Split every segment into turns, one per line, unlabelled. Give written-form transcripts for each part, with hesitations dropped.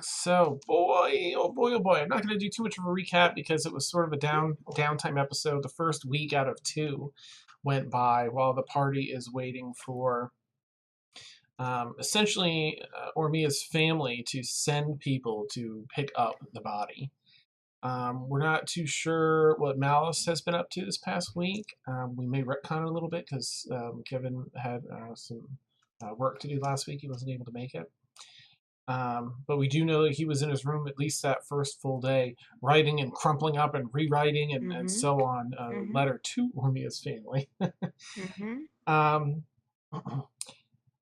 So boy, oh boy, oh boy. I'm not going to do too much of a recap because it was sort of a downtime episode. The first week out of 2 went by while the party is waiting for essentially Ormia's family to send people to pick up the body. We're not too sure what Mallos has been up to this past week. We may retcon it a little bit because Kevin had some work to do last week. He wasn't able to make it. But we do know that he was in his room at least that first full day, writing and crumpling up and rewriting and so on, letter to Ormia's family.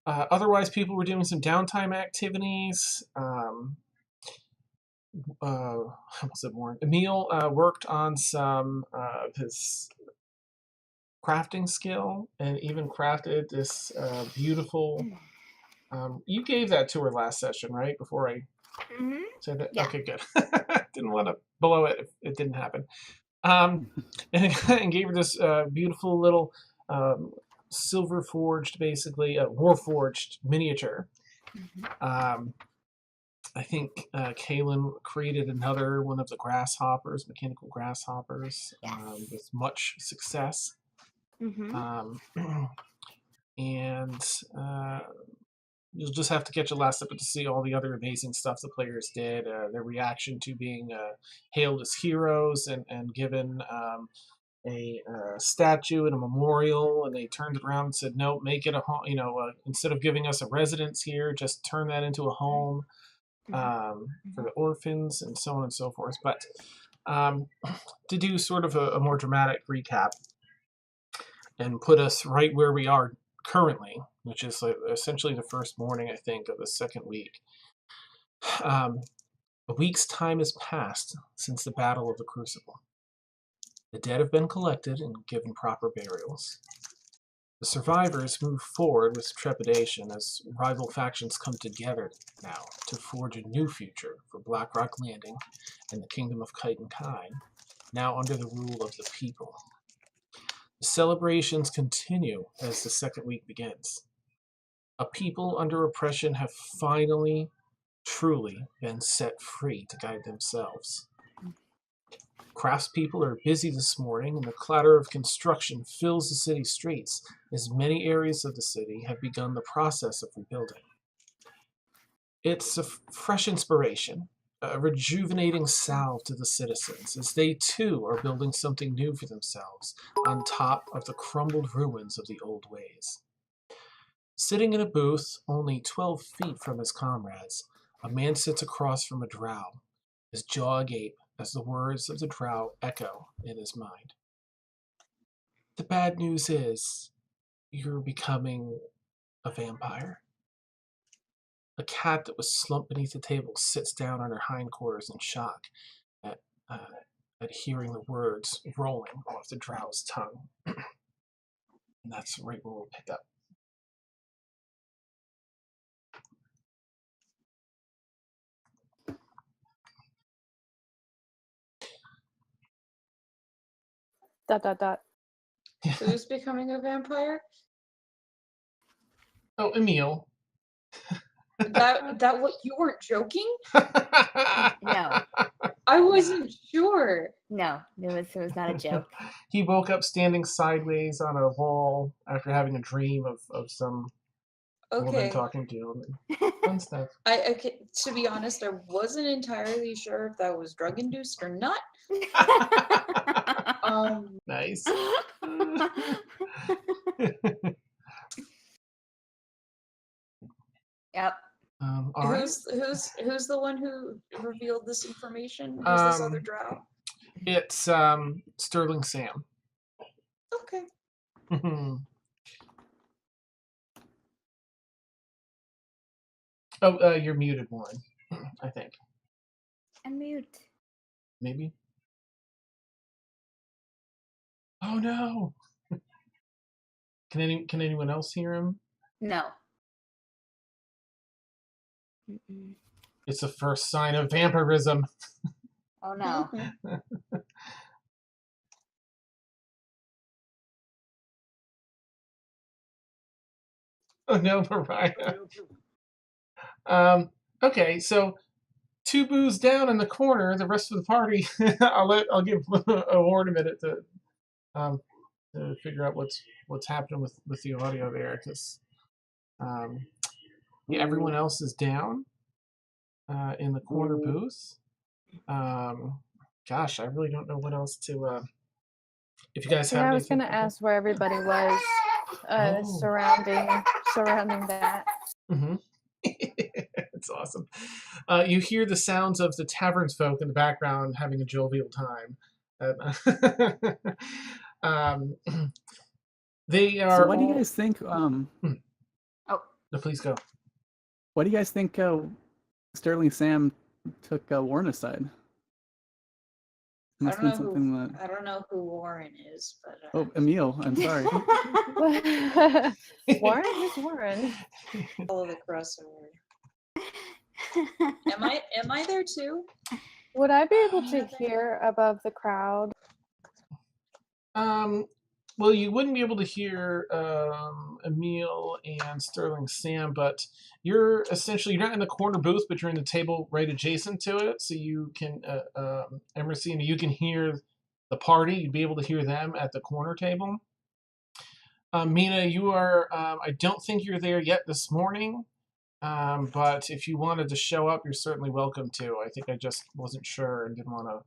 Otherwise, people were doing some downtime activities. Was it more? Emil worked on some of his crafting skill and even crafted this beautiful. You gave that to her last session, right? Before I said that. Yeah. Okay, good. Didn't want to blow it if it didn't happen. And gave her this beautiful little silver forged, basically war forged miniature. I think Kaylin created another one of the grasshoppers, mechanical grasshoppers, with much success. And you'll just have to catch a last episode to see all the other amazing stuff the players did, their reaction to being hailed as heroes and given a statue and a memorial, and they turned it around and said, no, make it a home, instead of giving us a residence here, just turn that into a home. For the orphans and so on and so forth. But to do sort of a more dramatic recap and put us right where we are currently, which is essentially the first morning, I think, of the second week. A week's time has passed since the Battle of the Crucible. The dead have been collected and given proper burials. The survivors move forward with trepidation as rival factions come together now to forge a new future for Blackrock Landing and the Kingdom of Kite and Kine, now under the rule of the people. The celebrations continue as the second week begins. A people under oppression have finally, truly been set free to guide themselves. Craftspeople are busy this morning, and the clatter of construction fills the city streets as many areas of the city have begun the process of rebuilding. It's a fresh inspiration, a rejuvenating salve to the citizens as they too are building something new for themselves on top of the crumbled ruins of the old ways. Sitting in a booth only 12 feet from his comrades, a man sits across from a drow, his jaw agape as the words of the drow echo in his mind. The bad news is, you're becoming a vampire. A cat that was slumped beneath the table sits down on her hindquarters in shock at hearing the words rolling off the drow's tongue. And that's right where we'll pick up.
Who's becoming a vampire?
Oh, Emil.
That what you weren't joking?
No.
I wasn't sure.
No, it was not a joke.
He woke up standing sideways on a wall after having a dream of some woman talking to him. Fun stuff.
To be honest, I wasn't entirely sure if that was drug induced or not.
Nice.
Yep.
Who's the one who revealed this information? Who's this other drow?
It's Sterling Sam.
Okay.
Oh, you're muted, Warren. I think.
I'm mute.
Maybe. Oh no! Can anyone else hear him?
No.
It's the first sign of vampirism.
Oh no.
Oh no, Mariah. Okay, so 2 boos down in the corner. The rest of the party, I'll give Award a minute to figure out what's happening with the audio there, because yeah, everyone else is down in the corner booth. Gosh, I really don't know what else to. If you guys have
Yeah, I was
anything.
gonna ask where everybody was
Oh.
surrounding that.
Mm-hmm. It's awesome. You hear the sounds of the tavern's folk in the background having a jovial time. Um, they are.
So what do you guys think?
Oh, no, please go.
What do you guys think? Sterling Sam took Warren's side. Must have been something that.
I don't know who Warren is, but
Oh, Emil, I'm sorry.
Warren? Who's Warren?
follow the crossover. Am I there too?
Would I be able to hear above the crowd?
Well, you wouldn't be able to hear Emil and Sterling Sam, but you're not in the corner booth, but you're in the table right adjacent to it, so you can Emrysina, you can hear the party. You'd be able to hear them at the corner table. Mina, you are. I don't think you're there yet this morning, but if you wanted to show up, you're certainly welcome to. I think I just wasn't sure and didn't want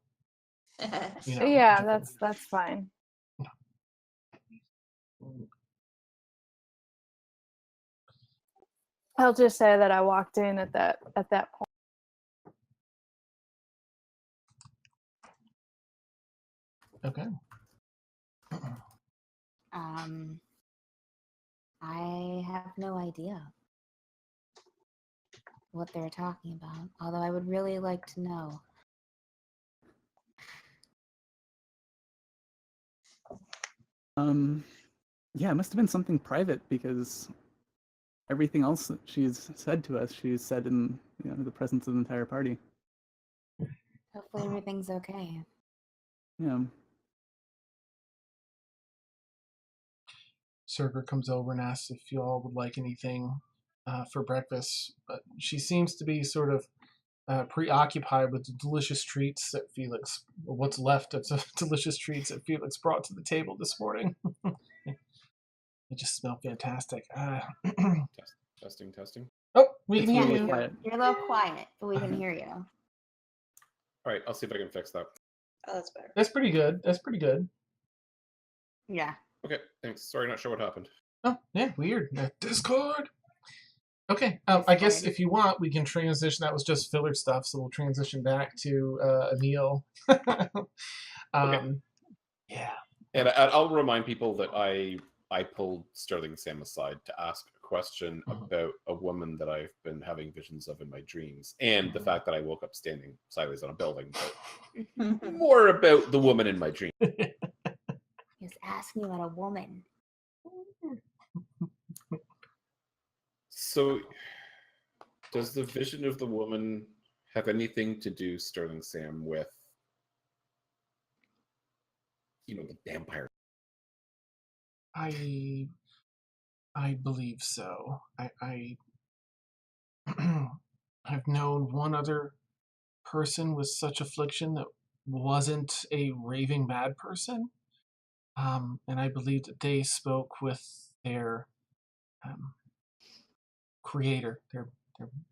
to.
Yeah, that's fine. I'll just say that I walked in at that point.
Okay.
I have no idea what they're talking about, although I would really like to know.
Yeah, it must have been something private because everything else that she's said to us, she's said in the presence of the entire party.
Hopefully everything's okay.
Yeah.
Server comes over and asks if you all would like anything for breakfast, but she seems to be sort of preoccupied with the delicious treats that Felix, or what's left of the delicious treats that Felix brought to the table this morning. They just smell fantastic.
Testing.
Oh, we
It's
can hear
really
you.
quiet.
You're a little quiet, but we can hear you.
All right, I'll see if I can fix that.
Oh, that's better.
That's pretty good.
Yeah.
Okay, thanks. Sorry, not sure what happened.
Oh, yeah, weird. Discord. Okay, I guess if you want, we can transition. That was just filler stuff, so we'll transition back to Emil.
Okay.
Yeah.
And I'll remind people that I pulled Sterling Sam aside to ask a question about a woman that I've been having visions of in my dreams, and the fact that I woke up standing sideways on a building, but more about the woman in my dream.
He was asking about a woman.
So, does the vision of the woman have anything to do, Sterling Sam, with the vampire?
I believe so. I I've known one other person with such affliction that wasn't a raving mad person, and I believe that they spoke with their creator, their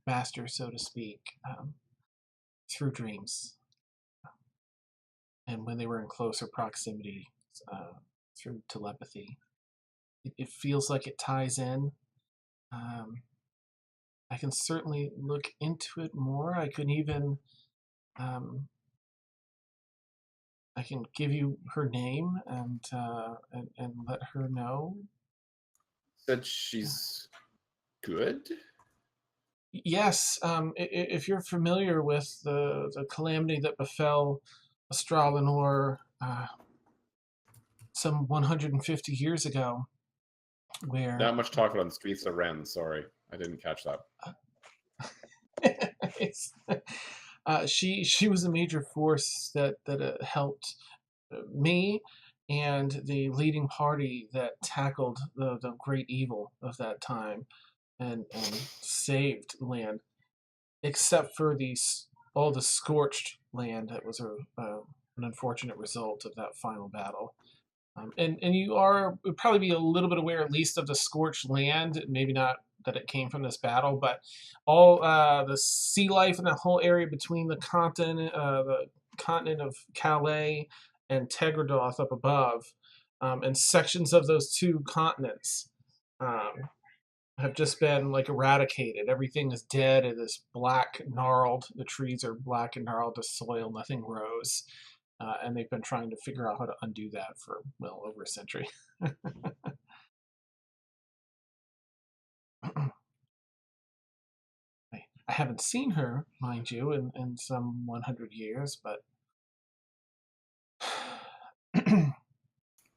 master, so to speak, through dreams, and when they were in closer proximity, through telepathy. It feels like it ties in. I can certainly look into it more. I could even, I can give you her name and let her know.
Said she's good?
Yes, if you're familiar with the calamity that befell Astralanor some 150 years ago, where
Not much talking on the streets of Ren. Sorry, I didn't catch
that. She was a major force that helped me and the leading party that tackled the great evil of that time and saved the land. except for all the scorched land. That was an unfortunate result of that final battle. And you would probably be a little bit aware, at least, of the scorched land. Maybe not that it came from this battle, but all the sea life in that whole area between the continent of Calais and Tegradoth up above, and sections of those two continents have just been like eradicated. Everything is dead. It is black, gnarled. The trees are black and gnarled. The soil, nothing grows. And they've been trying to figure out how to undo that for, well, over a century. I haven't seen her, mind you, in some 100 years, but...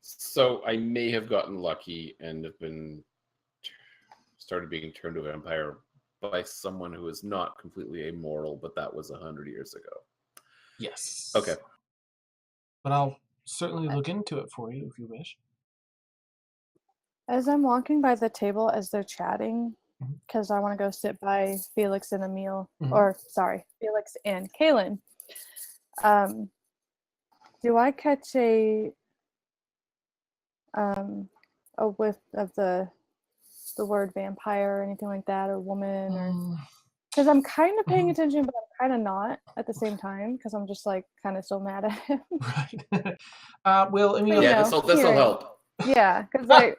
So I may have gotten lucky and have started being turned to a vampire by someone who is not completely amoral, but that was 100 years ago.
Yes.
Okay.
But I'll certainly look into it for you if you wish.
As I'm walking by the table as they're chatting,
Mhm.
because I want to go sit by Felix and Emil,
Mhm.
or sorry, Felix and Kaylin. Do I catch a whiff of the word vampire or anything like that, or woman, or because I'm kind of paying attention, but I'm kind of not at the same time because I'm just like kind of still mad at him.
Right. Well, I mean,
You
Yeah,
know,
this'll
hearing.
help.
Yeah, because like.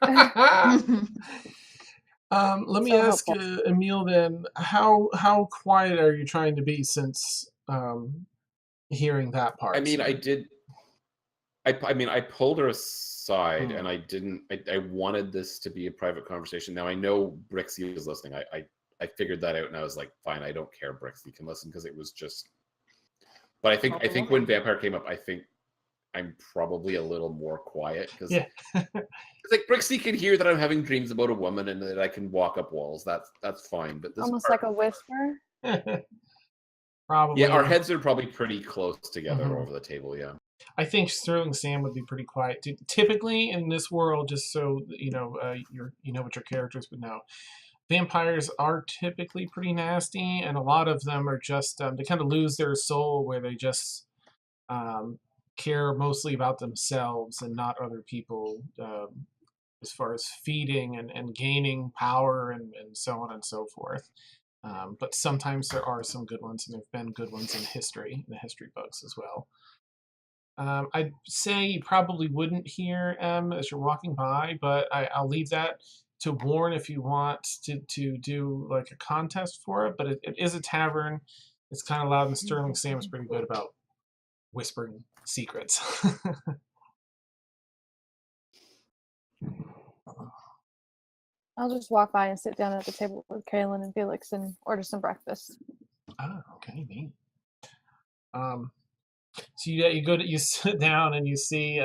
Let me
So
ask
helpful.
Emil then, how quiet are you trying to be since hearing that part?
I mean, I did. I mean, I pulled her aside,
Hmm.
and I didn't. I wanted this to be a private conversation. Now I know Brixie is listening. I figured that out, and I was like, fine, I don't care. Brixie can listen because it was just. But I think when vampire came up, I think I'm probably a little more quiet because
Yeah.
it's like Brixie can hear that I'm having dreams about a woman and that I can walk up walls. That's fine. But this
Almost
part,
like a whisper.
Probably.
yeah, our heads are probably pretty close together
Mhm.
over the table. Yeah.
I think Sterling Sam would be pretty quiet. Typically in this world, just so you know what your characters would know, vampires are typically pretty nasty, and a lot of them are just they kind of lose their soul, where they just care mostly about themselves and not other people, as far as feeding and gaining power and so on and so forth. But sometimes there are some good ones, and there have been good ones in the history books as well. I'd say you probably wouldn't hear as you're walking by, but I'll leave that to warn if you want to do like a contest for it. But it is a tavern. It's kind of loud, and Sterling Sam's pretty good about whispering secrets.
I'll just walk by and sit down at the table with Kaylin and Felix and order some breakfast.
Okay, neat. So you sit down and you see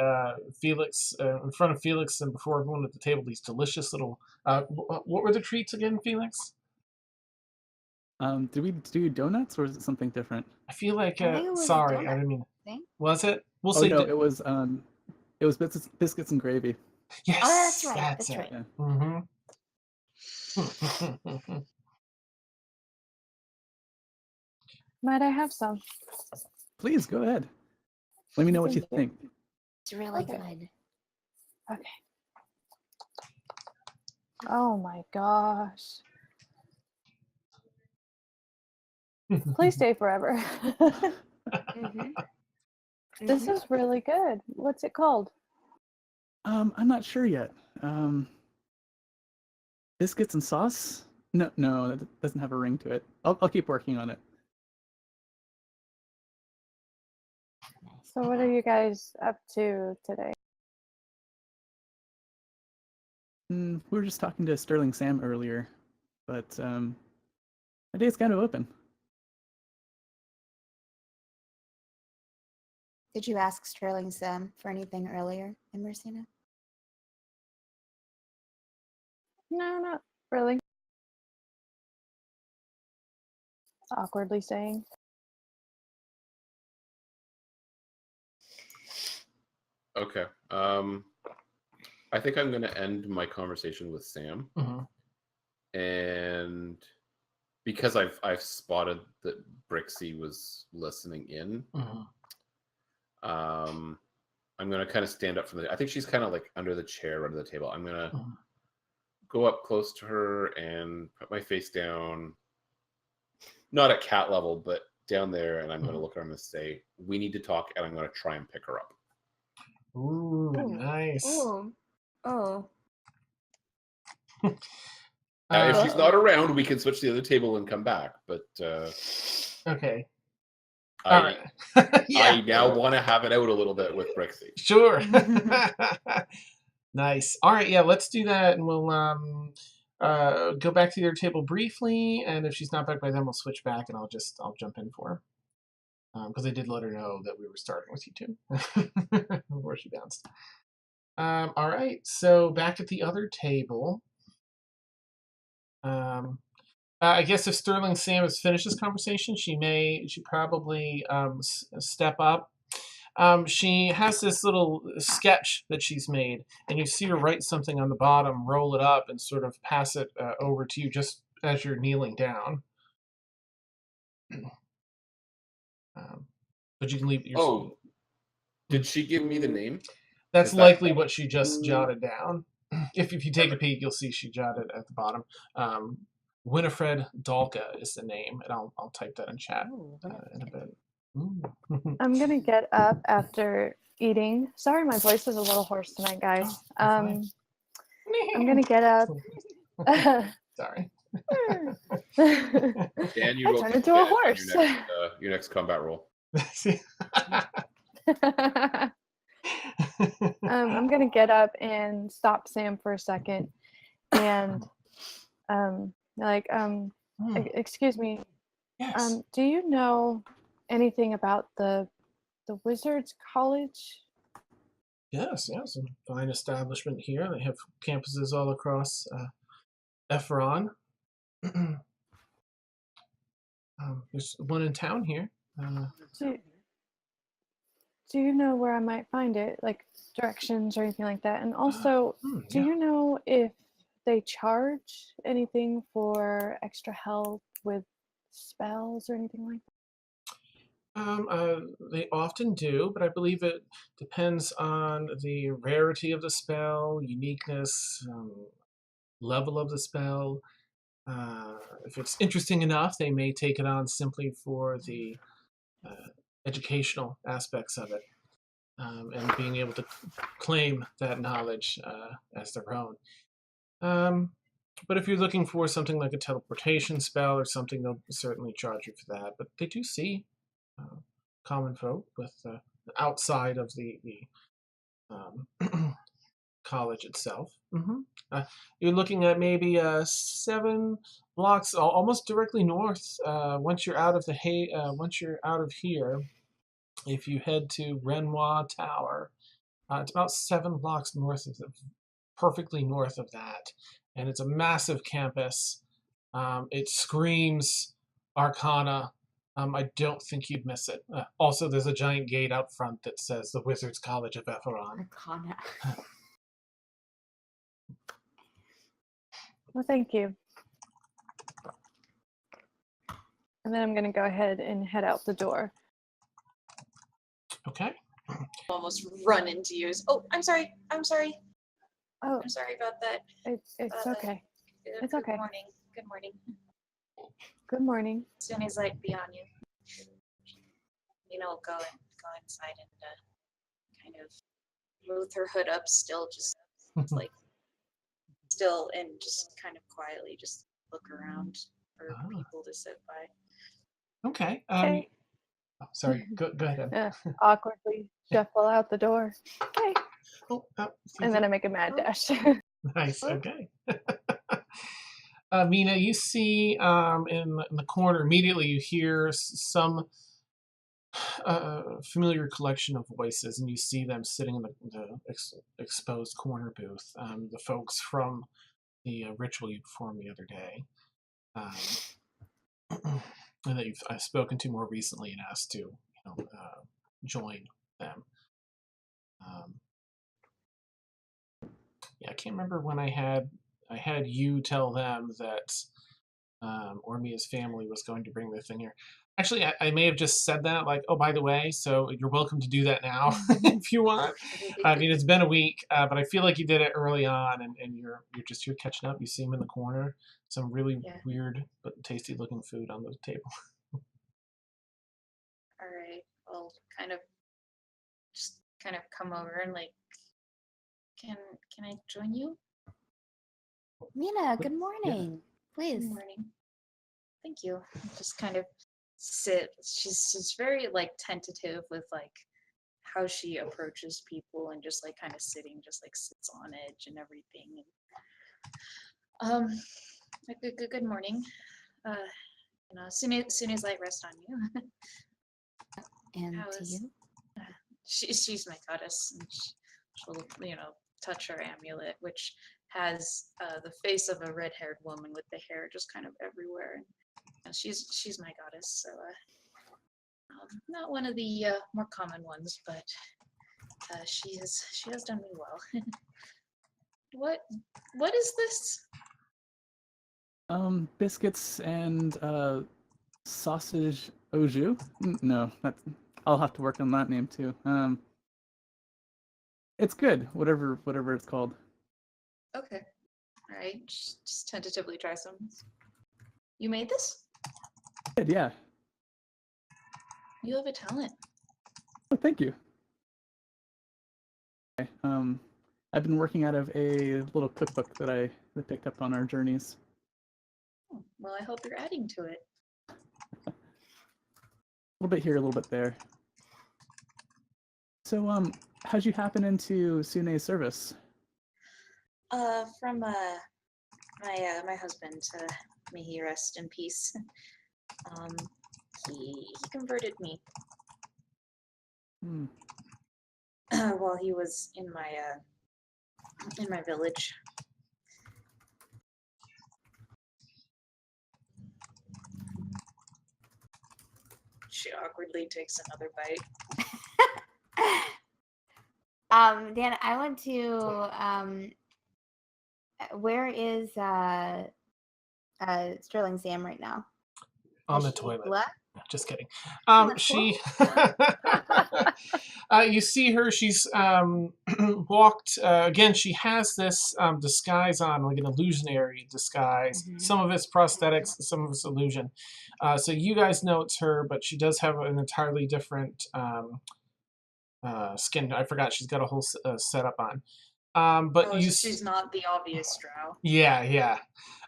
Felix in front of Felix, and before everyone at the table, these delicious little. What were the treats again, Felix?
Did we do donuts or is it something different?
I feel like.
I think it was
Sorry, I
donut
didn't mean.
thing.
Was it? We'll
Oh
say.
no, it was biscuits and gravy.
Yes,
Oh, that's right.
That's
That's
it.
right.
Mm-hmm.
Might I have some?
Please go ahead. Let me know what you
Thank you.
think.
It's really
Okay.
good.
Okay. Oh my gosh. Please stay forever.
Mm-hmm.
This is really good. What's it called?
I'm not sure yet. Biscuits and sauce? No, that doesn't have a ring to it. I'll keep working on it.
So what are you guys up to today?
We were just talking to Sterling Sam earlier, but my day's kind of open.
Did you ask Sterling Sam for anything earlier, Emrysina?
No, not really. Awkwardly saying.
Okay. I think I'm going to end my conversation with Sam.
Mhm.
And because I've spotted that Brixie was listening in. I'm gonna kind of stand up from the. I think she's kind of like under the chair, under the table. I'm gonna go up close to her and put my face down, not at cat level, but down there, and I'm gonna look at her and say, "We need to talk," and I'm gonna try and pick her up.
Ooh, nice.
Ooh. Oh.
Now, if she's not around, we can switch to the other table and come back. But
okay.
I,
All right. Yeah.
I now want to have it out a little bit with Brixie.
Sure. Nice. All right. Yeah, let's do that, and we'll go back to your table briefly, and if she's not back by then, we'll switch back, and I'll jump in for her because I did let her know that we were starting with you two before she bounced. All right. So back at the other table. I guess if Sterling Sam has finished this conversation, she probably step up. She has this little sketch that she's made, and you see her write something on the bottom, roll it up, and sort of pass it over to you just as you're kneeling down. But you can leave your.
Oh, did she give me the name?
That's likely what she just jotted down. If you take a peek, you'll see she jotted at the bottom. Winifred Dalka is the name, and I'll type that in chat in a bit.
I'm gonna get up after eating. Sorry, my voice is a little hoarse tonight, guys. I'm gonna get up.
Sorry.
Dan, you
I
roll
turned into a horse.
Your next combat roll.
I'm gonna get up and stop Sam for a second, and excuse me.
Yes.
Do you know anything about the Wizards College?
Yes, a fine establishment here. They have campuses all across Ephron. There's one in town here.
Do you know where I might find it, like directions or anything like that? And also, do you know if they charge anything for extra help with spells or anything like that?
They often do, but I believe it depends on the rarity of the spell, uniqueness, level of the spell. If it's interesting enough, they may take it on simply for the educational aspects of it, and being able to claim that knowledge as their own. But if you're looking for something like a teleportation spell or something, they'll certainly charge you for that. But they do see common folk with outside of the college itself. You're looking at maybe 7 blocks, almost directly north. Once you're out of here, if you head to Renoir Tower, it's about 7 blocks perfectly north of that, and it's a massive campus. It screams Arcana. I don't think you'd miss it. Also, there's a giant gate out front that says the Wizards College of Ephron.
Arcana.
Well, thank you. And then I'm going to go ahead and head out the door.
Okay.
Almost run into you. Oh, I'm sorry.
Oh,
I'm sorry about that.
it's okay. It's okay.
Good morning. Good morning.
Good morning.
As soon as I be on you, go inside and kind of move her hood up, still and just kind of quietly just look around for people to sit by.
Okay.
Okay.
Sorry. Go ahead.
Awkwardly shuffle out the door. Okay. And then I make a mad dash.
Nice. Okay. Mina, you see in the corner immediately. You hear some familiar collection of voices, and you see them sitting in the exposed corner booth. The folks from the ritual you performed the other day, and that I've spoken to more recently and asked to join them. I can't remember when I had you tell them that Ormia's family was going to bring the thing here. Actually, I may have just said that, like, oh, by the way, so you're welcome to do that now if you want. I mean, it's been a week, but I feel like you did it early on, and you're catching up. You see him in the corner, some really weird but tasty looking food on the table.
All right, I'll kind of come over and like, can I join you?
Mina, good morning. Please.
Good morning. Thank you. Just kind of sit. She's very like tentative with like how she approaches people and just like kind of sitting, just like sits on edge and everything. And, good morning. As soon as light rest on you.
And to you?
She's my goddess, and she'll touch her amulet, which has the face of a red-haired woman with the hair just kind of everywhere. And she's my goddess, so not one of the more common ones, but she has done me well. What is this?
Biscuits and sausage au jus? No, I'll have to work on that name too. It's good, whatever it's called.
Okay. All right. Just tentatively try some. You made this?
Good, yeah.
You have a talent.
Oh, thank you. Okay, I've been working out of a little cookbook that I picked up on our journeys.
Oh, well, I hope you're adding to it.
A little bit here, a little bit there. So, how'd you happen into Sune's service?
From my husband, may he rest in peace. He converted me. While he was in my village. She awkwardly takes another bite.
Dan, I want to. Where is Sterling Sam right now?
On the toilet.
Left?
Just kidding. She. You see her. She's walked again. She has this disguise on, like an illusionary disguise. Mm-hmm. Some of it's prosthetics, some of it's illusion. So you guys know it's her, but she does have an entirely different skin. I forgot she's got a whole setup on. But
she's not the obvious drow.
Yeah.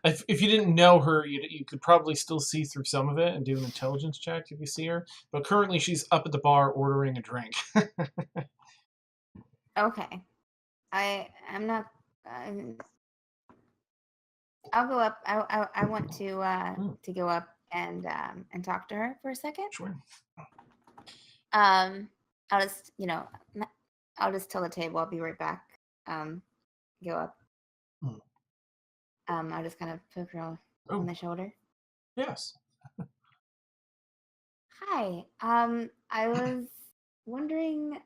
If you didn't know her, you could probably still see through some of it and do an intelligence check if you see her. But currently, she's up at the bar ordering a drink.
Okay, I'm not. I'll go up. I want to go up and talk to her for a second.
Sure.
I'll just I'll just tell the table I'll be right back. Go up. I'll just kind of poke her on the shoulder.
Yes.
Hi. I was wondering,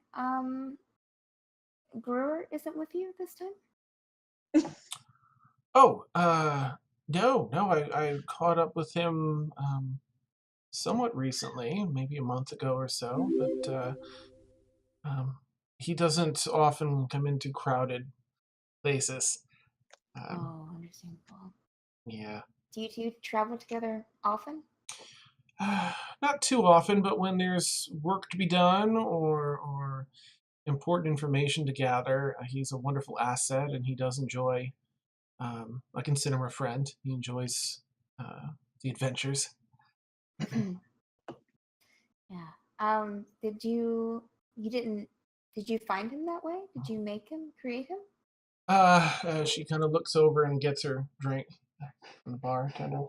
Brewer isn't with you this time?
No. I caught up with him somewhat recently, maybe a month ago or so, but he doesn't often come into crowded places.
Understandable.
Yeah.
Do you two travel together often?
Not too often, but when there's work to be done or important information to gather, he's a wonderful asset, and he does enjoy. I consider him a friend. He enjoys the adventures.
Yeah. Did you find him that way? Did you create him?
She kind of looks over and gets her drink from the bartender.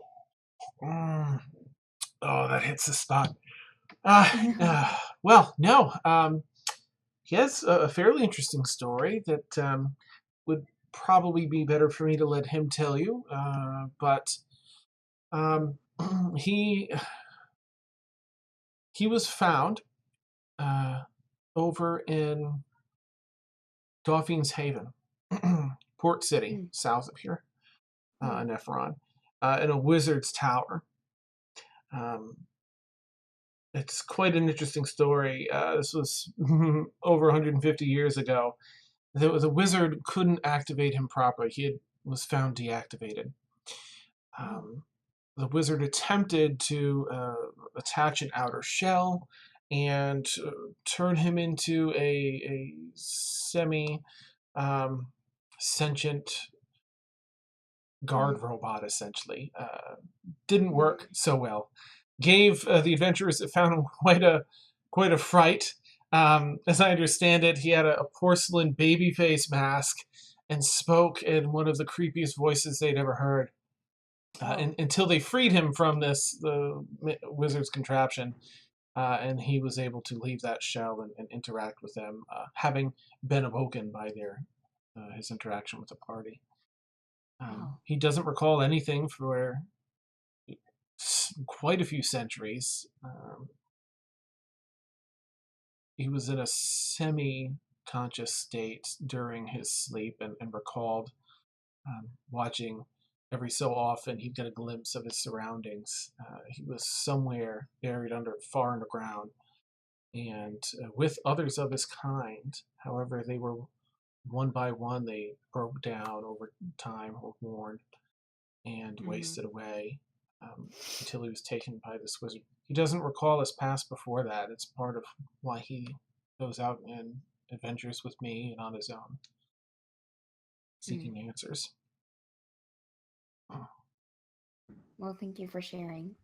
Oh, that hits the spot. Well, no. He has a fairly interesting story that would probably be better for me to let him tell you. But he was found over in Dauphin's Haven, Port City, south of here, in Ephron. in a wizard's tower. Um, it's quite an interesting story. This was over 150 years ago. The wizard couldn't activate him properly. Was found deactivated. The wizard attempted to attach an outer shell and turn him into a semi sentient guard robot, essentially. Didn't work so well. Gave the adventurers that found him quite a fright. As I understand it, he had a porcelain baby face mask and spoke in one of the creepiest voices they'd ever heard. Until they freed him from the wizard's contraption, and he was able to leave that shell and interact with them, having been awoken by his interaction with the party. He doesn't recall anything for quite a few centuries. He was in a semi-conscious state during his sleep and recalled watching every so often he'd get a glimpse of his surroundings. He was somewhere buried far underground, and with others of his kind. However, they were one by one, they broke down over time, or worn, and wasted away until he was taken by this wizard. He doesn't recall his past before that. It's part of why he goes out and adventures with me and on his own, seeking answers.
Well, thank you for sharing.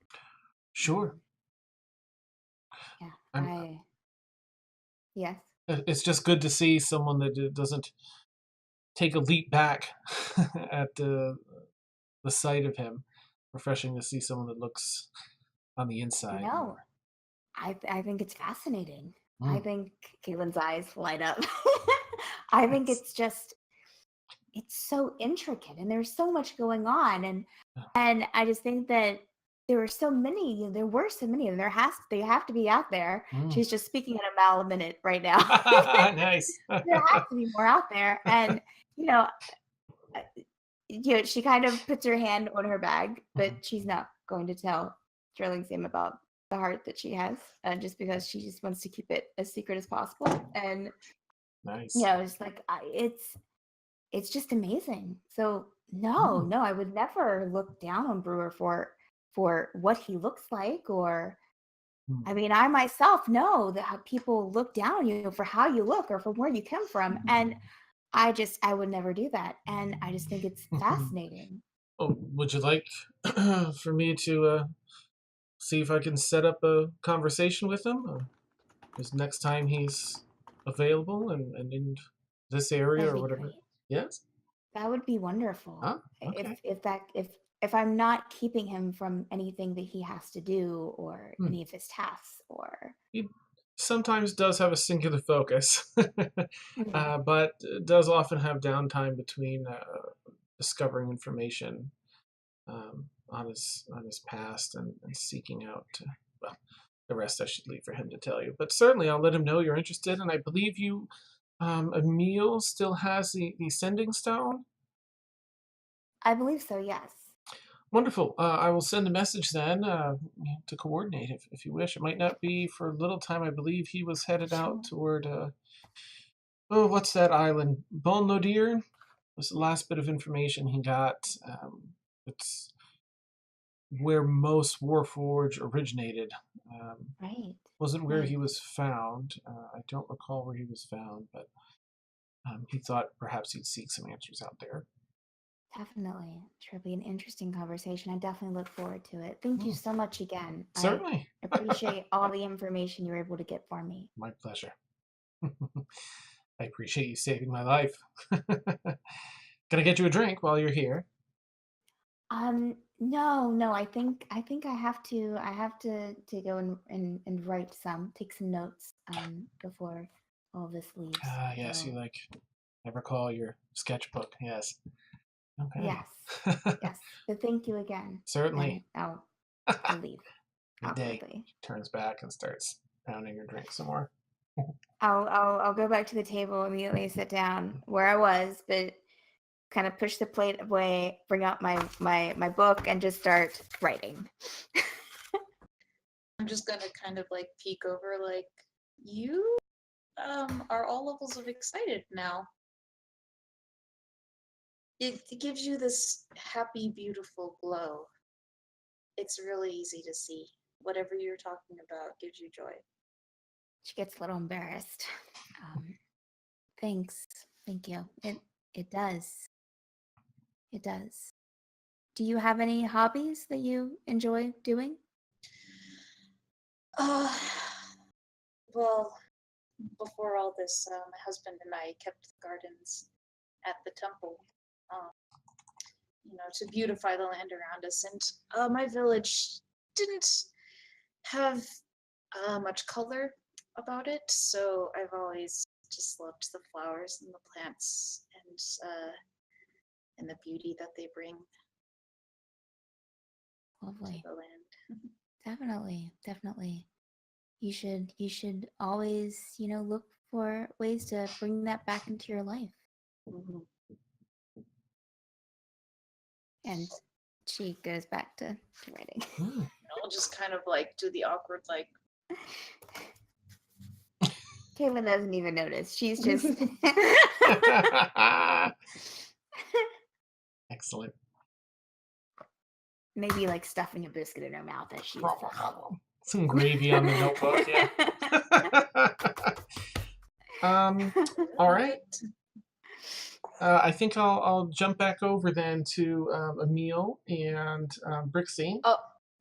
Sure.
Yeah, yes.
It's just good to see someone that doesn't take a leap back at the sight of him. Refreshing to see someone that looks on the inside.
No, I think it's fascinating. I think Caitlin's eyes light up. I think it's so intricate, and there's so much going on, and I just think that there were so many of them. They have to be out there. She's just speaking in a mile a minute right now.
Nice.
There has to be more out there, and she kind of puts her hand on her bag, but she's not going to tell Sterling Sam about the heart that she has, just because she just wants to keep it as secret as possible. And
nice.
It's like it's just amazing. So no, I would never look down on Brewer for what he looks like, or I mean, I myself know that how people look down on you for how you look or from where you come from, and I would never do that, and I just think it's fascinating.
Oh, would you like for me to see if I can set up a conversation with him? Because next time he's available and in this area
That'd
or
be
whatever.
great.
Yes?
That would be wonderful.
Oh, okay.
If I'm not keeping him from anything that he has to do, or any of his tasks, or
He sometimes does have a singular focus, but does often have downtime between discovering information on his past and seeking out. Well, the rest I should leave for him to tell you. But certainly, I'll let him know you're interested, and I believe you. Emil still has the sending stone.
I believe so. Yes.
Wonderful. I will send a message then to coordinate if you wish. It might not be for a little time. I believe he was headed out toward, what's that island? Bon Nodir was the last bit of information he got. It's where most Warforge originated.
Right.
Wasn't where he was found. I don't recall where he was found, but he thought perhaps he'd seek some answers out there.
Definitely. It'll be an interesting conversation. I definitely look forward to it. Thank you so much again.
Certainly.
I appreciate all the information you were able to get for me.
My pleasure. I appreciate you saving my life. Gonna get you a drink while you're here.
No. I think I have to go and write take some notes before all this leaves.
Yes, you I recall your sketchbook. Yes. Okay.
Yes. But thank you again.
Certainly.
And I'll leave.
Good day.
Awkwardly.
Turns back and starts pounding your drink some more.
I'll go back to the table immediately, sit down where I was, but kind of push the plate away, bring out my book, and just start writing.
I'm just gonna kind of like peek over, like, you are all levels of excited now. It gives you this happy, beautiful glow. It's really easy to see. Whatever you're talking about gives you joy.
She gets a little embarrassed. Thanks. Thank you. It does. It does. Do you have any hobbies that you enjoy doing?
Well, before all this, my husband and I kept the gardens at the temple, to beautify the land around us. And my village didn't have much color about it, so I've always just loved the flowers and the plants and the beauty that they bring
Lovely.
to the land.
Definitely. You should always, look for ways to bring that back into your life.
Mm-hmm.
And she goes back to writing.
I'll just kind of like do the awkward like.
Caitlin doesn't even notice. She's just
Excellent.
maybe like stuffing a biscuit in her mouth as she's
some gravy on the notebook. Yeah. All right. I think I'll jump back over then to Emil and Brixie.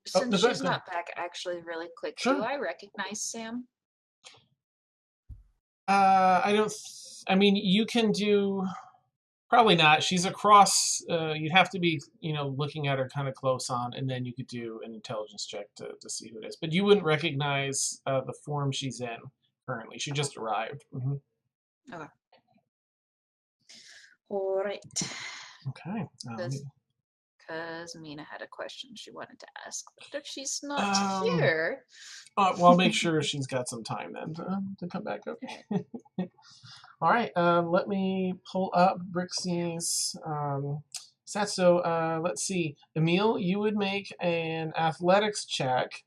Since she's not back, actually, really quick,
Sure.
do I recognize Sam?
I don't. I mean, you can do. Probably not. She's across. You'd have to be, looking at her kind of close on, and then you could do an intelligence check to see who it is. But you wouldn't recognize the form she's in currently. She just arrived. Mm-hmm.
Okay. All right.
Okay.
Because Mina had a question she wanted to ask, but if she's not here,
well, I'll make sure she's got some time then to come back. Okay. All right. Let me pull up Brixie's stats. So let's see. Emil, you would make an athletics check,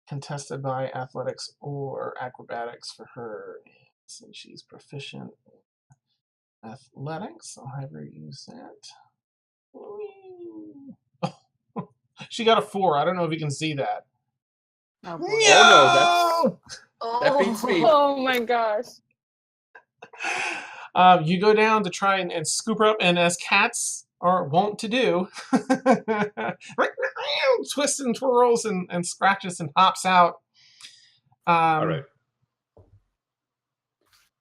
contested by athletics or acrobatics for her, since she's proficient in athletics. I'll have her use that. Oh, she got a 4. I don't know if you can see that.
Oh,
No! That beats me.
Oh my gosh.
You go down to try and scoop her up, and as cats are wont to do, twists and twirls and scratches and hops out.
All right.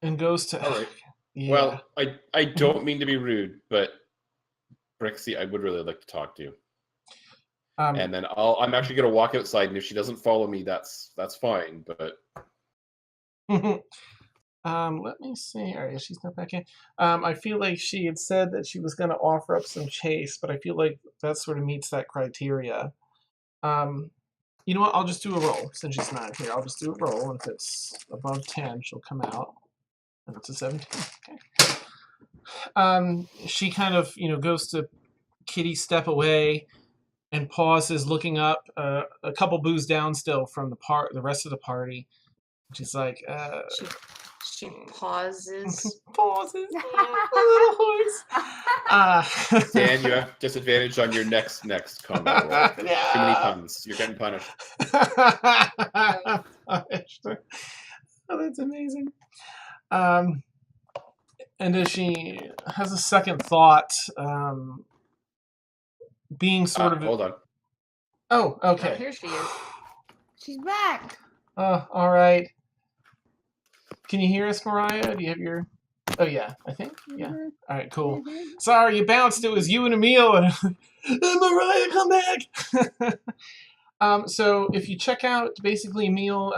And goes to.
All right.
Yeah.
Well, I don't mean to be rude, but Brixie, I would really like to talk to you. And then I'm actually going to walk outside, and if she doesn't follow me, that's fine. But
let me see. All right, she's not back in. I feel like she had said that she was going to offer up some chase, but I feel like that sort of meets that criteria. You know what? I'll just do a roll since she's not here. I'll just do a roll, and if it's above 10, she'll come out. And it's a 17. Okay. She kind of, goes to kitty step away and pauses, looking up a couple booths down still from the rest of the party. She's like,
she pauses.
Pauses. A little horse.
Dan, you have disadvantage on your next combat roll.
Yeah.
Too many puns. You're getting punished.
Oh, that's amazing. And as she has a second thought, being sort of.
Hold on.
Oh, okay.
Oh, here she is.
She's back.
Oh, all right. Can you hear us, Mariah? Do you have your? Oh yeah, I think. Yeah. All right, cool. Sorry, you bounced. It was you and Emil. And Mariah, come back. So if you check out, basically Emil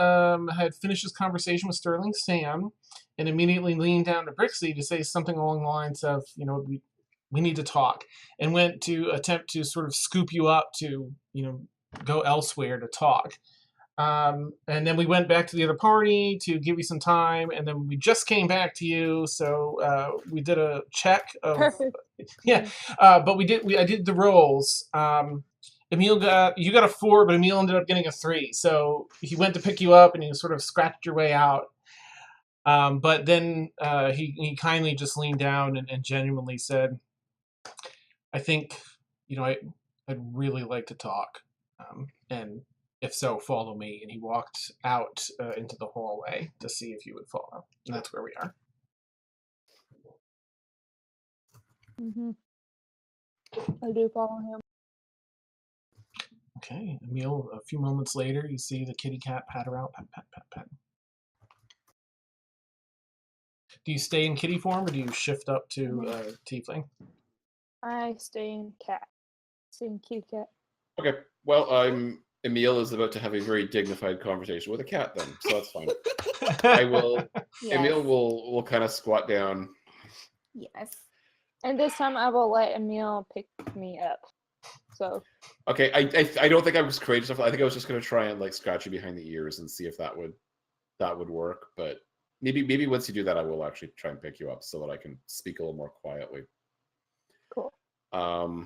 had finished his conversation with Sterling Sam, and immediately leaned down to Brixie to say something along the lines of, we need to talk, and went to attempt to sort of scoop you up to, go elsewhere to talk. And then we went back to the other party to give you some time, and then we just came back to you. So we did a check of
Perfect.
yeah, but I did the rolls. Emil you got a 4, but Emil ended up getting a 3. So he went to pick you up, and you sort of scratched your way out. But then he kindly just leaned down and genuinely said, "I think, I'd really like to talk, and if so, follow me." And he walked out into the hallway to see if you would follow. And that's where we are.
Mm-hmm. I do follow him.
Okay, Emil, a few moments later, you see the kitty cat pat her out, pat, pat, pat, pat. Do you stay in kitty form, or do you shift up to tiefling?
I stay in cat. Stay in kitty cat.
Okay. Well, Emil is about to have a very dignified conversation with a cat then, so that's fine. I will.
Yes.
Emil will kind of squat down.
Yes.
And this time I will let Emil pick me up. So.
Okay, I don't think I was courageous enough. I think I was just gonna try and like scratch you behind the ears and see if that would work. But maybe once you do that, I will actually try and pick you up so that I can speak a little more quietly.
Cool.
And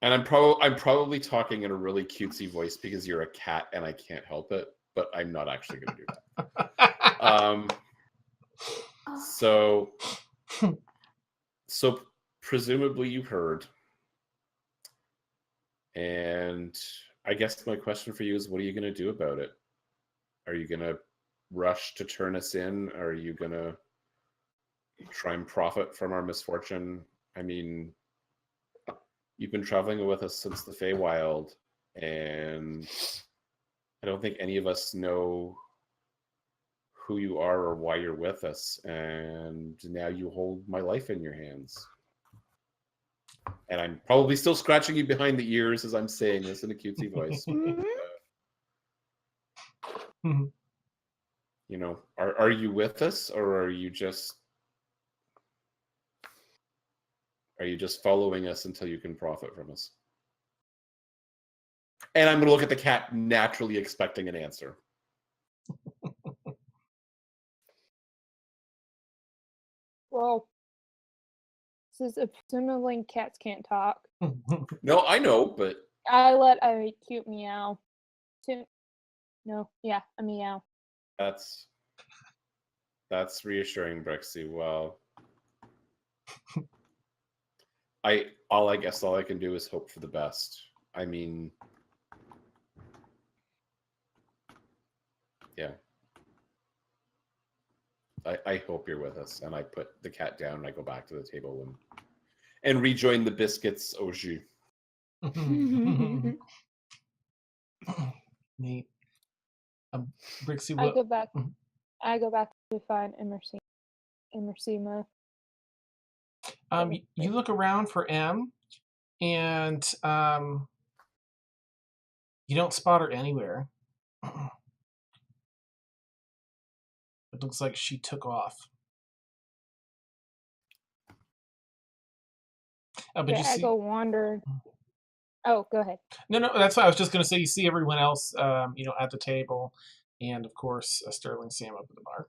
I'm probably talking in a really cutesy voice because you're a cat and I can't help it, but I'm not actually going to do that. So presumably you heard, and I guess my question for you is, what are you going to do about it? Are you going to rush to turn us in? Are you going to try and profit from our misfortune? I mean, you've been traveling with us since the Feywild, and I don't think any of us know who you are or why you're with us. And now you hold my life in your hands. And I'm probably still scratching you behind the ears as I'm saying this in a cutesy voice. You know, are you with us, or are you just following us until you can profit from us? And I'm going to look at the cat, naturally expecting an answer.
Well, this is assuming cats can't talk.
No, I know, but
I let a cute meow. No, yeah, a meow.
That's reassuring, Brixie. Well, I guess all I can do is hope for the best. I mean, yeah. I hope you're with us. And I put the cat down and I go back to the table and rejoin the biscuits au jus.
Neat. Brixie,
I go back to find Emrysina.
You look around for M, and you don't spot her anywhere. It looks like she took off. But
Okay,
you see,
I go wander. Oh, go ahead.
no, that's what I was just going to say. You see everyone else, at the table, and of course, Sterling Sam up at the bar.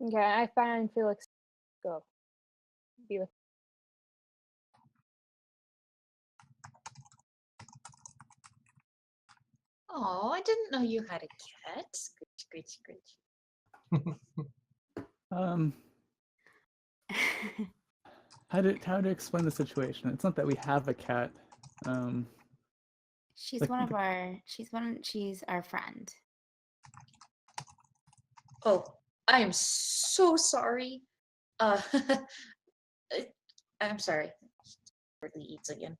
Okay, I find Felix. Go. Be with.
Oh, I didn't know you had a cat. Scritch, scritch, scritch.
How to explain the situation? It's not that we have a cat.
She's
like
she's our friend.
Oh, I am so sorry. I'm sorry. Hardly eats again.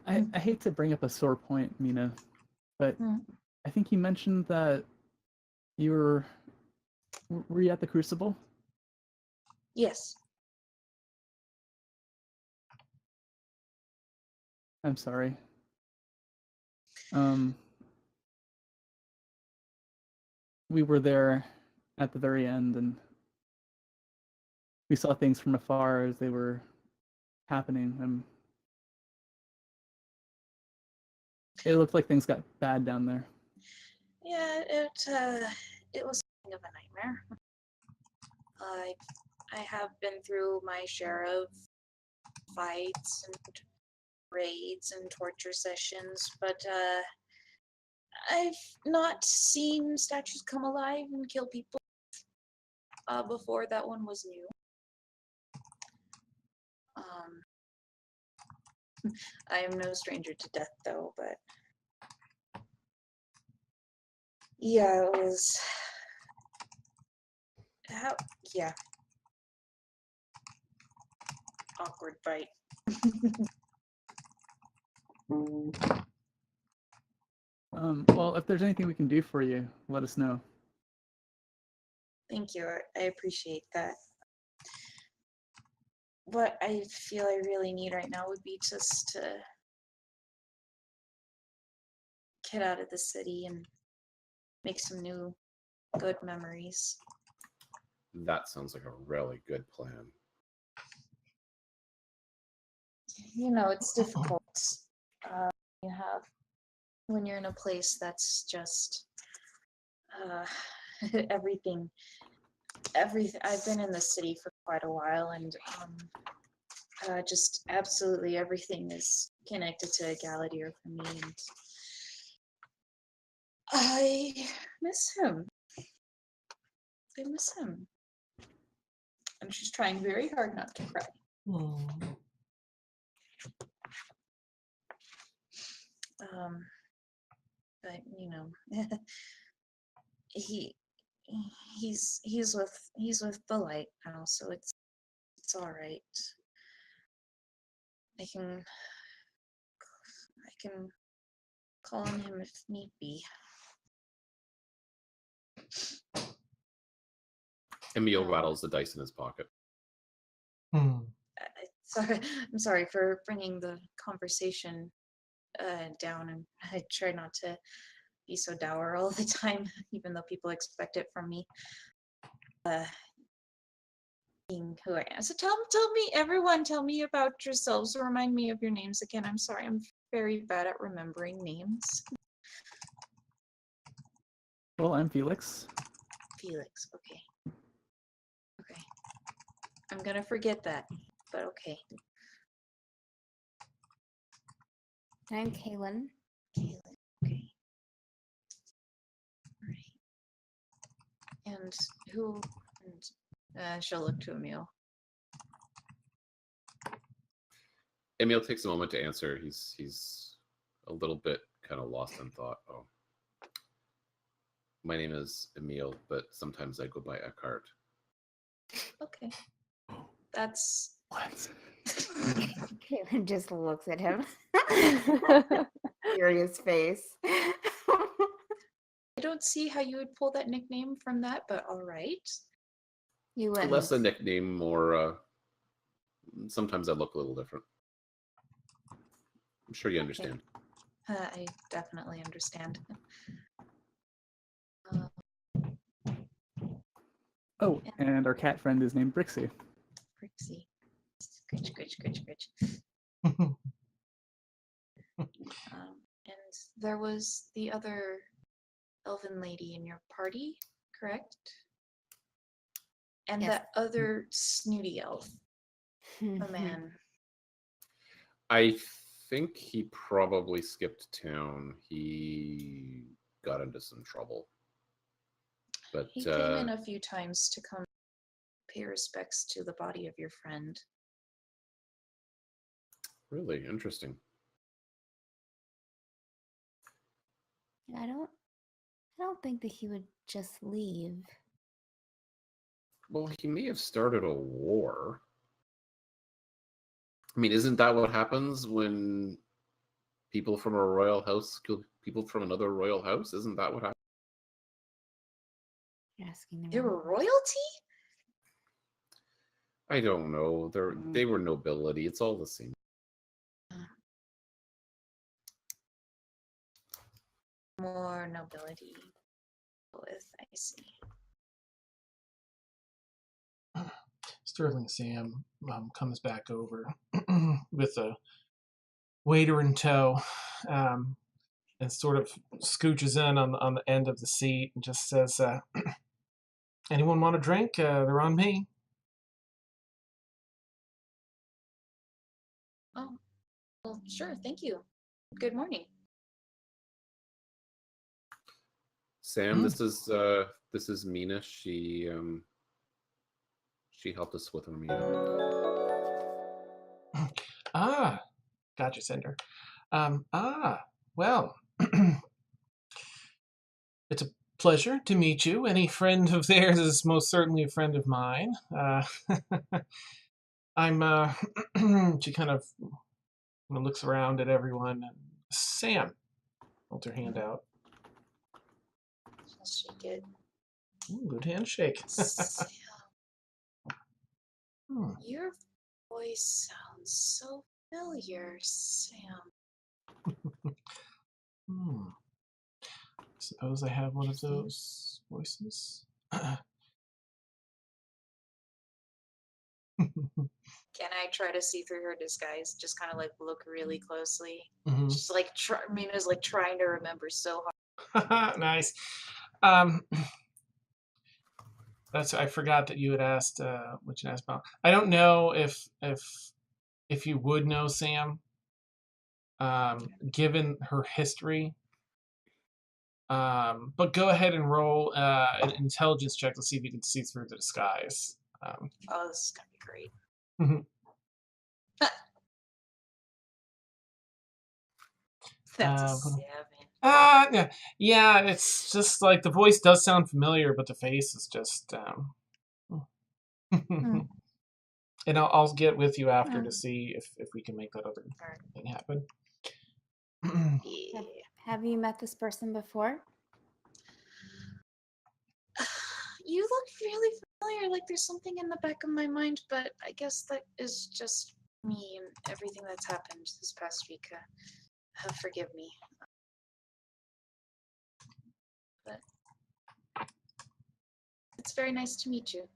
I hate to bring up a sore point, Mina, but I think you mentioned that you were you at the Crucible?
Yes.
I'm sorry. we were there at the very end, and we saw things from afar as they were happening. And it looked like things got bad down there.
Yeah, it was something of a nightmare. I have been through my share of fights and raids and torture sessions, but I've not seen statues come alive and kill people before. That one was new. I am no stranger to death, though, but yeah, it was. Yeah. Awkward fight.
Well, if there's anything we can do for you, let us know.
Thank you. I appreciate that. What I feel I really need right now would be just to get out of the city and make some new good memories.
That sounds like a really good plan.
You know, it's difficult. You have when you're in a place that's just everything. I've been in the city for quite a while, and just absolutely everything is connected to Galadier for me, and I miss him. I miss him. And she's trying very hard not to cry. But you know, he's with the light now, so it's all right. I can call on him if need be.
Emil rattles the dice in his pocket.
I'm sorry for bringing the conversation down, and I try not to be so dour all the time, even though people expect it from me. Being who I am. So tell me, everyone, tell me about yourselves. Remind me of your names again. I'm sorry, I'm very bad at remembering names.
Well, I'm Felix.
Felix, okay. Okay. I'm gonna forget that, but okay.
I'm Kaylin.
Kaylin, okay. All right. And who? And she'll look to Emil.
Emil takes a moment to answer. He's a little bit kind of lost in thought. Oh, my name is Emil, but sometimes I go by Eckhart.
Okay. That's
What?
Caitlin just looks at him. Serious face.
I don't see how you would pull that nickname from that, but all right.
You wouldn't.
Less a nickname, more sometimes I look a little different. I'm sure you understand.
I definitely understand.
Oh, and our cat friend is named Brixie.
Brixie. Scritch. And there was the other elven lady in your party, correct? And
Yes.
that other snooty elf, a man.
I think he probably skipped town. He got into some trouble. But
He came in a few times to come pay respects to the body of your friend.
Really interesting.
I don't think that he would just leave.
Well, he may have started a war. I mean, isn't that what happens when people from a royal house kill people from another royal house? Isn't that what happens?
You're asking the
They
wrong
were
person.
royalty?
I don't know. They were nobility. It's all the same.
More nobility. with. I see.
Sterling Sam comes back over with a waiter in tow, and sort of scooches in on the end of the seat and just says, anyone want a drink? They're on me.
Oh, well, sure. Thank you. Good morning.
Sam, this is Mina. She helped us with Ormia.
Ah, gotcha, Cinder. Well, it's a pleasure to meet you. Any friend of theirs is most certainly a friend of mine. I'm, she kind of looks around at everyone. And Sam holds her hand out.
I'll shake it.
Ooh, good handshake.
Sam,
Hmm.
your voice sounds so familiar, Sam.
Suppose I have one of those voices.
Can I try to see through her disguise? Just kind of like look really closely.
Mhm.
Just like Mina's like trying to remember so hard.
Nice. I forgot that you had asked what you asked about. I don't know if you would know Sam, given her history. But go ahead and roll an intelligence check to see if you can see through the disguise.
Oh, this is gonna be great. That's a 7.
Yeah, it's just like the voice does sound familiar, but the face is just. And I'll get with you after to see if we can make that other thing happen.
Yeah.
Have you met this person before?
You look really familiar, like there's something in the back of my mind, but I guess that is just me and everything that's happened this past week. Forgive me. But it's very nice to meet you.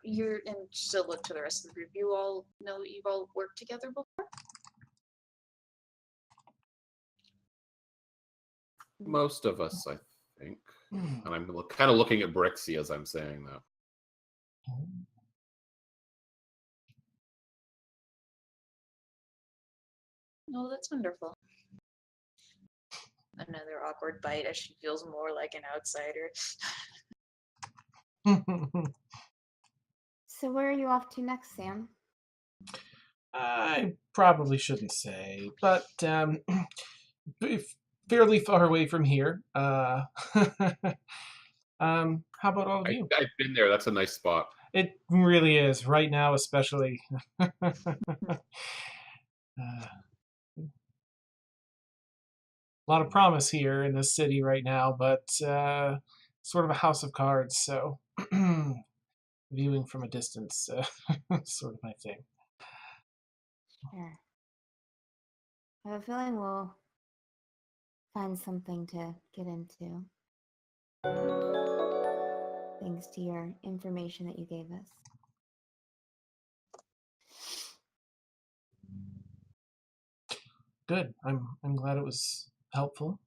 You're, and still look to the rest of the group. You all know that you've all worked together before?
Most of us, I think. And I'm kind of looking at Brixie as I'm saying that.
Oh, that's wonderful. Another awkward bite as she feels more like an outsider.
So where are you off to next, Sam?
I probably shouldn't say, but fairly far away from here. How about all of you?
I've been there. That's a nice spot.
It really is right now, especially. A lot of promise here in this city right now, but sort of a house of cards. So viewing from a distance, sort of my thing.
Sure. I have a feeling we'll find something to get into. Thanks to your information that you gave us.
Good. I'm glad it was helpful.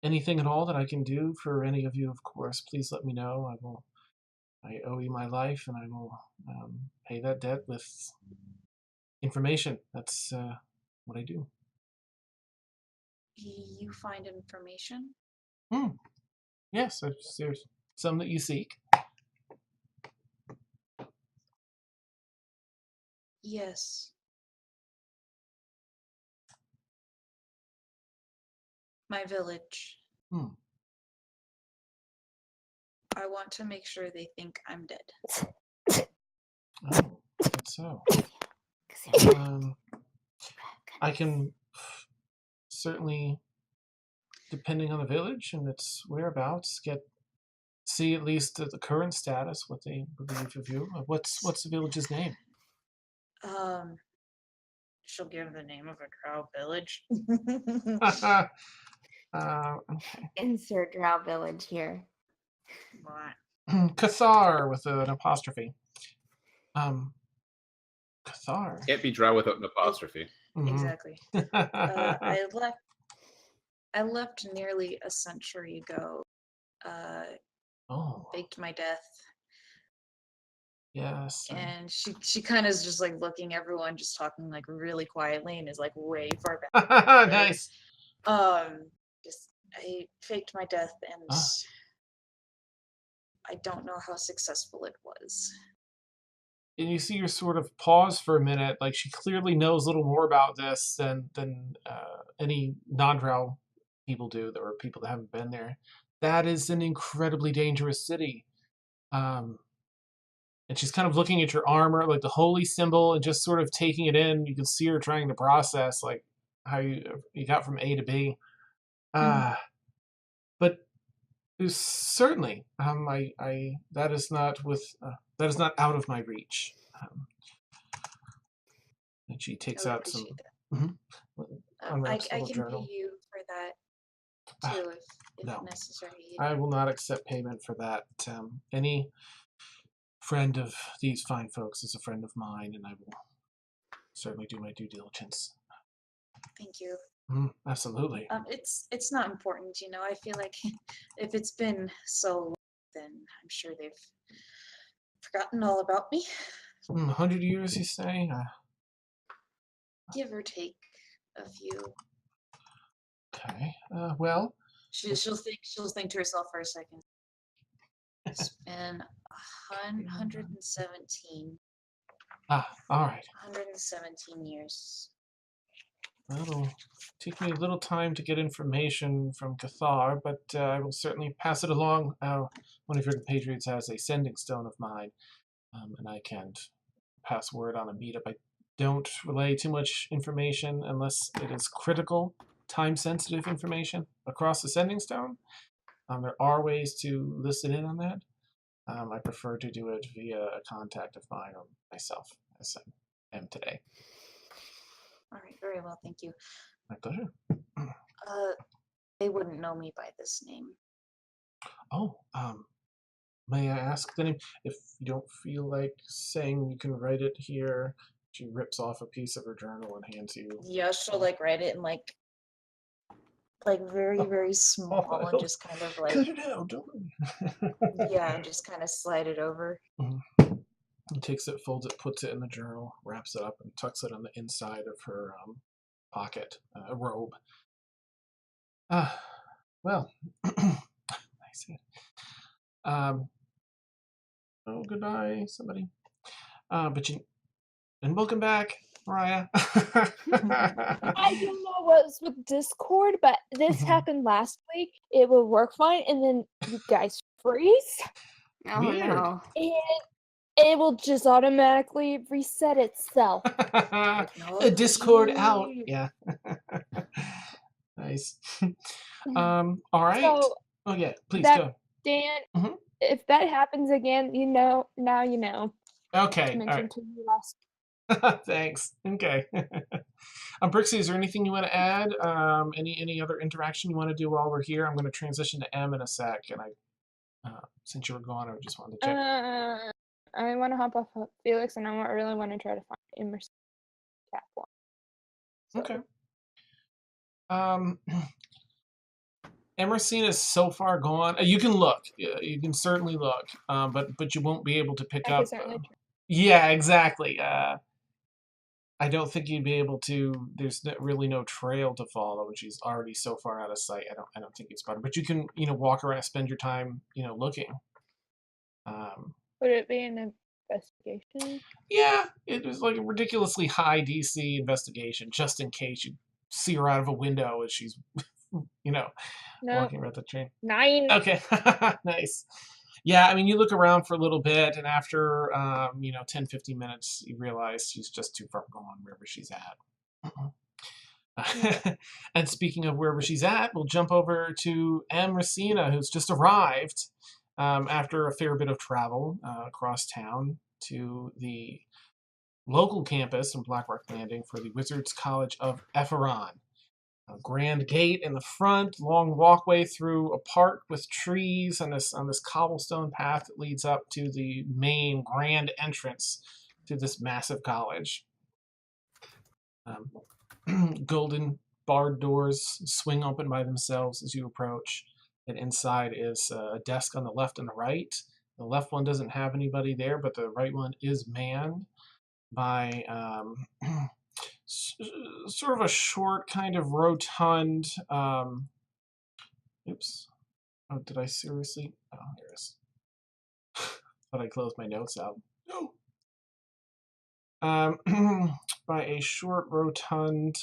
Anything at all that I can do for any of you, of course, please let me know. I owe you my life, and I will pay that debt with information. That's what I do.
You find information?
Yes, there's some that you seek.
Yes. My village. I want to make sure they think I'm dead.
Oh, that's so. I can certainly, depending on the village and its whereabouts, see at least the current status, what they believe of you. What's the village's name?
she'll give the name of a drow village.
Okay.
Insert drow village here.
What?
Cathar with an apostrophe. Cathar.
Can't be drow without an apostrophe.
Exactly. I left nearly a century ago.
Oh,
Faked my death,
yes.
and she kind of is just like looking everyone, just talking like really quietly, and is like way far back.
Nice.
Just I faked my death, and
Ah.
I don't know how successful it was.
And you see her sort of pause for a minute, like she clearly knows a little more about this than any non-drow people do, or people that haven't been there. That is an incredibly dangerous city. And she's kind of looking at your armor, like the holy symbol, and just sort of taking it in. You can see her trying to process like how you got from A to B. But certainly, I that is not out of my reach. And she takes
I would
out some.
appreciate that.
Unwraps a
I
little
can
journal.
pay you for that too, if
No.
necessary.
I will not accept payment for that. Any friend of these fine folks is a friend of mine, and I will certainly do my due diligence.
Thank you.
Absolutely.
It's not important, you know. I feel like if it's been so long, then I'm sure they've forgotten all about me.
100 years, you say?
Give or take a few.
Okay. Well.
She'll think to herself for a second. It's been 117.
All right.
117 years.
Well, it'll take me a little time to get information from Cathar, but I will certainly pass it along. One of your compatriots has a sending stone of mine, and I can pass word on a meetup. I don't relay too much information unless it is critical, time-sensitive information across the sending stone. There are ways to listen in on that. I prefer to do it via a contact of mine or myself, as I am today.
All right, very well, thank you.
My pleasure.
They wouldn't know me by this name.
Oh, may I ask the name? If you don't feel like saying, you can write it here. She rips off a piece of her journal and hands you.
Yeah, she'll like write it in like very, very small and just kind of like
cut it out, don't
yeah, and just kind of slide it over.
He takes it, folds it, puts it in the journal, wraps it up, and tucks it on the inside of her pocket, robe. Well, I see. Oh, goodbye, somebody. And welcome back, Mariah.
I don't know what's with Discord, but this happened last week. It will work fine, and then you guys freeze.
Oh
Weird.
no.
And it will just automatically reset itself.
A Discord out. Yeah. Nice. All right.
So,
oh yeah, please go.
Dan,
Mhm.
if that happens again, now you know.
Okay.
To
All
mention
right.
to you last.
Thanks. Okay. Brixie, is there anything you want to add? Any other interaction you want to do while we're here? I'm going to transition to M in a sec, and since you were gone, I just wanted to check.
I want to hop off of Felix, and I really want to try to find Emrysina cat form. So.
Okay. Emrysina is so far gone. You can look. You can certainly look, but you won't be able to pick up. Yeah, exactly. I don't think you'd be able to. There's really no trail to follow, and she's already so far out of sight. I don't think it's better. But you can, walk around, spend your time, looking.
Would it be an investigation?
Yeah, it was like a ridiculously high DC investigation, just in case you see her out of a window as she's, walking around the train.
9.
Okay, nice. Yeah, I mean, you look around for a little bit, and after, 10, 15 minutes, you realize she's just too far gone wherever she's at. And speaking of wherever she's at, we'll jump over to Emrysina, who's just arrived after a fair bit of travel across town to the local campus in Blackrock Landing for the Wizards College of Ephron. A grand gate in the front, long walkway through a park with trees, and this cobblestone path that leads up to the main grand entrance to this massive college. Golden barred doors swing open by themselves as you approach, and inside is a desk on the left and the right. The left one doesn't have anybody there, but the right one is manned by sort of a short, kind of rotund. Oops. Oh, did I seriously? Oh, here it is. Thought I closed my notes out. No. By a short, rotund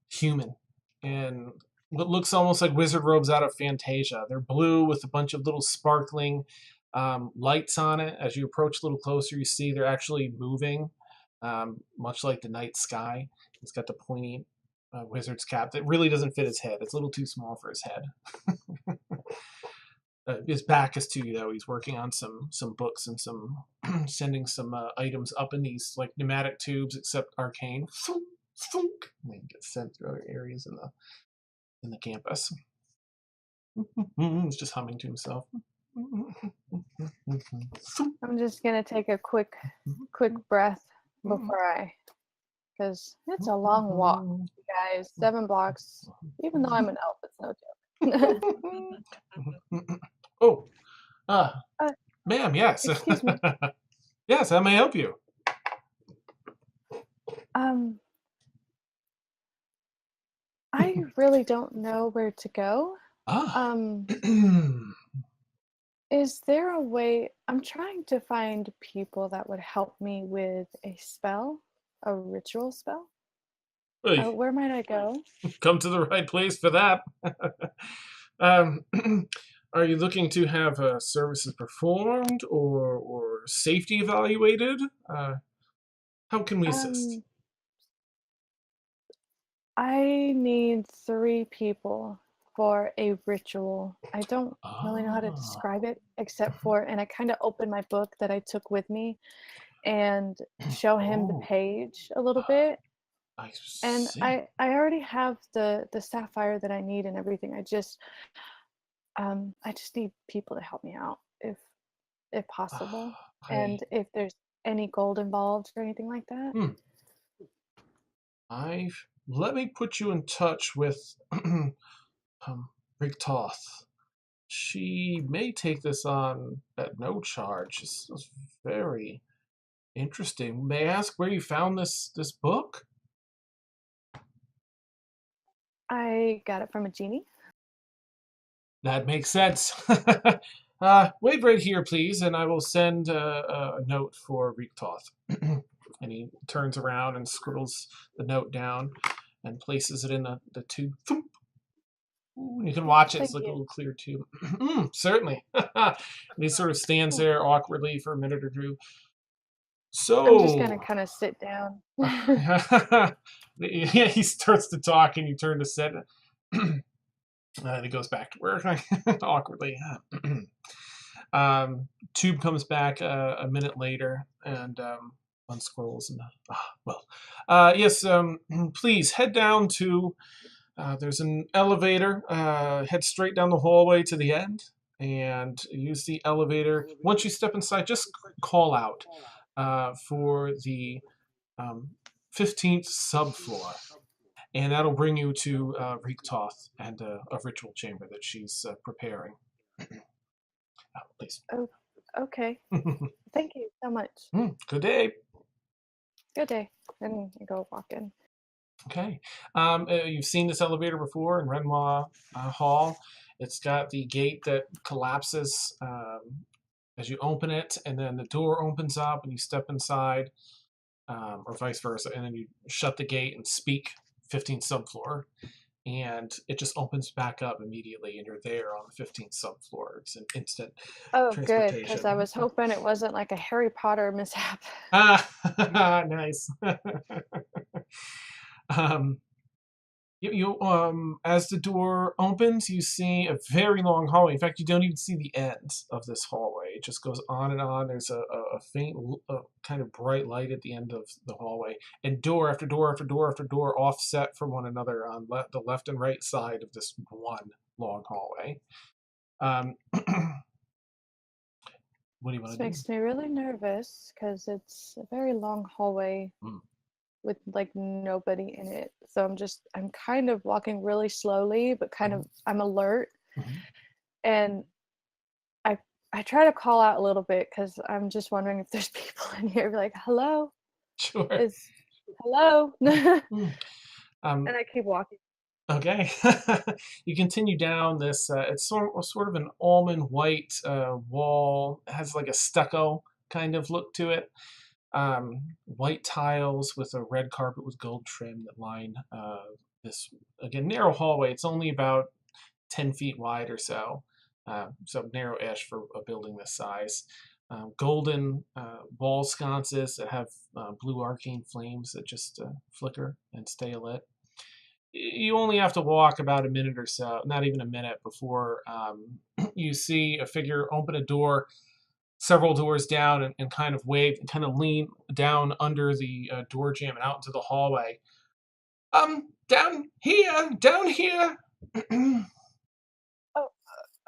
human in what looks almost like wizard robes out of Fantasia. They're blue with a bunch of little sparkling lights on it. As you approach a little closer, you see they're actually moving, much like the night sky. He's got the pointy wizard's cap that really doesn't fit his head. It's a little too small for his head. His back is to you, though. He's working on some books and some sending some items up in these like pneumatic tubes, except arcane. And they get sent through other areas in the campus. He's just humming to himself.
I'm just gonna take a quick breath before because it's a long walk, you guys. 7 blocks. Even though I'm an elf, it's no joke.
Oh, ma'am, yes.
Excuse me.
Yes, how may I help you?
I really don't know where to go. Is there a way? I'm trying to find people that would help me with a spell, a ritual spell.
Hey,
Where might I go?
come to the right place for that. Are you looking to have services performed or safety evaluated? How can we assist?
I need 3 people for a ritual. I don't really know how to describe it except for, and I kind of open my book that I took with me and show him the page a little bit.
I
And
see.
I already have the sapphire that I need and everything. I just need people to help me out if possible. And if there's any gold involved or anything like that.
Let me put you in touch with Rigtoth. She may take this on at no charge. This is very interesting. May I ask where you found this book?
I got it from a genie.
That makes sense. Wait right here, please, and I will send a note for Rigtoth. And he turns around and scribbles the note down and places it in the tube. Ooh, you can watch it. It's like a little clear tube. Certainly. And he sort of stands there awkwardly for a minute or two. So
I'm just gonna kind of sit down.
Yeah, he starts to talk, and you turn to sit. And he goes back to work awkwardly. Tube comes back a minute later and unscrolls and yes. Please head down to. There's an elevator. Head straight down the hallway to the end and use the elevator. Once you step inside, just call out for the 15th subfloor. And that'll bring you to Rigtoth and a ritual chamber that she's preparing. Please.
Oh, okay. Thank you so much.
Good day.
Good day. And you go walk in.
Okay. You've seen this elevator before in Renoir Hall. It's got the gate that collapses as you open it, and then the door opens up and you step inside, or vice versa, and then you shut the gate and speak 15th subfloor, and it just opens back up immediately, and you're there on the 15th subfloor. It's an instant
good, because I was hoping it wasn't like a Harry Potter mishap.
Nice. As the door opens, you see a very long hallway. In fact, you don't even see the end of this hallway. It just goes on and on. There's a faint, kind of bright light at the end of the hallway, and door after door after door after door offset from one another on the left and right side of this one long hallway. What do you want
This
to do?
makes me really nervous because it's a very long hallway with like nobody in it. So I'm kind of walking really slowly, but kind of I'm alert. And I try to call out a little bit because I'm just wondering if there's people in here. Like, hello,
Sure.
hello.
And
I keep walking.
Okay. You continue down this, it's sort of an almond white wall. It has like a stucco kind of look to it. White tiles with a red carpet with gold trim that line this, again, narrow hallway. It's only about 10 feet wide or so. So narrow-ish for a building this size. Golden wall sconces that have blue arcane flames that just flicker and stay lit. You only have to walk about a minute or so, not even a minute, before you see a figure open a door several doors down and kind of wave and kind of lean down under the door jamb and out into the hallway. Down here.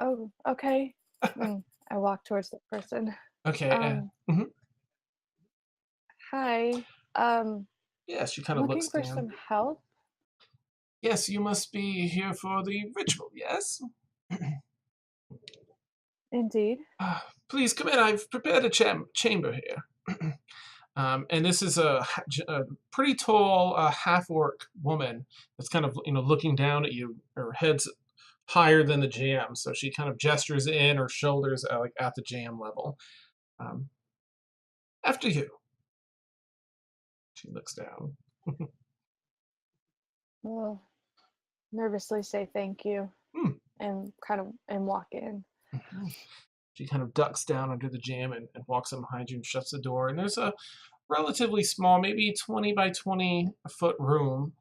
Oh, okay. I walk towards the person.
Okay.
Hi.
Yes, she kind of
Looking
looks
for
down.
some help.
Yes, you must be here for the ritual, yes?
Indeed.
Please come in. I've prepared a chamber here. And this is a pretty tall half-orc woman that's kind of looking down at you. Her head's higher than the jam, so she kind of gestures in, her shoulders like at the jam level. After you. She looks down.
Well, nervously say thank you and walk in.
She kind of ducks down under the jam and walks in behind you and shuts the door. And there's a relatively small, maybe 20 by 20 foot room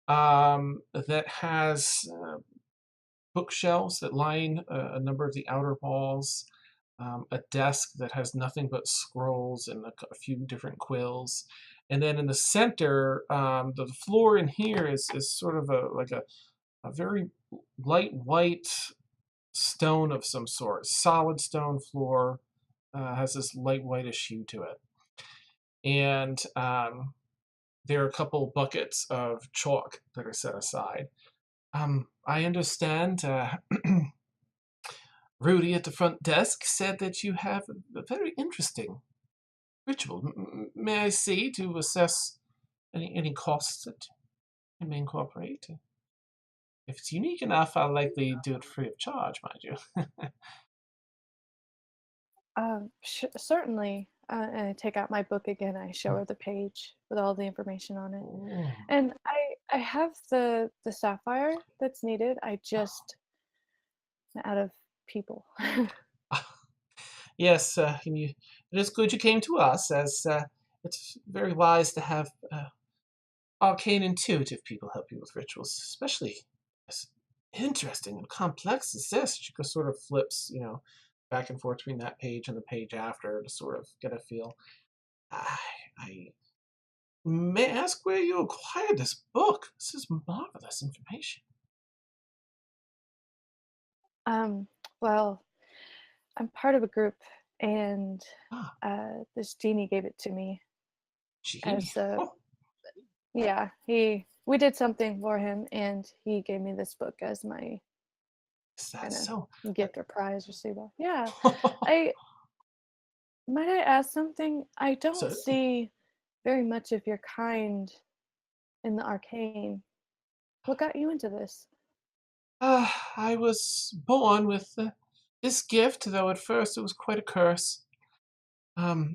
that has bookshelves that line a number of the outer walls, a desk that has nothing but scrolls and a few different quills. And then in the center, the floor in here is sort of a very light white stone of some sort, solid stone floor, has this light whitish hue to it. And there are a couple buckets of chalk that are set aside. I understand Rudy at the front desk said that you have a very interesting ritual. May I see to assess any costs that you may incorporate? If it's unique enough, I'll likely do it free of charge, mind you.
Certainly. And I take out my book again. I show her the page with all the information on it. And I have the sapphire that's needed. I just out of people.
Yes, it is good you came to us, as it's very wise to have arcane intuitive people help you with rituals, especially as interesting and complex as this. She sort of flips, back and forth between that page and the page after to sort of get a feel. I may ask where you acquired this book. This is marvelous information.
Well, I'm part of a group, and this genie gave it to me.
Genie?
Yeah, we did something for him, and he gave me this book as my gift or prize receiver. Yeah, might I ask something? I don't see very much of your kind in the arcane. What got you into this?
I was born with this gift, though at first it was quite a curse. As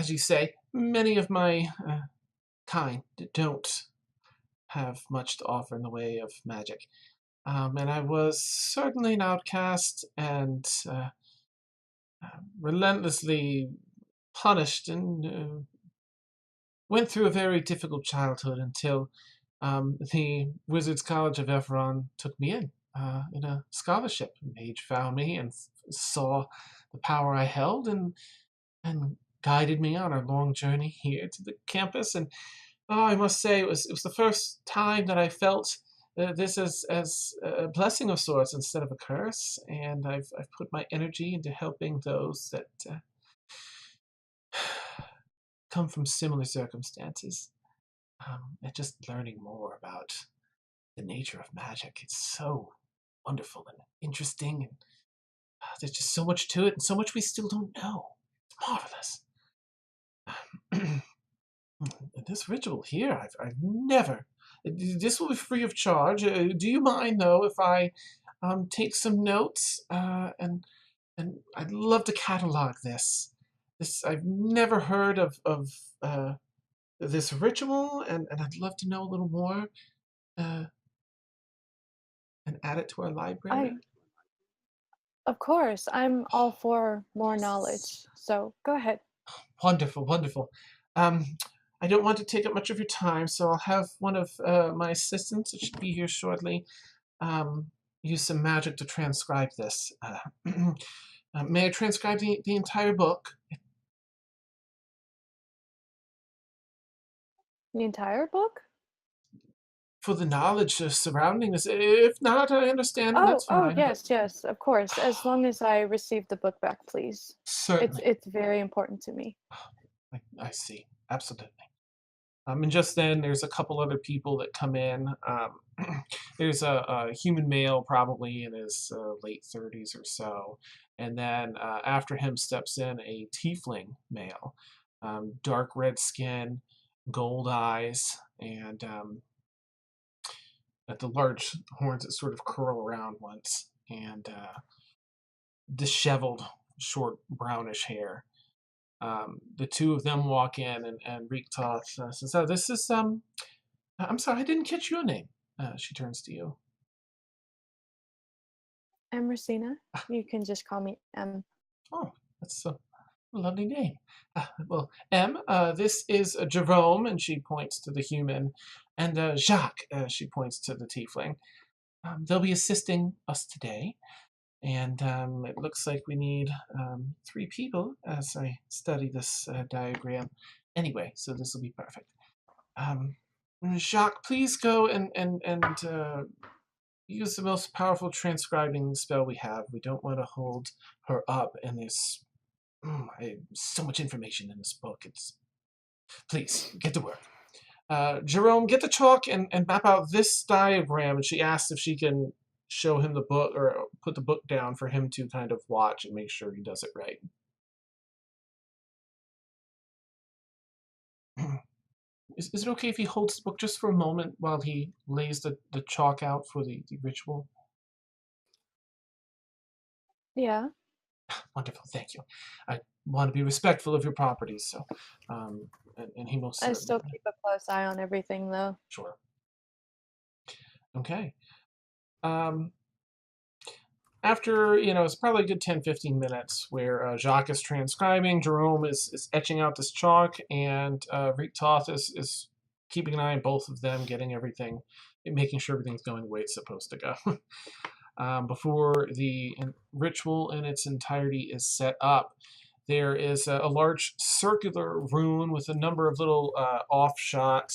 you say, many of my kind don't have much to offer in the way of magic. And I was certainly an outcast and relentlessly punished and went through a very difficult childhood until the Wizards College of Everon took me in a scholarship. Mage found me and saw the power I held and guided me on our long journey here to the campus. And I must say, it was the first time that I felt this as a blessing of sorts instead of a curse. And I've put my energy into helping those that come from similar circumstances. And just learning more about the nature of magic. It's so wonderful and interesting, and there's just so much to it, and so much we still don't know. It's marvelous. This ritual here, I've never. This will be free of charge. Do you mind though if I take some notes and I'd love to catalog this. I've never heard of this ritual, and I'd love to know a little more uh, and add it to our library.
Of course, I'm all for more knowledge. So go ahead.
Wonderful, wonderful. I don't want to take up much of your time, so I'll have one of my assistants, it should be here shortly, use some magic to transcribe this. May I transcribe the entire book?
The entire book?
For the knowledge surrounding this. If not, I understand, and that's fine.
Yes, of course. As long as I receive the book back, please.
Certainly.
It's very important to me.
I see. Absolutely. And just then, there's a couple other people that come in. There's a human male, probably in his late 30s or so. And then after him steps in a tiefling male. Dark red skin, gold eyes, and at the large horns that sort of curl around once, and disheveled, short, brownish hair. The two of them walk in, and Riktoth says, "Oh, this is I'm sorry, I didn't catch your name." She turns to you.
Emrysina. You can just call me Em.
Oh, that's a lovely name. Well, Em, this is Jerome, and she points to the human, and Jacques, she points to the tiefling. They'll be assisting us today. And it looks like we need 3 people as I study this diagram. Anyway, so this will be perfect. Jacques, please go and use the most powerful transcribing spell we have. We don't want to hold her up, and there's so much information in this book. Please, get to work. Jerome, get the chalk and map out this diagram. And she asks if she can show him the book or put the book down for him to kind of watch and make sure he does it right. Is it okay if he holds the book just for a moment while he lays the chalk out for the ritual?
Yeah.
Wonderful, thank you. I want to be respectful of your properties, so and he most
I still keep a close eye on everything, though.
Sure. Okay. After, it's probably a good 10-15 minutes where Jacques is transcribing, Jerome is etching out this chalk, and Riktoth is keeping an eye on both of them, getting everything, making sure everything's going the way it's supposed to go. Before the ritual in its entirety is set up, there is a large circular rune with a number of little offshot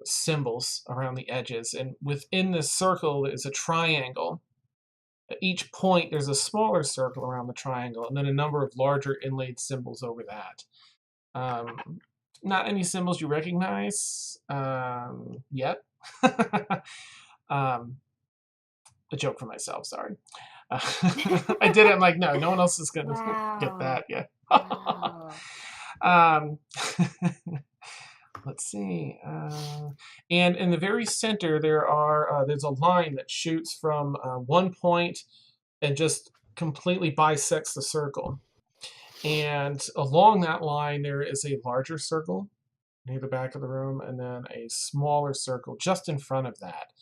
symbols around the edges, and within this circle is a triangle. At each point, there's a smaller circle around the triangle, and then a number of larger inlaid symbols over that. Not any symbols you recognize yet. A joke for myself, sorry. I did it, I'm like, no one else is going to get that yet. Wow. Let's see. And in the very center, there's a line that shoots from one point and just completely bisects the circle. And along that line, there is a larger circle near the back of the room, and then a smaller circle just in front of that.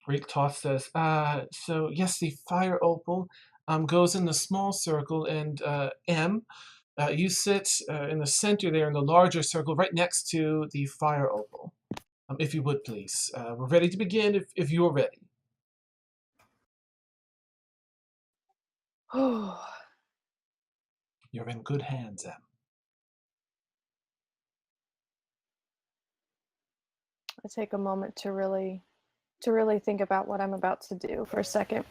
Riktoth says, so yes, the fire opal goes in the small circle, and M, You sit in the center there in the larger circle right next to the fire opal. If you would, please. We're ready to begin if you're ready.
I
You're in good hands, Em.
take a moment to really think about what I'm about to do for a second.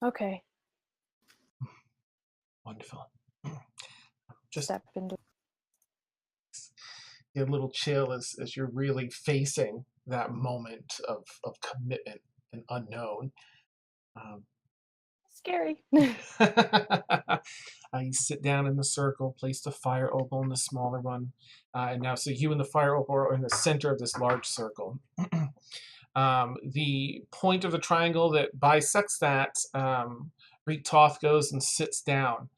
Okay.
Wonderful. Just
Step into.
get a little chill as you're really facing that moment of commitment and unknown.
Scary.
You sit down in the circle, place the fire opal in the smaller one, and now so you and the fire opal are in the center of this large circle. The point of the triangle that bisects that, Reek Toth goes and sits down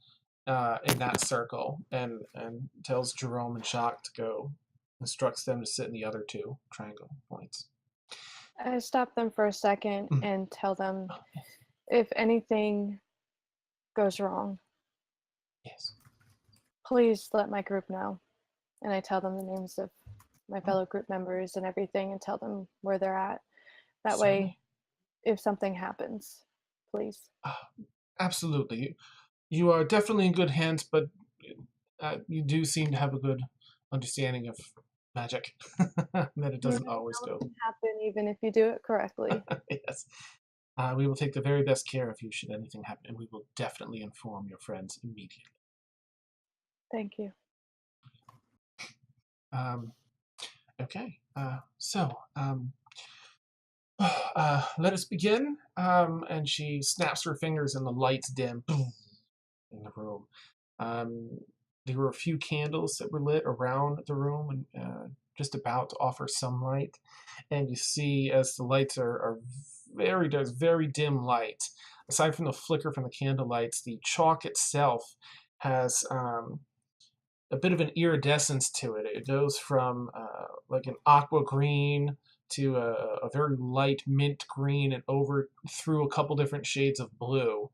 in that circle and tells Jerome and Jacques to go, instructs them to sit in the other two triangle points.
I stop them for a second and tell them if anything goes wrong,
Yes.
please let my group know. And I tell them the names of my fellow group members and everything and tell them where they're at. That way, if something happens, please.
Absolutely. You are definitely in good hands, but you do seem to have a good understanding of magic. That it doesn't always go.
Happen even if you do it correctly.
Yes. We will take the very best care of you should anything happen, and we will definitely inform your friends immediately.
Thank you.
Okay. Let us begin. And she snaps her fingers, and the lights dim in the room. There were a few candles that were lit around the room and just about to offer some light. And you see, as the lights are very, there's very dim light. Aside from the flicker from the candle lights, the chalk itself has a bit of an iridescence to it. It goes from like an aqua green to a very light mint green and over through a couple different shades of blue.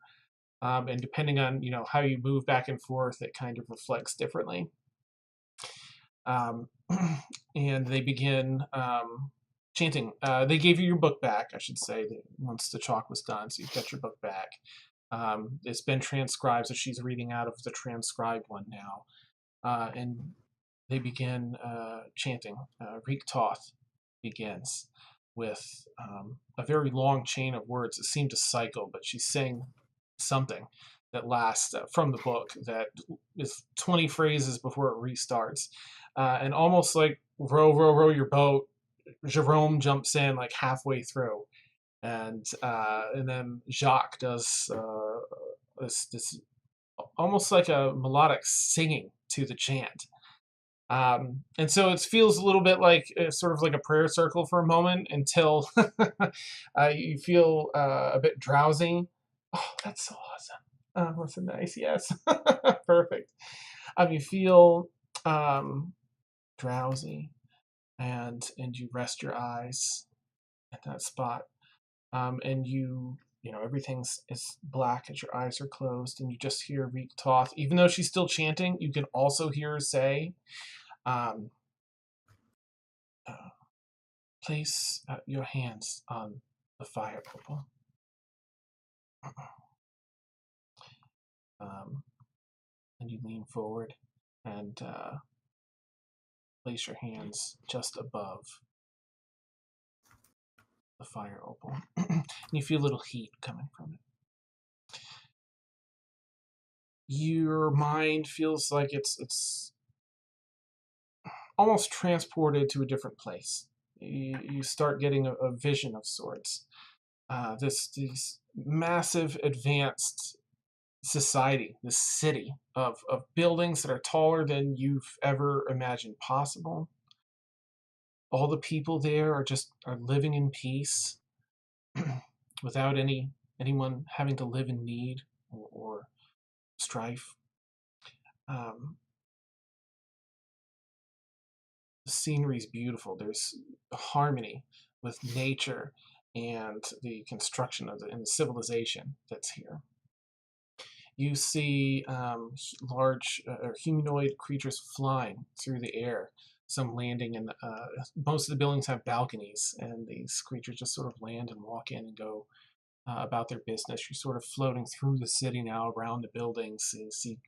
And depending on how you move back and forth, it kind of reflects differently. And they begin chanting. They gave you your book back, I should say, once the chalk was done, so you've got your book back. It's been transcribed, so she's reading out of the transcribed one now. And they begin chanting. Reek Toth begins with a very long chain of words that seem to cycle, but she's saying something that lasts from the book that is 20 phrases before it restarts. And almost like row, row, row your boat, Jerome jumps in like halfway through. And then Jacques does this almost like a melodic singing to the chant. And so it feels a little bit like sort of like a prayer circle for a moment until you feel a bit drowsy. Oh, that's so awesome. Oh, that's so nice. Yes. Perfect. You feel drowsy and you rest your eyes at that spot. And everything's is black as your eyes are closed, and you just hear Reek Toth. Even though she's still chanting, you can also hear her say, place your hands on the fire opal. And you lean forward and place your hands just above the fire opal. And you feel a little heat coming from it. Your mind feels like it's almost transported to a different place. You start getting a vision of sorts. These massive advanced society, this city of buildings that are taller than you've ever imagined possible. All the people there are living in peace without anyone having to live in need or strife. The scenery is beautiful. There's harmony with nature and the construction of and the civilization that's here. You see large humanoid creatures flying through the air, some landing in, most of the buildings have balconies, and these creatures just sort of land and walk in and go about their business. You're sort of floating through the city now around the buildings. You see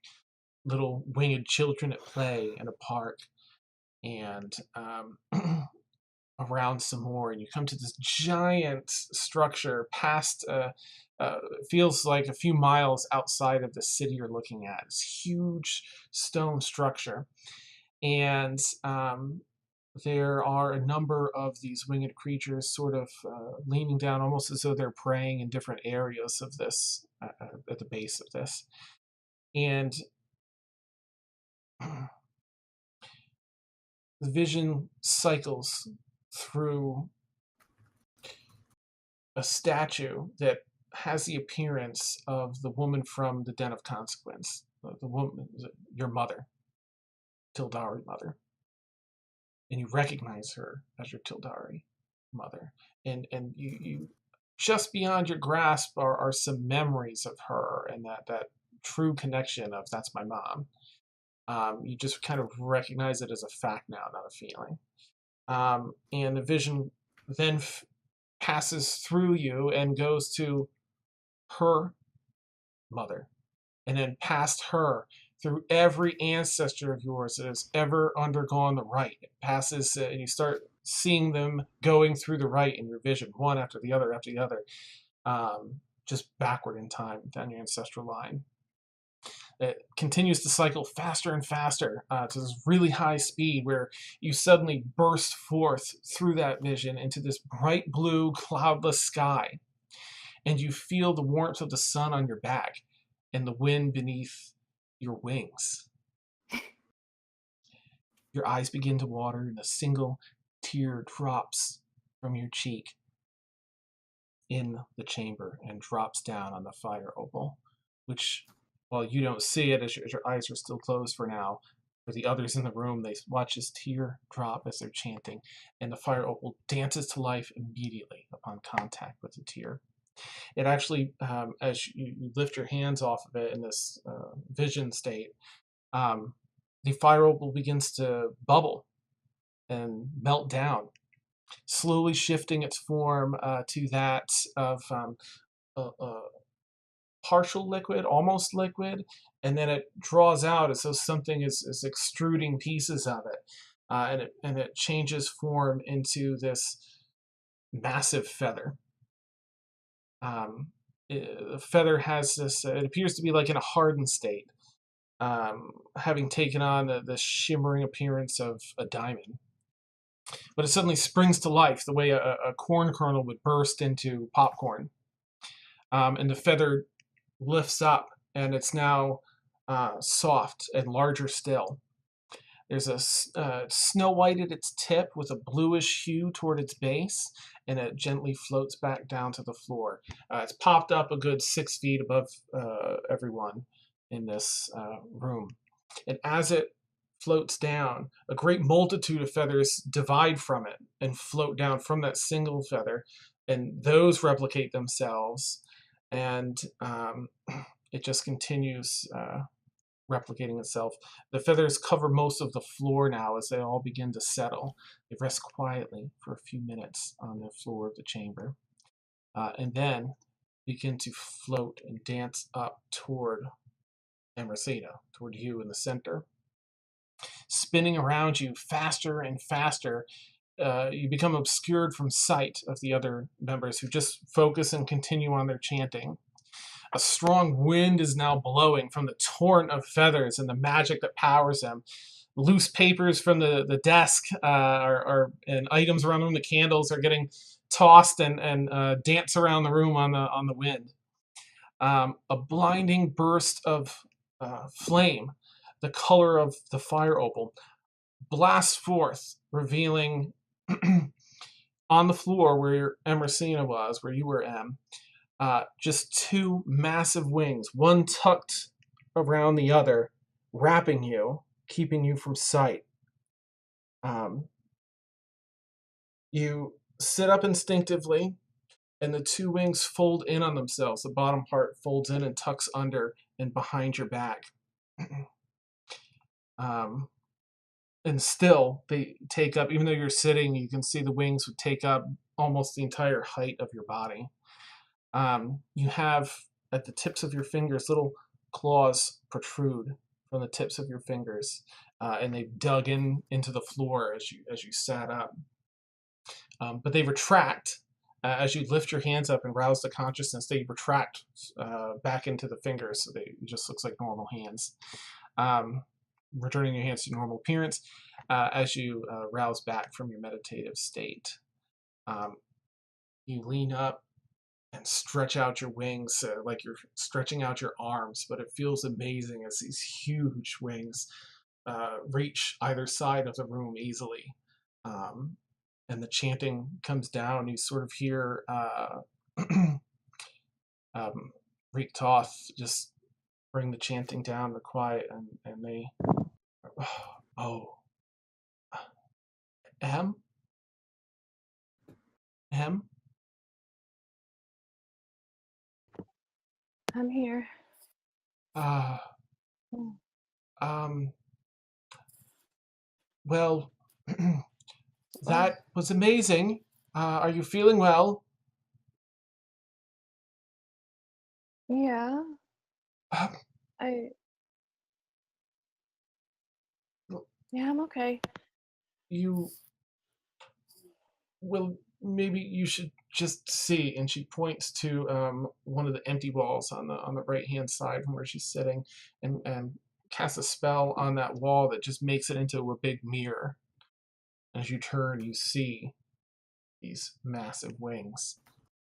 little winged children at play in a park, and around some more, and you come to this giant structure past feels like a few miles outside of the city you're looking at. This huge stone structure, and there are a number of these winged creatures sort of leaning down, almost as though they're praying in different areas of this, at the base of this. And the vision cycles through a statue that has the appearance of the woman from the Den of Consequence, the woman, your mother, Tyldari mother. And you recognize her as your Tyldari mother. And you just beyond your grasp are some memories of her, and that true connection of that's my mom. You just kind of recognize it as a fact now, not a feeling. And the vision then passes through you and goes to her mother, and then past her through every ancestor of yours that has ever undergone the rite. It passes, and you start seeing them going through the rite in your vision, one after the other, just backward in time down your ancestral line. It continues to cycle faster and faster to this really high speed, where you suddenly burst forth through that vision into this bright blue, cloudless sky. And you feel the warmth of the sun on your back and the wind beneath your wings. Your eyes begin to water, and a single tear drops from your cheek in the chamber and drops down on the fire opal, which, while you don't see it as your eyes are still closed for now, for the others in the room, they watch this tear drop as they're chanting, and the fire opal dances to life immediately upon contact with the tear. It actually, as you lift your hands off of it in this vision state, the fire opal begins to bubble and melt down, slowly shifting its form to that of partial liquid, almost liquid, and then it draws out as though something is extruding pieces of it, and it changes form into this massive feather. The feather has this, it appears to be like in a hardened state, having taken on the shimmering appearance of a diamond. But it suddenly springs to life the way a corn kernel would burst into popcorn. And the feather lifts up, and it's now soft and larger still. There's a snow white at its tip with a bluish hue toward its base, and it gently floats back down to the floor. It's popped up a good 6 feet above everyone in this room. And as it floats down, a great multitude of feathers divide from it and float down from that single feather, and those replicate themselves, and it just continues replicating itself. The feathers cover most of the floor now as they all begin to settle. They rest quietly for a few minutes on the floor of the chamber, and then begin to float and dance up toward Emrysina, toward you in the center. Spinning around you faster and faster, you become obscured from sight of the other members who just focus and continue on their chanting. A strong wind is now blowing from the torrent of feathers and the magic that powers them. Loose papers from the desk and items around the room, the candles are getting tossed and dance around the room on the wind. A blinding burst of flame, the color of the fire opal, blasts forth, revealing on the floor where Emrysina was, where you were, Em, just two massive wings, one tucked around the other, wrapping you, keeping you from sight. You sit up instinctively, and the two wings fold in on themselves. The bottom part folds in and tucks under and behind your back. And still, they take up, even though you're sitting, you can see the wings would take up almost the entire height of your body. You have, at the tips of your fingers, little claws protrude from the tips of your fingers, and they've dug into the floor as you sat up. But they retract as you lift your hands up and rouse the consciousness. They retract back into the fingers, so it just looks like normal hands. Returning your hands to normal appearance as you rouse back from your meditative state. You lean up and stretch out your wings like you're stretching out your arms, but it feels amazing as these huge wings reach either side of the room easily. And the chanting comes down. You sort of hear Reek Toth just bring the chanting down to quiet, and they, oh, Em?
I'm here.
Well, that was amazing. Are you feeling well?
Yeah. Yeah, I'm okay.
Well, maybe you should just see. And she points to one of the empty walls on the right hand side from where she's sitting, and casts a spell on that wall that just makes it into a big mirror. As you turn, you see these massive wings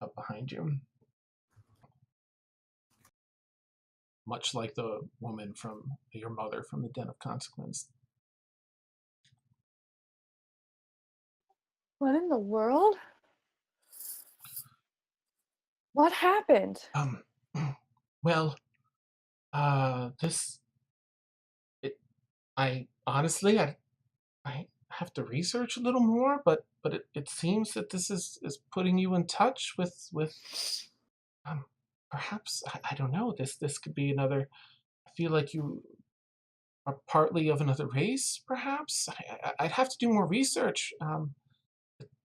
up behind you, much like the woman from your mother from the Den of Consequence.
What in the world? What happened?
Well, I honestly, I have to research a little more, but it seems that this is putting you in touch with perhaps, I don't know, this could be another. I feel like you are partly of another race, perhaps. I'd have to do more research.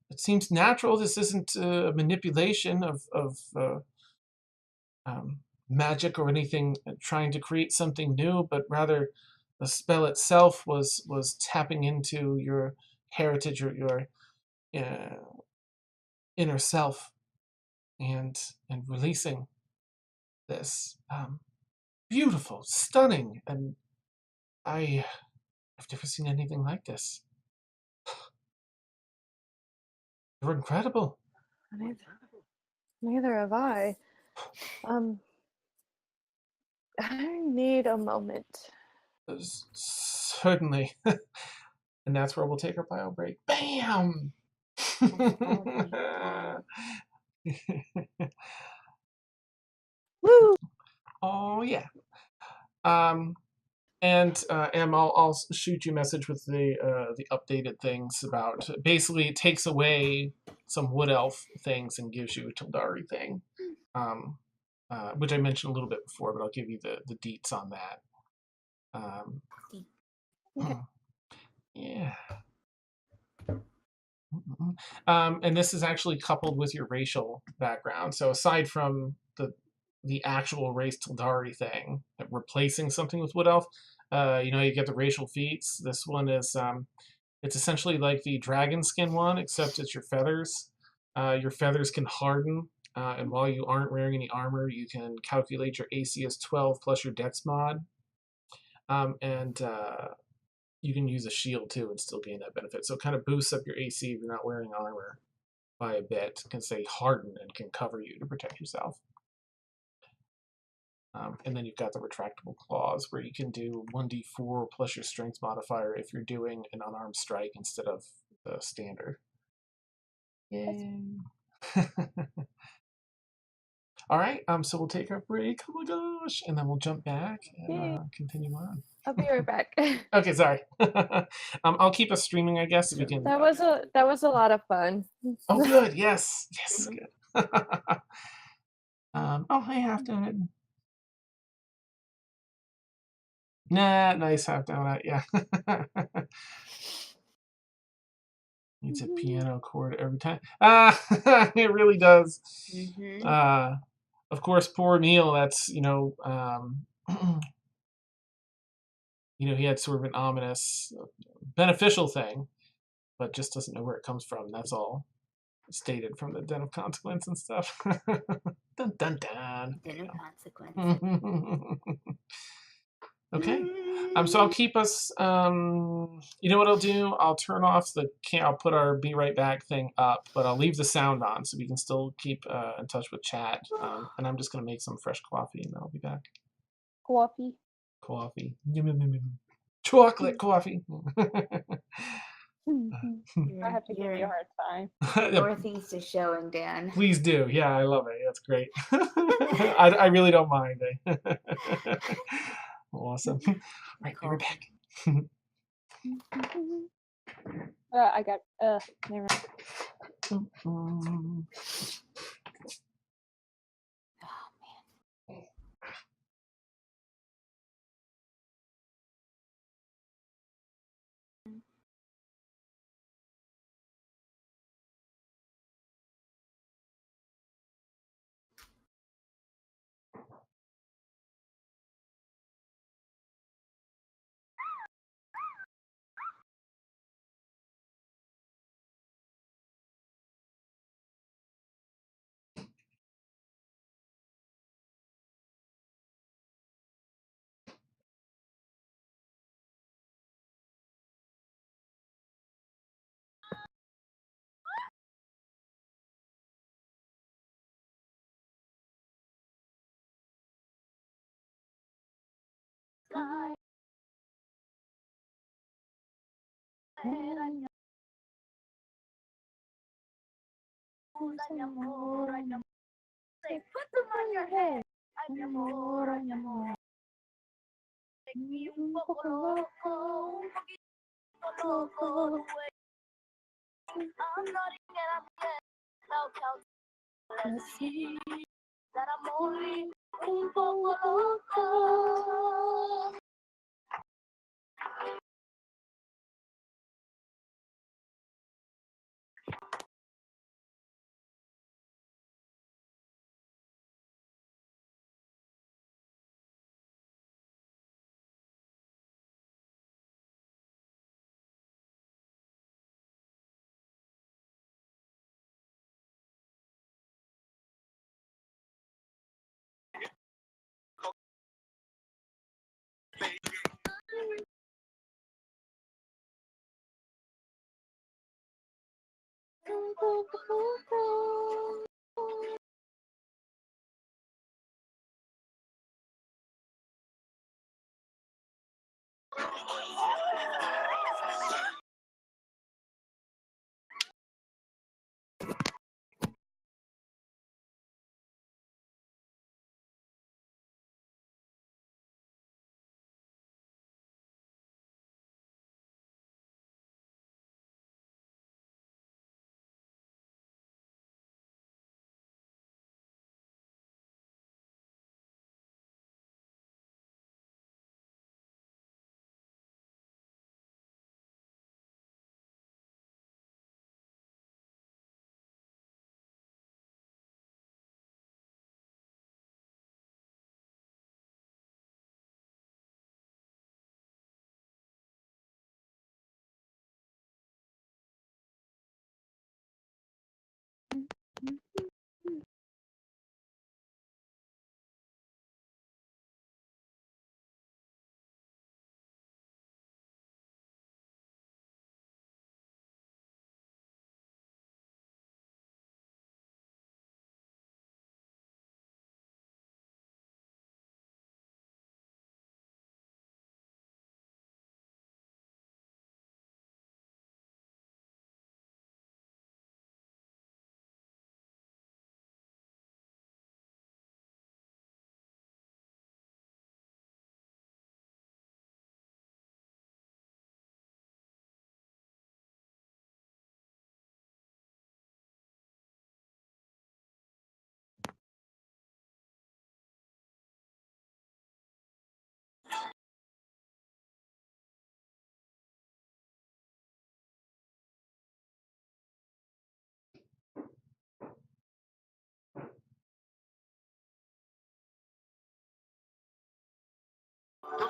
It seems natural. This isn't a manipulation of magic or anything, trying to create something new, but rather the spell itself was tapping into your heritage or your inner self and releasing this. Beautiful, stunning, and I've never seen anything like this. You're incredible.
Neither have I. I need a moment.
Certainly. And that's where we'll take our bio break. Bam!
Woo!
Oh yeah. And Em, I'll shoot you a message with the updated things about. Basically, it takes away some wood elf things and gives you a Tyldari thing, which I mentioned a little bit before, but I'll give you the deets on that.
Okay.
Yeah. And this is actually coupled with your racial background. So aside from the actual race Tyldari thing, replacing something with wood elf, you get the racial feats. This one is it's essentially like the dragon skin one, except it's your feathers. Your feathers can harden, and while you aren't wearing any armor, you can calculate your AC as 12 plus your dex mod. And you can use a shield too and still gain that benefit. So it kind of boosts up your AC if you're not wearing armor by a bit. It can say harden and can cover you to protect yourself. And then you've got the retractable claws where you can do 1d4 plus your strength modifier if you're doing an unarmed strike instead of the standard. Yay. All right, so we'll take our break. Oh my gosh. And then we'll jump back and continue on.
I'll be right back.
Okay, sorry. I'll keep us streaming, I guess, if we can.
That was a lot of fun.
Oh, good. Yes. Good. Oh, hey, half donut. Nah, nice half donut. Yeah. Needs a piano chord every time. It really does.
Mm-hmm.
Of course, poor Neil. That's he had sort of an ominous, beneficial thing, but just doesn't know where it comes from. That's all stated from the Den of Consequence and stuff. Dun dun dun.
Dinner consequence.
Okay. So I'll keep us. You know what I'll do? I'll turn off the. I'll put our "Be Right Back" thing up, but I'll leave the sound on so we can still keep in touch with chat. And I'm just gonna make some fresh coffee, and then I'll be back.
Coffee.
Coffee. Chocolate coffee.
I have to give you a hard time.
Northeast is showing, Dan.
Please do. Yeah, I love it. That's great. I really don't mind. Awesome. All right, we're back.
I got never mind.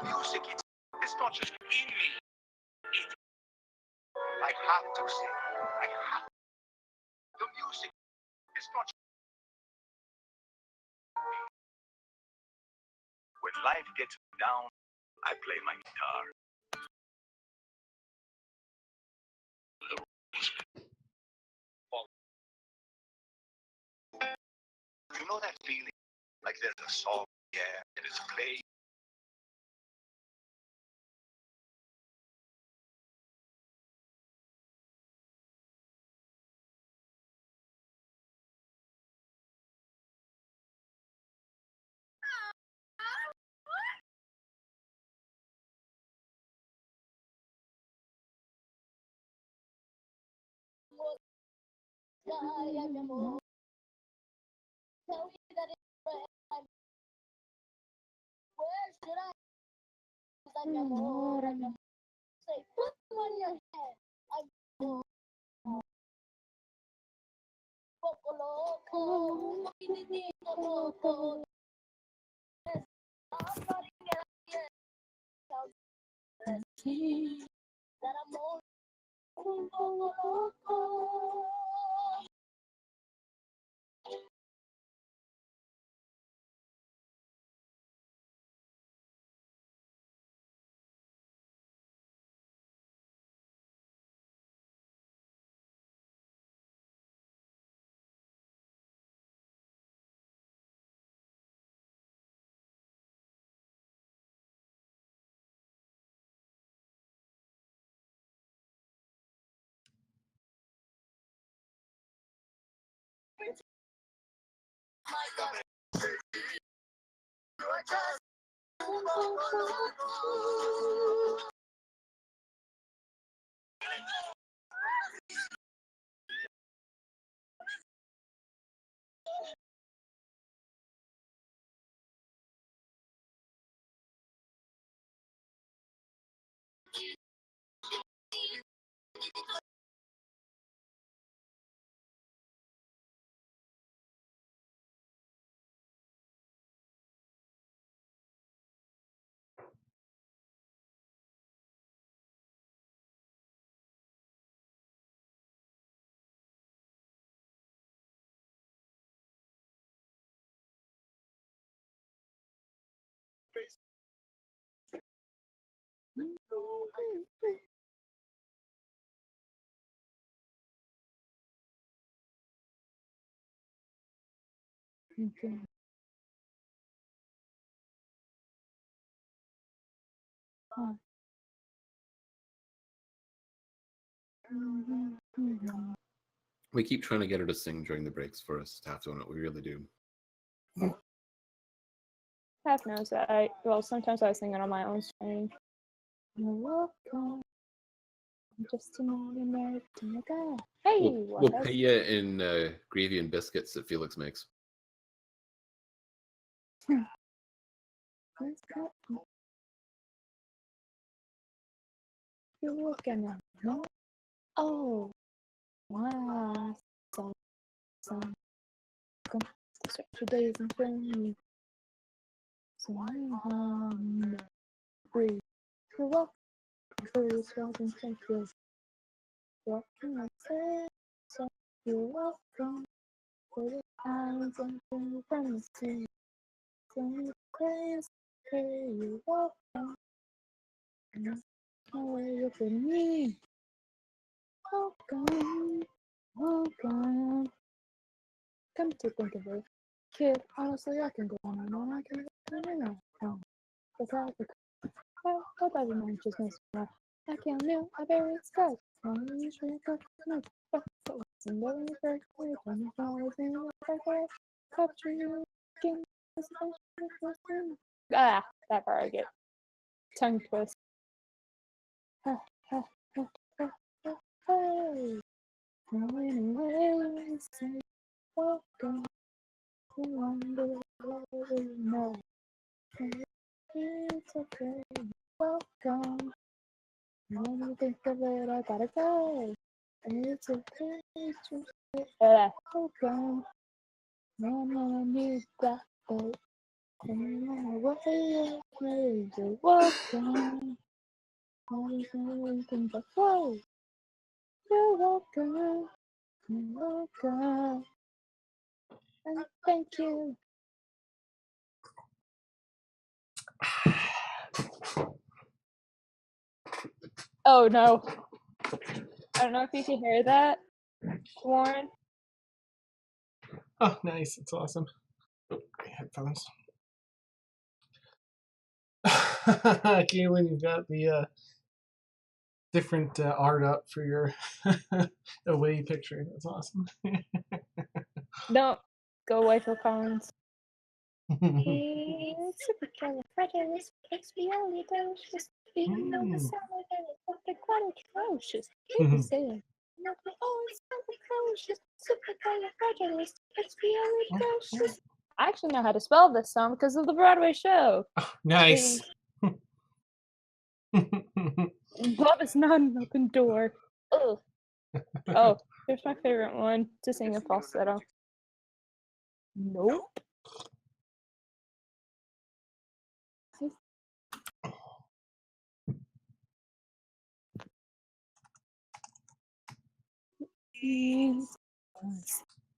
music, it's not just in me. I have to sing. I have. The music is not just when life gets down, I play my guitar. You know that feeling? Like there's a song, yeah, and it's playing.
Okay. Huh.
We keep trying to get her to sing during the breaks for us to have to own it. We really do.
Half knows that sometimes I sing it on my own stream. You're welcome. I'm just an ordinary guy. Hey,
We'll pay you in gravy and biscuits that Felix makes.
You're looking at me. Oh, wow. Some special days and friends. So I'm breathe. You're welcome. For yourself and thank you. What can I say? So you're welcome. For the times and things from the sea. So you praise. Hey, you're welcome. And that's no way you're for me. Welcome. Welcome. Come to think of it, kid, honestly, I can go on and on. I can go on. Without the what other man just makes me laugh. I can't know. I bury it scratch. I'm usually got no. But listen, never very clear. I'm not always in the right. Capture you again. Ah, that part I get. Tongue twist. Ha ha ha ha ha. Hey. Anyway, say welcome. Wonder what we know. It's okay. Welcome. When you think of it, I gotta go. It's okay to say welcome. No, no, need that boat. Away You're welcome. Everything but whoa. You're welcome. You're welcome. And thank you. Oh no. I don't know if you can hear that, Warren.
Oh, nice. It's awesome. Oh, great headphones. Kaylin, you've got the different art up for your away picture. That's awesome.
No, go away, Phil Collins. It's supercalifragilisticexpialidocious. Even though the sound of it is something quite atrocious. People say it. No, oh, it's supercalifragilisticexpialidocious. I actually know how to spell this song because of the Broadway show.
Nice.
Love is not an open door. Ugh. Oh, here's my favorite one to sing in falsetto. Nope.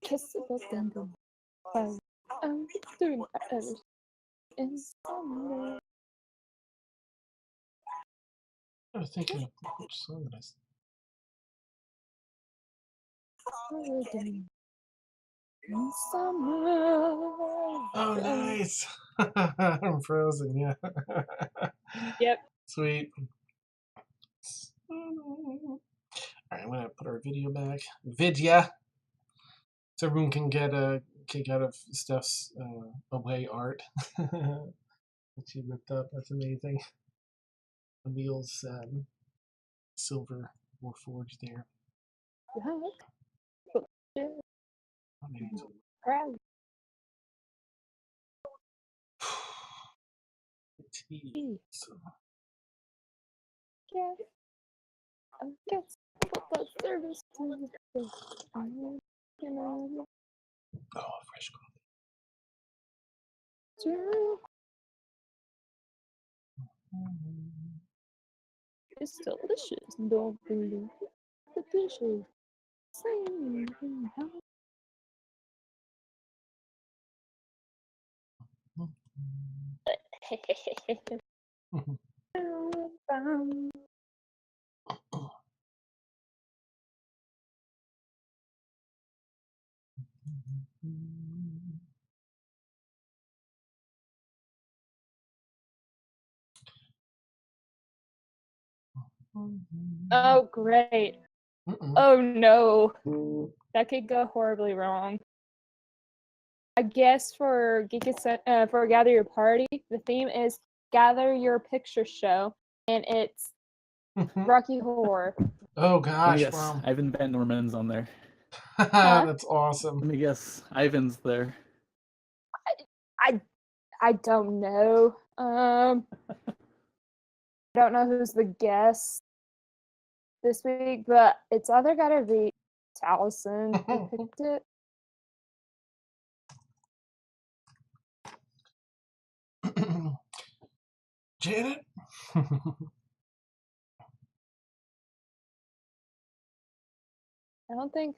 Kiss it and go. I'm doing better in summer.
I was thinking of which song it is.
In summer.
Oh, nice. I'm frozen, yeah.
Yep.
Sweet. All right, I'm gonna put our video back. Vidya, so everyone can get a kick out of Steph's away art that she ripped up. That's amazing. Emil's silver warforged there.
Proud.
Tea. So,
Yeah. I guess the service to the
oh, fresh coffee.
It's delicious. Don't believe the dishes. Same. Oh, great. Oh, no. That could go horribly wrong. I guess for for Gather Your Party, the theme is Gather Your Picture Show, and it's Rocky Horror.
Oh gosh,
Yes,
wow.
Ivan Van Norman's on there.
That's awesome.
Let me guess, Ivan's there.
I don't know. I don't know who's the guest this week, but it's either gotta be Taliesin who picked it.
Janet?
I don't think.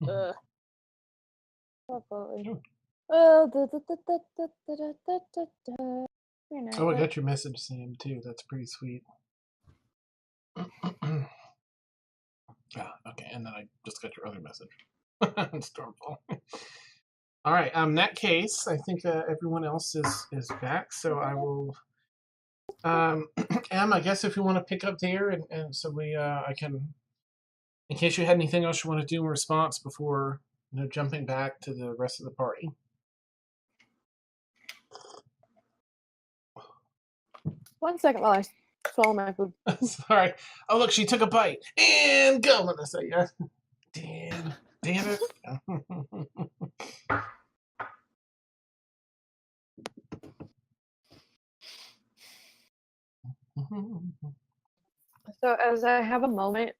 Ugh.
Oh, I got your message, Sam, too. That's pretty sweet. Okay, and then I just got your other message. Stormfall. All right, in that case, I think everyone else is back, so I will... Em, I guess if you want to pick up there, and so I can... In case you had anything else you want to do in response before jumping back to the rest of the party.
1 second while I swallow my food.
Sorry. Oh, look, she took a bite. And go, Melissa. Yeah. Damn it.
So as I have a moment,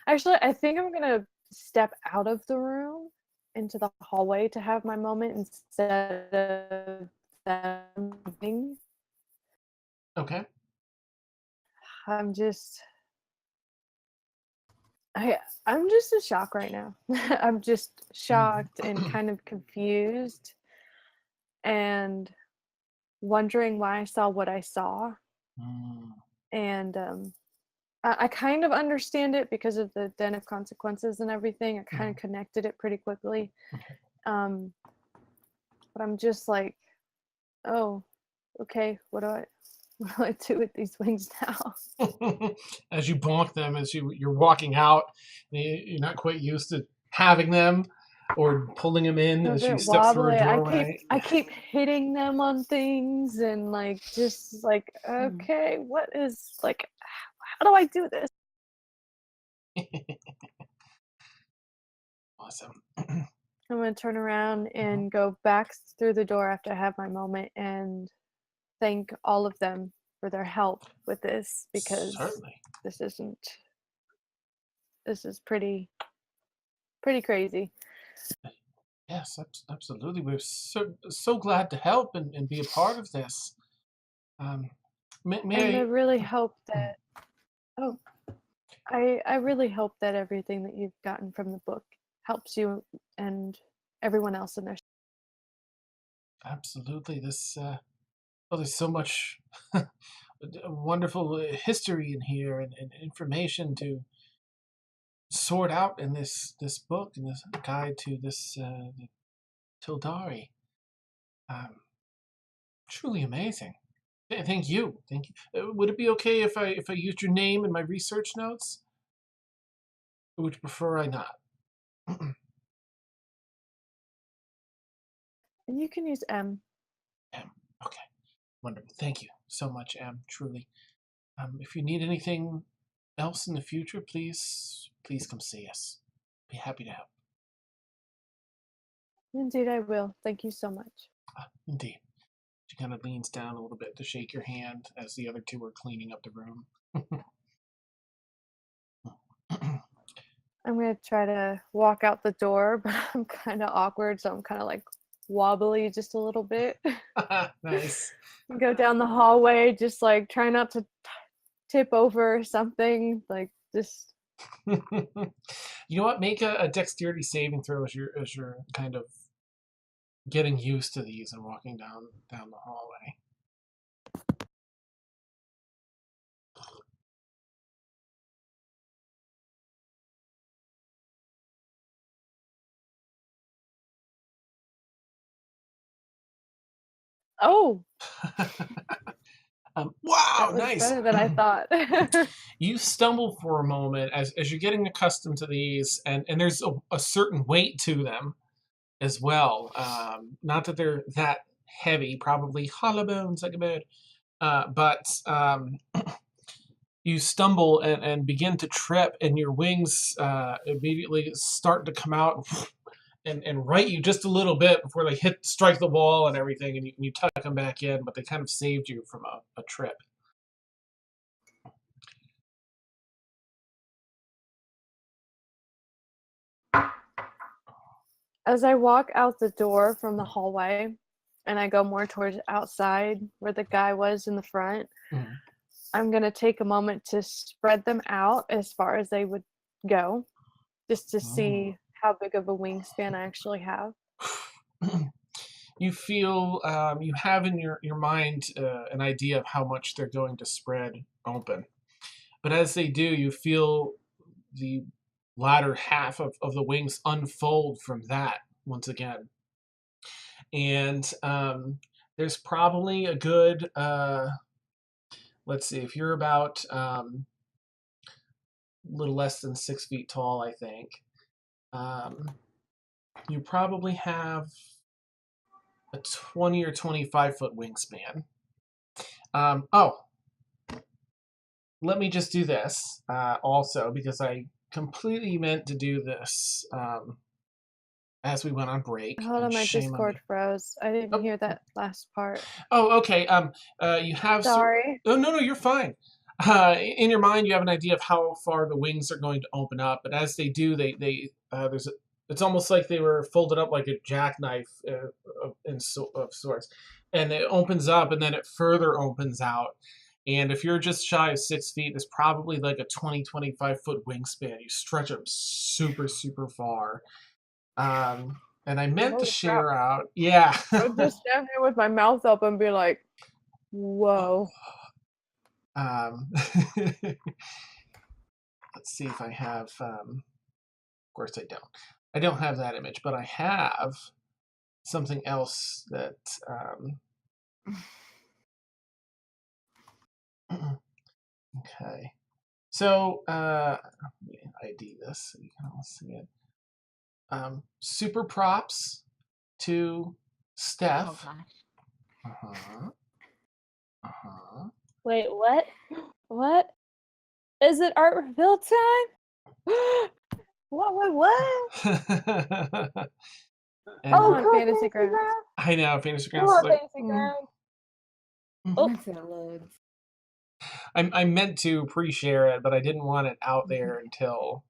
Actually, I think I'm gonna step out of the room into the hallway to have my moment instead of them moving.
Okay.
I'm just I'm just in shock right now. I'm just shocked and kind of confused and wondering why I saw what I saw.
Mm.
And I kind of understand it because of the den of consequences and everything. I kind of connected it pretty quickly.
Okay.
But I'm just like, oh, okay, what do I do with these wings now?
As you bonk them, as you're walking out, you're not quite used to having them or pulling them in
They're a
as you
bit
step through a
wobbly.
doorway.
I keep hitting them on things and like just like, okay, what is like, how do I do this?
Awesome.
I'm gonna turn around and go back through the door after I have my moment and thank all of them for their help with this, because
Certainly.
this is pretty crazy.
Yes, absolutely. We're so glad to help and be a part of this. May
And I
I?
really hope that oh I really hope that everything that you've gotten from the book helps you and everyone else in there.
Absolutely. There's so much wonderful history in here and information to sort out in this book and this guide to this Tyldari. Um, Truly amazing. Thank you. Thank you. Would it be okay if I used your name in my research notes? Or would you prefer I not?
And you can use M.
M. Okay. Wonderful. Thank you so much, M. Truly. If you need anything else in the future, please come see us. Be happy to help.
Indeed, I will. Thank you so much.
Indeed. She kind of leans down a little bit to shake your hand as the other two are cleaning up the room.
I'm gonna try to walk out the door, but I'm kind of awkward, so I'm kind of like wobbly just a little bit.
Nice.
Go down the hallway, just like try not to tip over something, like just.
You know what? Make a dexterity saving throw as you're kind of getting used to these and walking down the hallway.
Oh,
Wow,
that was
nice.
better than I thought.
You stumble for a moment as you're getting accustomed to these, and there's a certain weight to them as well. Not that they're that heavy, probably hollow bones like a bird, but you stumble and begin to trip, and your wings immediately start to come out and right you just a little bit before they strike the wall and everything, and you tuck them back in, but they kind of saved you from a trip.
As I walk out the door from the hallway and I go more towards outside where the guy was in the front, I'm going to take a moment to spread them out as far as they would go, just to see how big of a wingspan I actually have.
You feel you have in your mind an idea of how much they're going to spread open. But as they do, you feel the latter half of the wings unfold from that once again. And there's probably a good, let's see, if you're about a little less than 6 feet tall, I think, you probably have a 20 or 25 foot wingspan. Let me just do this also, because I completely meant to do this as we went on break.
Hold on, my Discord froze. I didn't hear that last part.
Oh, okay. You have.
Sorry.
Oh, no, you're fine. in your mind, you have an idea of how far the wings are going to open up, but as they do, it's almost like they were folded up like a jackknife of sorts, and it opens up, and then it further opens out. And if you're just shy of 6 feet, it's probably like a 25-foot wingspan. You stretch them super, super far. And I meant to
Holy crap.
share out. Yeah.
I would just stand there with my mouth open and be like, whoa.
Let's see if I have. Of course, I don't. I don't have that image, but I have something else that. Okay. So, let me ID this so you can all see it. Super props to Steph.
Oh gosh.
Wait, what? What? Is it art reveal time? What?
And
Oh, on Fantasy Grounds.
I know, Fantasy
Come
Grounds.
on,
Is like,
Fantasy Grounds.
Once it loads.
I meant to pre-share it, but I didn't want it out there until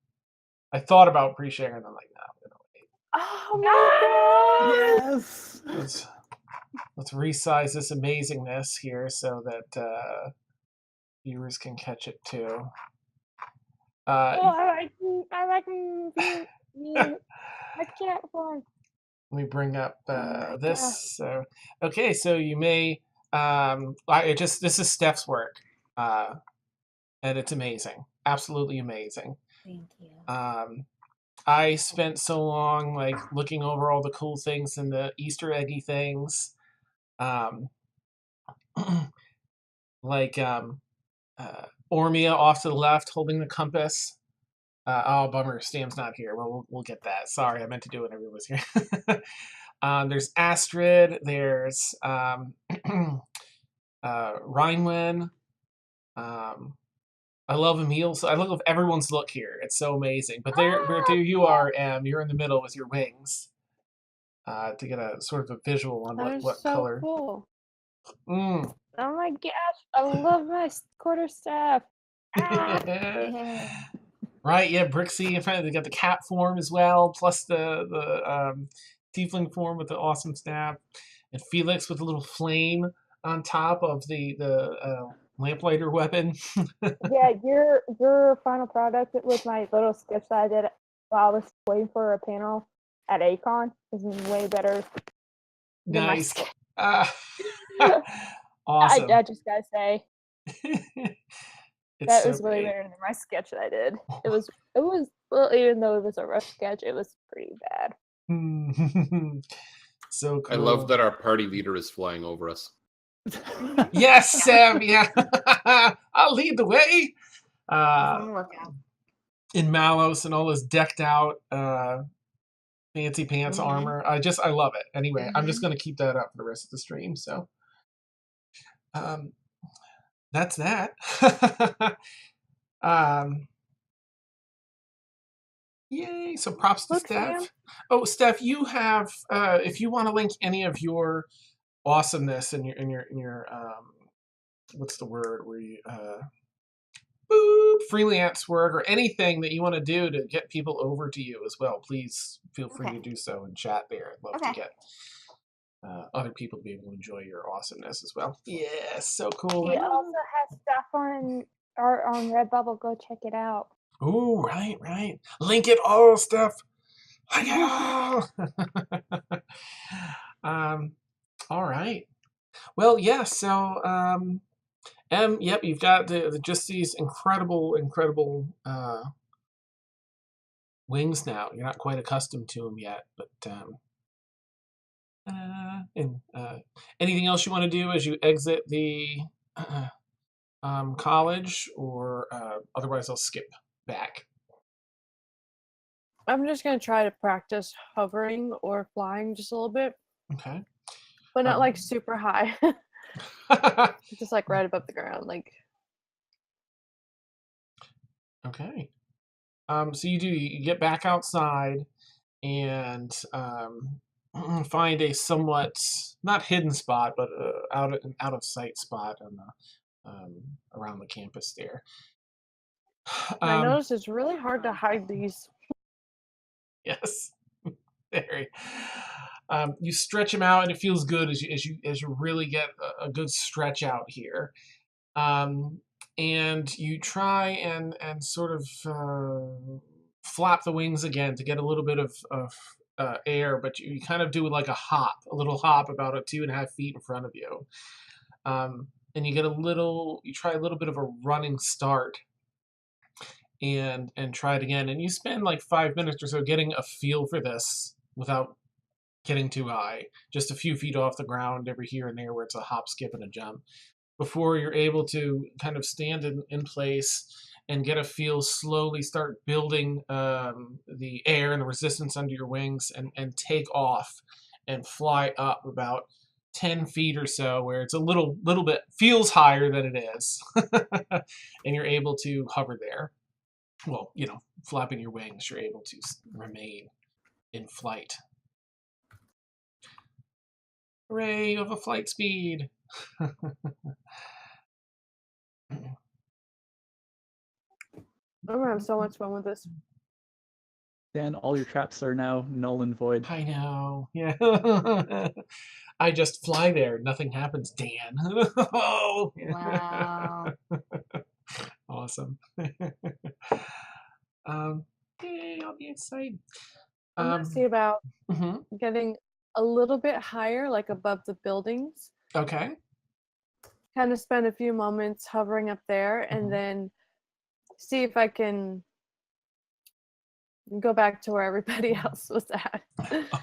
I thought about pre-sharing. I'm like, no, I'm gonna wait.
Oh my god!
Yes.
Let's resize this amazingness here so that viewers can catch it too.
I like my cat form.
Let me bring up
my
this. So, okay, so you may. This is Steph's work, and it's amazing, absolutely amazing.
Thank you.
I spent so long like looking over all the cool things and the Easter eggy things, like Ormia off to the left holding the compass. Oh, bummer, Stam's not here. Well, we'll get that. Sorry, I meant to do it when everyone was here. There's Astrid. There's Rhinewin. I love Emil. So I love everyone's look here. It's so amazing. But there you are, Em. You're in the middle with your wings. To get a sort of a visual on what
so
color.
Cool.
Mm.
Oh my gosh, I love my quarterstaff.
Yeah.
Right, yeah, Brixie. In fact, they got the cat form as well, plus the tiefling form with the awesome staff, and Felix with a little flame on top of the lamplighter weapon.
Yeah, your final product with my little sketch that I did while I was waiting for a panel at Acon is way better than my
Nice.
sketch.
Awesome.
I just gotta say
It's
that
so
was way
great.
better than my sketch that I did. It was well, even though it was a rough sketch, it was pretty bad.
So cool.
I love that our party leader is flying over us.
Yes, Sam. Yeah, I'll lead the way.
On the lookout.
In Mallos and all his decked out fancy pants armor. I love it. Anyway, I'm just gonna keep that up for the rest of the stream. So, that's that. Yay! So props to
Look,
Steph.
Sam.
Oh, Steph, you have if you want to link any of your awesomeness in your what's the word where you freelance work or anything that you want to do to get people over to you as well, please feel free to do so in chat there. I'd love to get other people to be able to enjoy your awesomeness as well. Yeah, so cool.
He also has stuff on art on Redbubble. Go check it out.
Oh, right. Link it all, Steph. Link it all. All right. Well, yeah. So, yep. You've got just these incredible wings now. You're not quite accustomed to them yet, but anything else you want to do as you exit the college, or otherwise I'll skip back.
I'm just gonna try to practice hovering or flying just a little bit.
Okay.
But not like super high. Just like right above the ground, like.
Okay. So you get back outside and find a somewhat not hidden spot, but out of sight spot on around the campus there.
And I noticed it's really hard to hide these.
Yes, very. You stretch them out, and it feels good as you really get a good stretch out here. And you try and sort of flap the wings again to get a little bit of air, but you kind of do like a little hop about 2.5 feet in front of you. And you try a little bit of a running start and try it again. And you spend like 5 minutes or so getting a feel for this without getting too high, just a few feet off the ground every here and there where it's a hop, skip, and a jump, before you're able to kind of stand in place and get a feel, slowly start building the air and the resistance under your wings and take off and fly up about 10 feet or so, where it's a little bit feels higher than it is. And you're able to hover there. Well, flapping your wings, you're able to remain in flight. Hooray, you have a flight speed.
I'm gonna have so much fun with this.
Dan, all your traps are now null and void.
I know. Yeah. I just fly there. Nothing happens, Dan. Oh.
Wow.
Awesome. Yay, I'll be excited.
I'm gonna see about
mhm.
getting a little bit higher, like above the buildings.
Okay.
Kind of spend a few moments hovering up there, and then see if I can go back to where everybody else was at.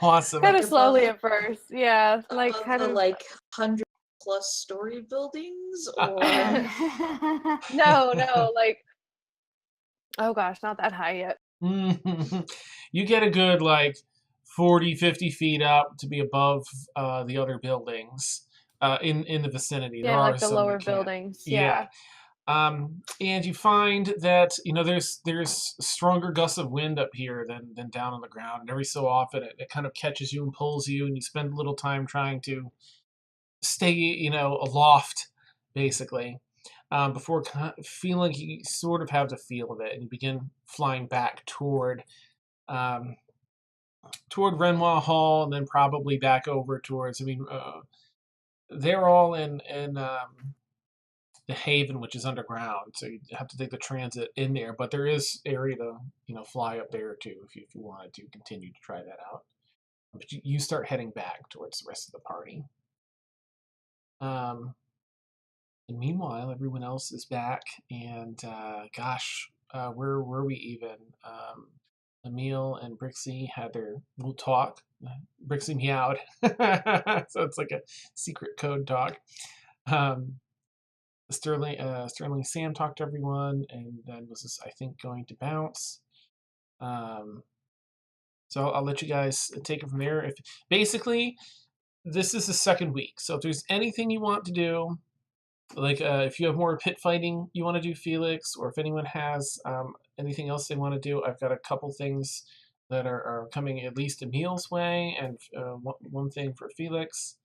Awesome.
Kind
Like
of slowly
above-
at first, yeah, like
Above
kind
the,
of
100+ story buildings, or
no, like, oh gosh, not that high yet.
You get a good 40, 50 feet up to be above the other buildings in the vicinity.
Yeah,
there
like
are
the
some
lower
that can't.
buildings.
Yeah. And you find that there's stronger gusts of wind up here than down on the ground, and every so often it kind of catches you and pulls you, and you spend a little time trying to stay aloft, basically, before feeling you sort of have the feel of it, and you begin flying back toward Renoir Hall, and then probably back over towards. They're all in the Haven, which is underground, so you have to take the transit in there. But there is area to fly up there too if you wanted to continue to try that out. But you start heading back towards the rest of the party. And meanwhile, everyone else is back, and where were we even? Emil and Brixie had their little talk. Brixie meowed, so it's like a secret code talk. Sterling Sam talked to everyone, and then was I think going to bounce. So I'll let you guys take it from there. If basically this is the second week, so if there's anything you want to do, if you have more pit fighting you want to do, Felix, or if anyone has anything else they want to do, I've got a couple things that are coming at least Emil's way, and one thing for Felix.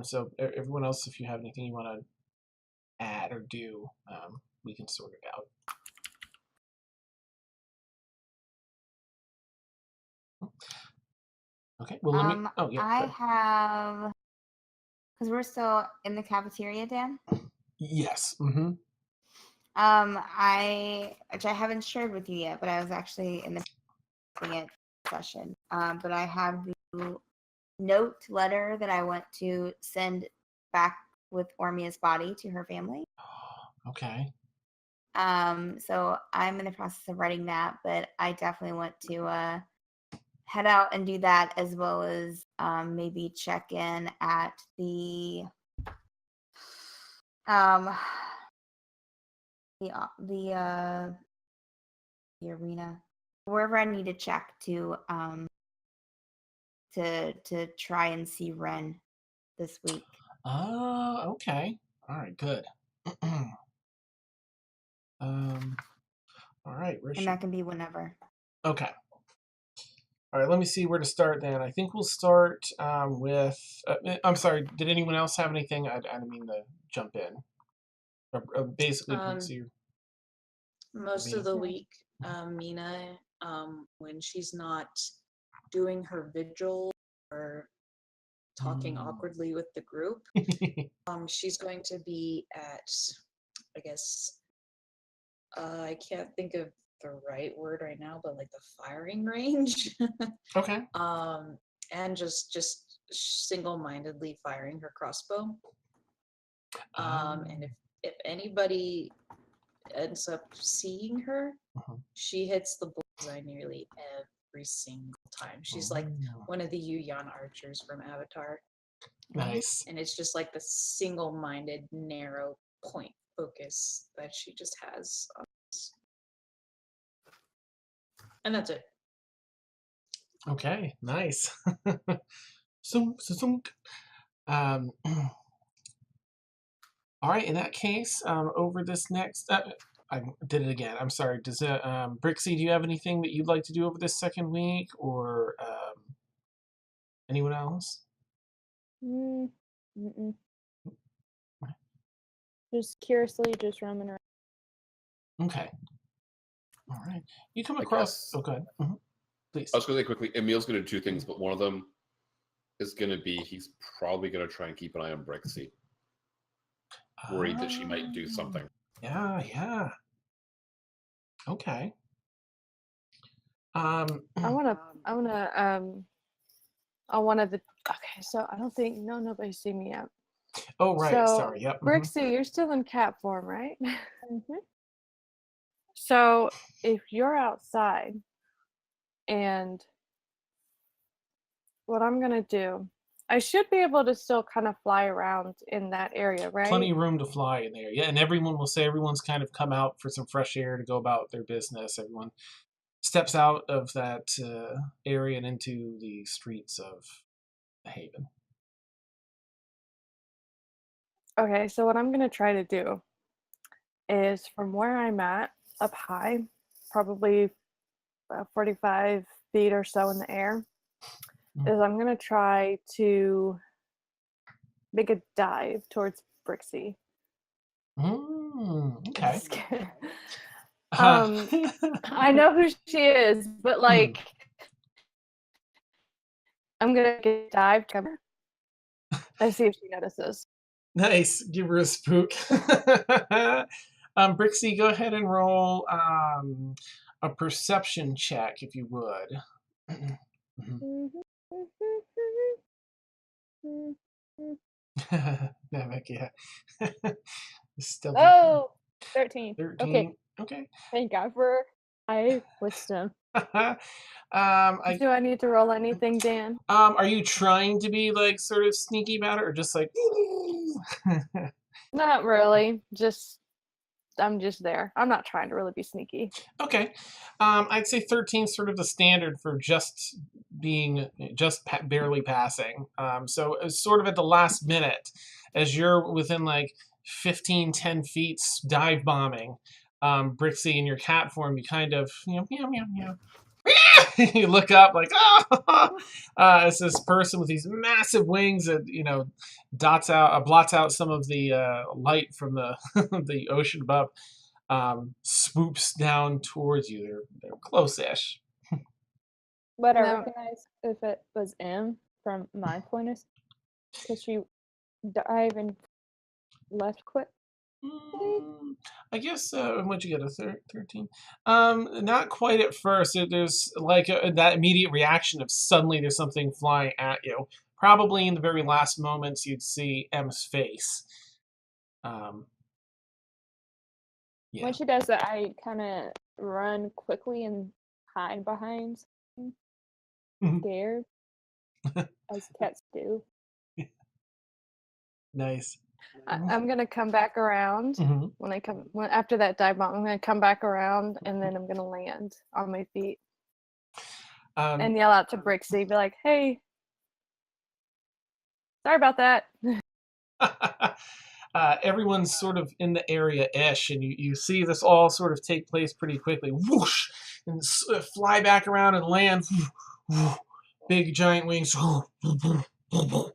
So everyone else, if you have anything you want to add or do, we can sort it out. Okay. Well, let me. Oh yeah.
I have, because we're still in the cafeteria, Dan.
Yes. Mm-hmm.
Which I haven't shared with you yet, but I was actually in the session. But I have the letter that I want to send back with Ormia's body to her family.
Okay.
So I'm in the process of writing that, but I definitely want to head out and do that, as well as maybe check in at the arena, wherever I need to check to try and see Ren this week.
Okay. All right. Good. All right.
And that can be whenever.
Okay. All right. Let me see where to start then. I think we'll start with. I'm sorry. Did anyone else have anything? I didn't mean to jump in. Basically,
Um,
so you're
Most of
Mina.
the week, Mina, when she's not doing her vigil or talking awkwardly with the group, she's going to be at, I guess, I can't think of the right word right now, but like the firing range.
Okay.
And just single-mindedly firing her crossbow. And if anybody ends up seeing her, she hits the bullseye nearly every single time. She's like one of the Yuyan archers from Avatar.
Nice.
And it's just like the single-minded, narrow point focus that she just has on this. And that's it.
Okay, nice. So, um, all right. In that case, over this next, I did it again. I'm sorry. Does Brixie, do you have anything that you'd like to do over this second week, or anyone else?
Just curiously, just roaming around.
Okay. All right. You come
I
across.
guess.
Oh, go ahead. Please.
I was going to say quickly, Emil's going to do two things, but one of them is going to be he's probably going to try and keep an eye on Brixie. Worried that she might do something.
Yeah. Okay.
I wanna on one of the okay, so I don't think nobody's seen me yet.
Oh right,
So,
sorry. Yep.
Brixie, you're still in cat form, right? So if you're outside and what I'm gonna do, I should be able to still kind of fly around in that area, right?
Plenty of room to fly in there. Yeah, and everyone will say everyone's kind of come out for some fresh air to go about their business. Everyone steps out of that area and into the streets of the Haven.
Okay, so what I'm gonna try to do is from where I'm at, up high, probably 45 feet or so in the air, is I'm gonna try to make a dive towards Brixie.
Okay.
I know who she is, but like, I'm gonna get dive. Let's see if she notices.
Nice. Give her a spook. Brixie, go ahead and roll a perception check, if you would. Namek, yeah. Stealthy.
Oh, 13.
13. Okay.
Thank God for my wisdom.
Do
I need to roll anything, Dan?
Are you trying to be like sort of sneaky about it, or just like?
Not really. I'm just there. I'm not trying to really be sneaky.
Okay. I'd say 13 is sort of the standard for just being barely passing. So it's sort of at the last minute, as you're within like 10 feet dive bombing, Brixie in your cat form, you kind of, meow, meow, meow. You look up like, it's this person with these massive wings that, blots out some of the light from the the ocean above, swoops down towards you. They're close-ish.
But I recognize if it was M from my point of view, because she dived and left quick.
I guess, what'd you get, a 13? Not quite at first. There's like that immediate reaction of suddenly there's something flying at you. Probably in the very last moments you'd see M's face. Yeah.
When she does that, I kind of run quickly and hide behind something, scared, as cats do.
Nice.
I'm gonna come back around after that dive bomb. I'm gonna come back around and then I'm gonna land on my feet and yell out to Brixie, be like, "Hey, sorry about that."
Everyone's sort of in the area-ish, and you see this all sort of take place pretty quickly. Whoosh! And fly back around and land. Big giant wings.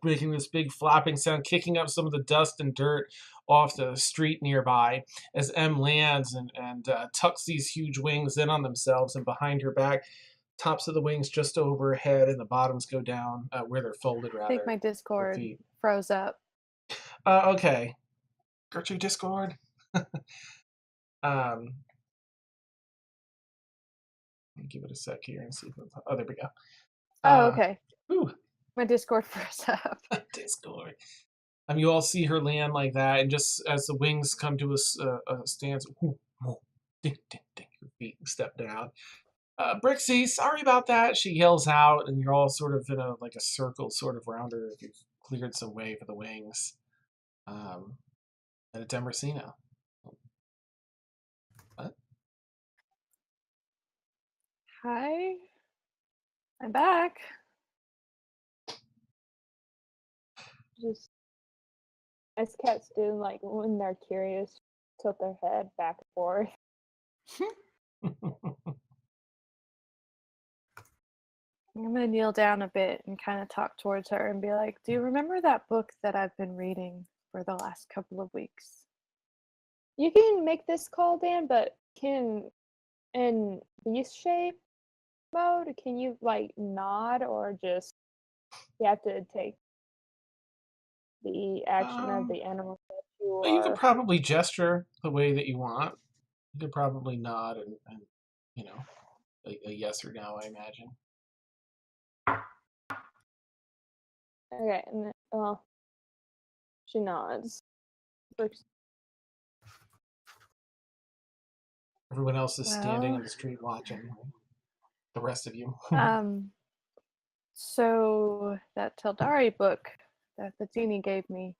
Making this big flapping sound, kicking up some of the dust and dirt off the street nearby as Em lands and tucks these huge wings in on themselves, and behind her back, tops of the wings just over her head, and the bottoms go down where they're folded,
I
rather.
think my Discord
feet.
froze up.
Okay. Got your Discord? Let me give it a sec here and see if oh, there we go.
Oh, okay.
Ooh.
My Discord froze up.
Discord. You all see her land like that, and just as the wings come to a stance, ding, ding, ding, your feet step down. Brixie, sorry about that, she yells out, and you're all sort of in a circle sort of around her. You've cleared some way for the wings. And it's Emrysina. What?
Hi. I'm back.
Just as cats do, like when they're curious, tilt their head back and forth.
I'm gonna kneel down a bit and kind of talk towards her and be like, "Do you remember that book that I've been reading for the last couple of weeks?"
You can make this call, Dan, but can in beast shape mode, can you like nod or just you have to take the action of the animal that you
Well, you could
are?
probably gesture the way that you want. You could probably nod and a yes or no, I imagine.
Okay, and then, well, she nods.
Everyone else is standing in the street watching. The rest of you.
So that Tyldari book that the genie gave me,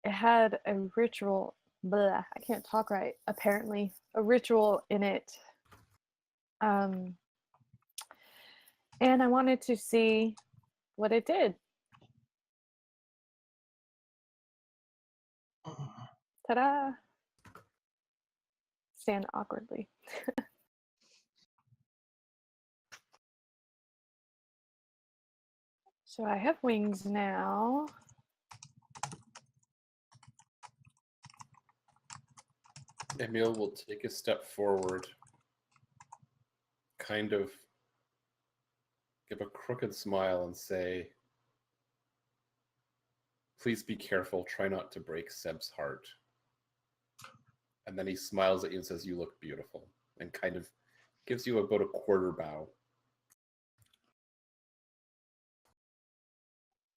it had a ritual. Blah, I can't talk right. Apparently, a ritual in it. And I wanted to see what it did. Ta-da! Stand awkwardly. So I have wings now.
Emil will take a step forward, kind of give a crooked smile and say, "Please be careful, try not to break Seb's heart." And then he smiles at you and says, "You look beautiful," and kind of gives you about a quarter bow.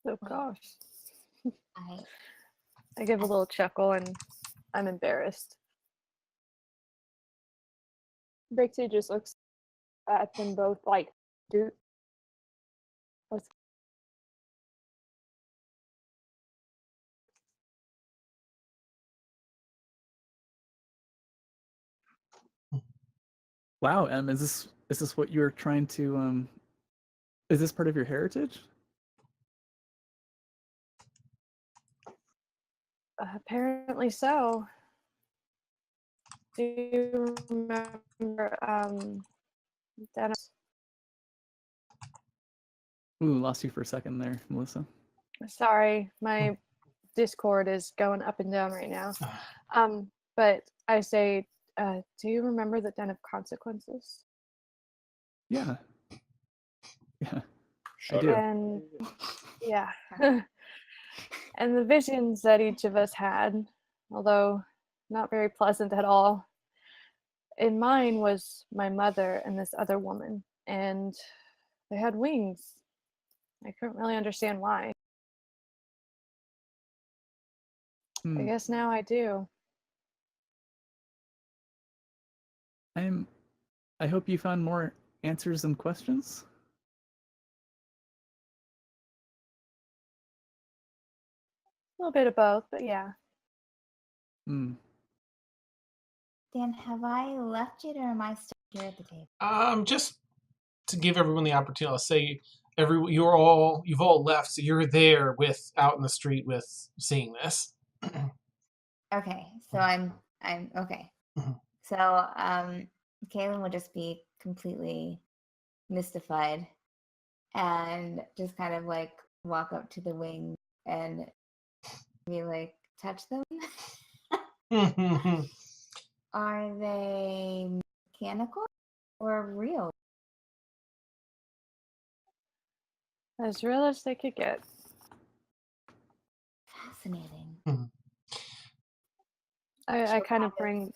Oh gosh. I give a little chuckle and I'm embarrassed.
Brixie just looks at them both like, dude. What's
Wow, Em, is this what you're trying to is this part of your heritage?
Apparently so. Do you remember Dennis?
Ooh, lost you for a second there, Melissa.
Sorry, my Discord is going up and down right now. But I say, do you remember the Den of Consequences?
Yeah. Yeah.
Shut
I do.
up.
And yeah. And the visions that each of us had, although not very pleasant at all, in mine was my mother and this other woman, and they had wings. I couldn't really understand why. I guess now I do.
I hope you found more answers than questions.
A little bit of both, but yeah.
Dan, have I left yet, or am I still here at the table?
Just to give everyone the opportunity, I'll say you've all left, so you're there out in the street with seeing this.
Okay, so I'm okay. So Kaylin would just be completely mystified and just kind of like walk up to the wing and be like, touch them, Are they mechanical or real?
As real as they could get.
Fascinating.
I kind of bring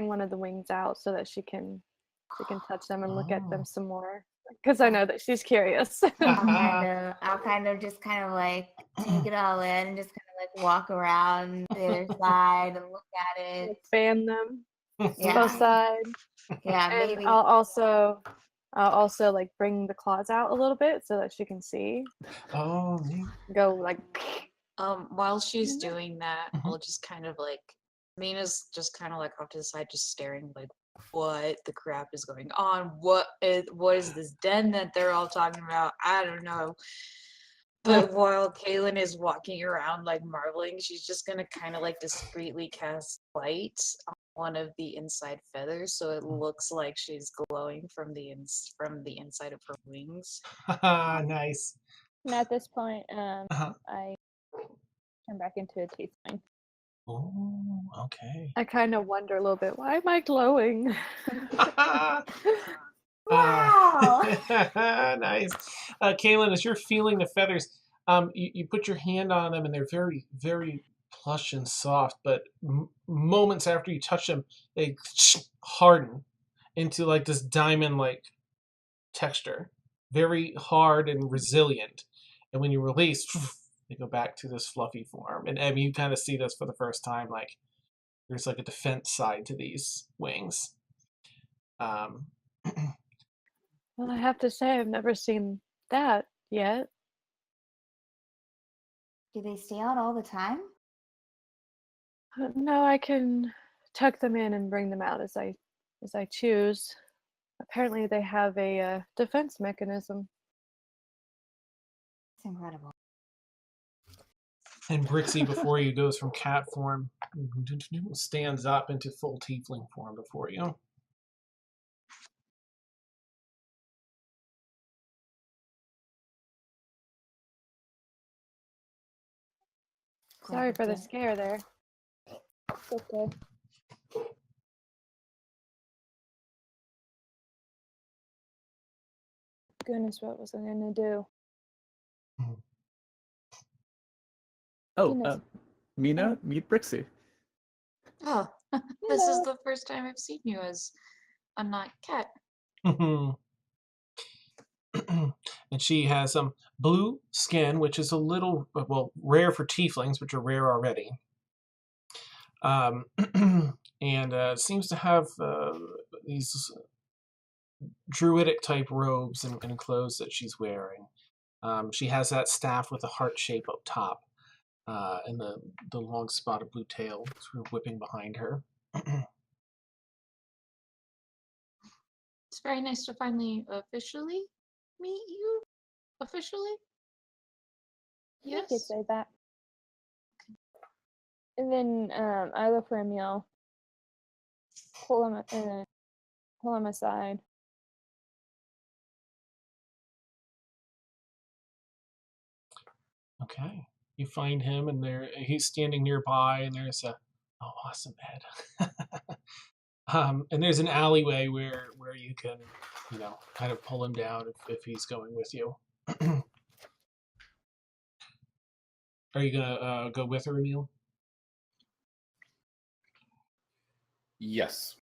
one of the wings out so that she can touch them and look at them some more because I know that she's curious.
I'll kind of just kind of like take it all in and just kind of like walk around the other side and look at it.
Like fan them
Yeah.
both sides.
Yeah,
And
maybe.
I'll also like bring the claws out a little bit so that she can see.
Oh, neat.
Go like.
While she's doing that, I'll just kind of like, Mina's just kind of like off to the side, just staring like, what the crap is going on? What is this den that they're all talking about? I don't know. But while Kaylin is walking around like marveling, she's just gonna kind of like discreetly cast light on one of the inside feathers, so it looks like she's glowing from the inside of her wings.
Nice.
And at this point,
Uh-huh.
I turn back into a tiefling.
Oh, okay.
I kind of wonder a little bit, why am I glowing?
Wow.
Nice. Kaylin, as you're feeling the feathers, you put your hand on them and they're very, very plush and soft, but moments after you touch them, they harden into like this diamond-like texture. Very hard and resilient. And when you release, they go back to this fluffy form. And Em, you kind of see this for the first time, like there's like a defense side to these wings.
Well, I have to say, I've never seen that yet.
Do they stay out all the time?
No, I can tuck them in and bring them out as I choose. Apparently, they have a defense mechanism.
It's incredible.
And Brixie, before you, goes from cat form, stands up into full tiefling form before you.
Sorry for the scare there.
It's okay. Goodness, what was I gonna do?
Oh,
Goodness.
Mina, meet Brixie.
Oh, this is the first time I've seen you as a not cat.
And she has some blue skin, which is a little, well, rare for tieflings, which are rare already. And seems to have these druidic type robes and clothes that she's wearing. She has that staff with a heart shape up top, and the long spot of blue tail sort of whipping behind her.
It's very nice to finally officially meet you. Officially?
You could
Yes.
say that. And then I look for Emil, pull him aside.
Okay. You find him, and he's standing nearby, and there's a awesome bed. And there's an alleyway where you can, kind of pull him down if he's going with you. Are you gonna go with her, Emil?
Yes.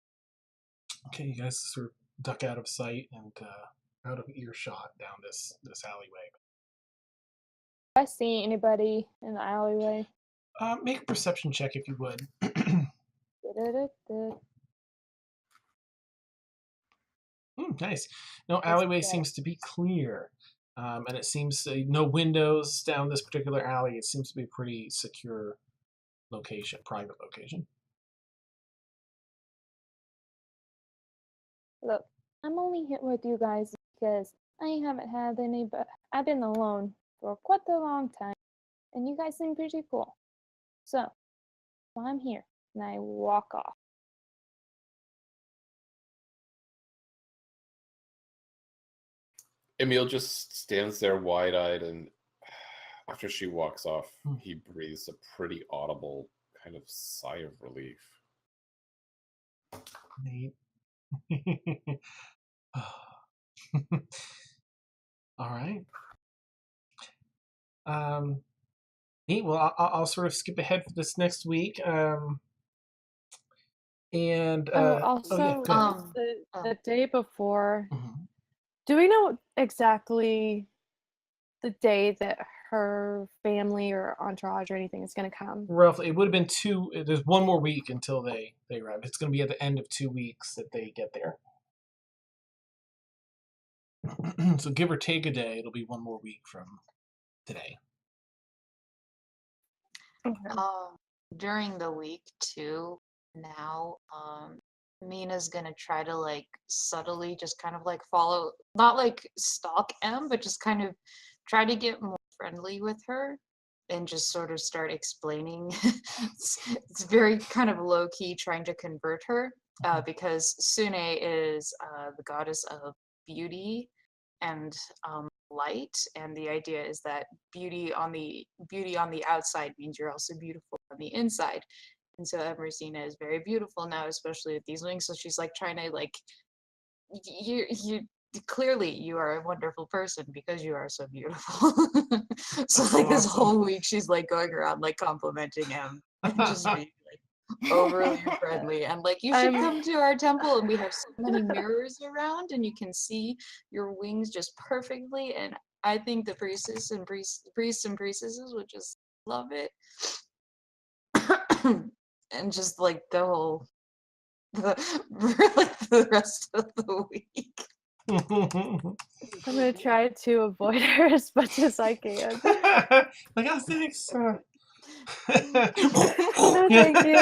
Okay, you guys sort of duck out of sight and out of earshot down this alleyway.
Do I see anybody in the alleyway?
Make a perception check if you would. Nice. No, alleyway seems to be clear, and it seems no windows down this particular alley. It seems to be a pretty secure location, private location.
Look, I'm only here with you guys because I haven't had any, but I've been alone for quite a long time, and you guys seem pretty cool. So I'm here, and I walk off.
Emil just stands there wide-eyed, and after she walks off, he breathes a pretty audible kind of sigh of relief.
Neat. All right. Neat. Well, I'll sort of skip ahead for this next week. And
Oh,
yeah,
also,
go ahead.
the day before,
Mhm.
do we know exactly the day that her family or entourage or anything is going to come?
Roughly, it would have been there's one more week until they arrive. It's going to be at the end of 2 weeks that they get there. So give or take a day, it'll be one more week from today.
Okay.
During the week too, now, Mina's gonna try to like subtly just kind of like follow, not like stalk M, but just kind of try to get more friendly with her and just sort of start explaining. It's very kind of low key trying to convert her, because Sune is the goddess of beauty and light, and the idea is that beauty on the outside means you're also beautiful on the inside. And so Emrysina is very beautiful now, especially with these wings. So she's like trying to like, you clearly you are a wonderful person because you are so beautiful. So like this whole week she's like going around like complimenting him and just being like overly friendly and like, you should come to our temple and we have so many mirrors around and you can see your wings just perfectly. And I think the priests and priestesses would just love it. And just like like the rest of the week.
I'm going to try to avoid her as much as I can.
Like, oh, thanks.
No, thank you.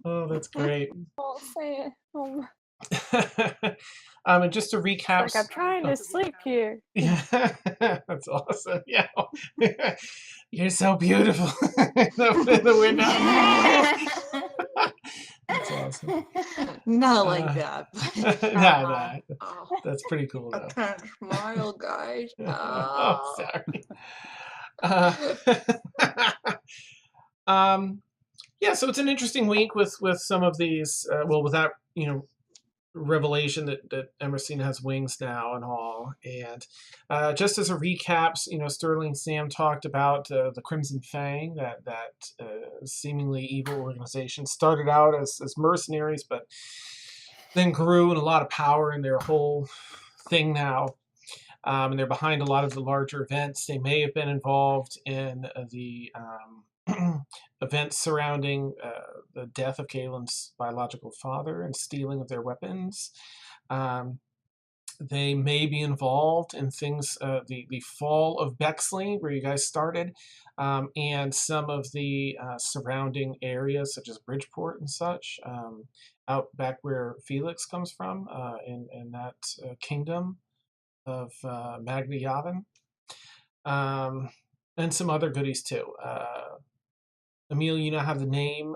Oh, that's great.
I'll say it.
And just to recap,
It's like I'm trying to sleep here.
Yeah, that's awesome. Yeah, you're so beautiful. the window. That's awesome.
Not like that.
Nah, that's pretty cool
I
though.
can't smile, guys.
Oh, sorry. Yeah, so it's an interesting week with some of these. Well, with that, revelation that Emrysina has wings now and all. And just as a recap, Sterling Sam talked about the Crimson Fang, that seemingly evil organization. Started out as mercenaries, but then grew in a lot of power in their whole thing now. And they're behind a lot of the larger events. They may have been involved in the events surrounding the death of Kaelin's biological father and stealing of their weapons. They may be involved in things, the fall of Bexley, where you guys started, and some of the surrounding areas, such as Bridgeport and such, out back where Felix comes from, in that kingdom of Magna Yavin, and some other goodies too. Emil, you now have the name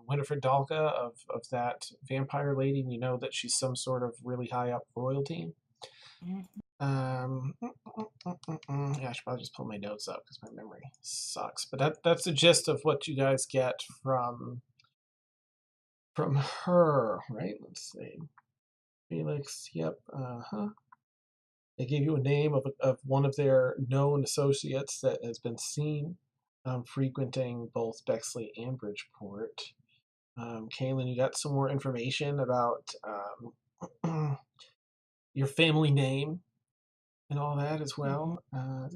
Winifred Dalga of that vampire lady, and you know that she's some sort of really high up royalty. Yeah, I should probably just pull my notes up because my memory sucks. But that's the gist of what you guys get from her, right? Let's see. Felix, yep, They gave you a name of one of their known associates that has been seen frequenting both Bexley and Bridgeport. Kaelin, you got some more information about your family name and all that as well.
Are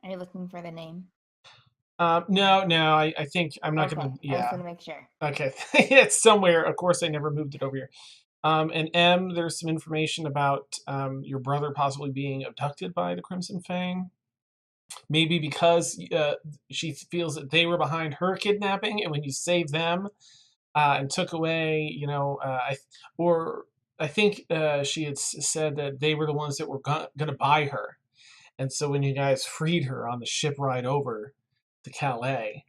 you looking for the name?
No, I think I'm not
Okay,
going to.
I just
Yeah.
want to make sure.
Okay. It's somewhere. Of course, I never moved it over here. And M, there's some information about your brother possibly being abducted by the Crimson Fang. Maybe because she feels that they were behind her kidnapping, and when you saved them and took away, I think she had said that they were the ones that were going to buy her. And so when you guys freed her on the ship ride over to Calais,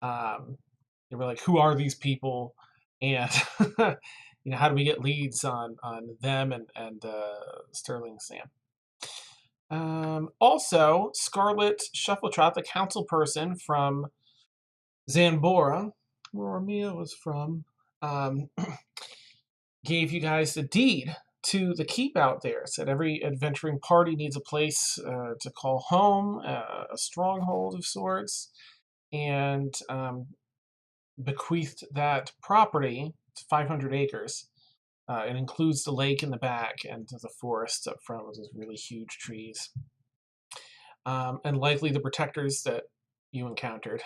they were like, "Who are these people?" And how do we get leads on them and Sterling Sam? Also, Scarlet Shuffletrot, the council person from Zanbora, where Ormia was from, gave you guys the deed to the keep out there. Said every adventuring party needs a place to call home, a stronghold of sorts, and bequeathed that property, 500 acres. It includes the lake in the back and the forest up front with those really huge trees. And likely the protectors that you encountered,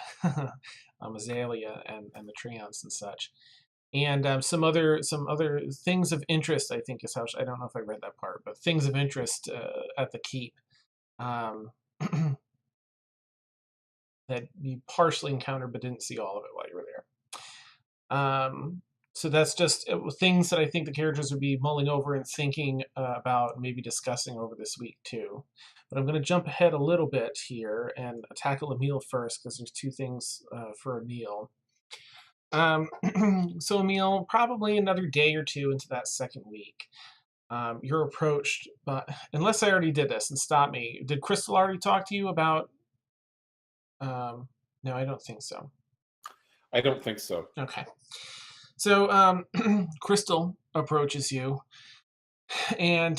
Azalea and the Treants and such. And some other things of interest, I think is how, I don't know if I read that part, but things of interest at the keep that you partially encountered but didn't see all of it while you were there. So that's just things that I think the characters would be mulling over and thinking about, maybe discussing over this week too. But I'm going to jump ahead a little bit here and tackle Emil first, because there's two things for Emil. So Emil, probably another day or two into that second week, you're approached, but unless I already did this, and stop me, did Crystal already talk to you about... no, I don't think so.
I don't think so.
Okay. So Crystal approaches you, and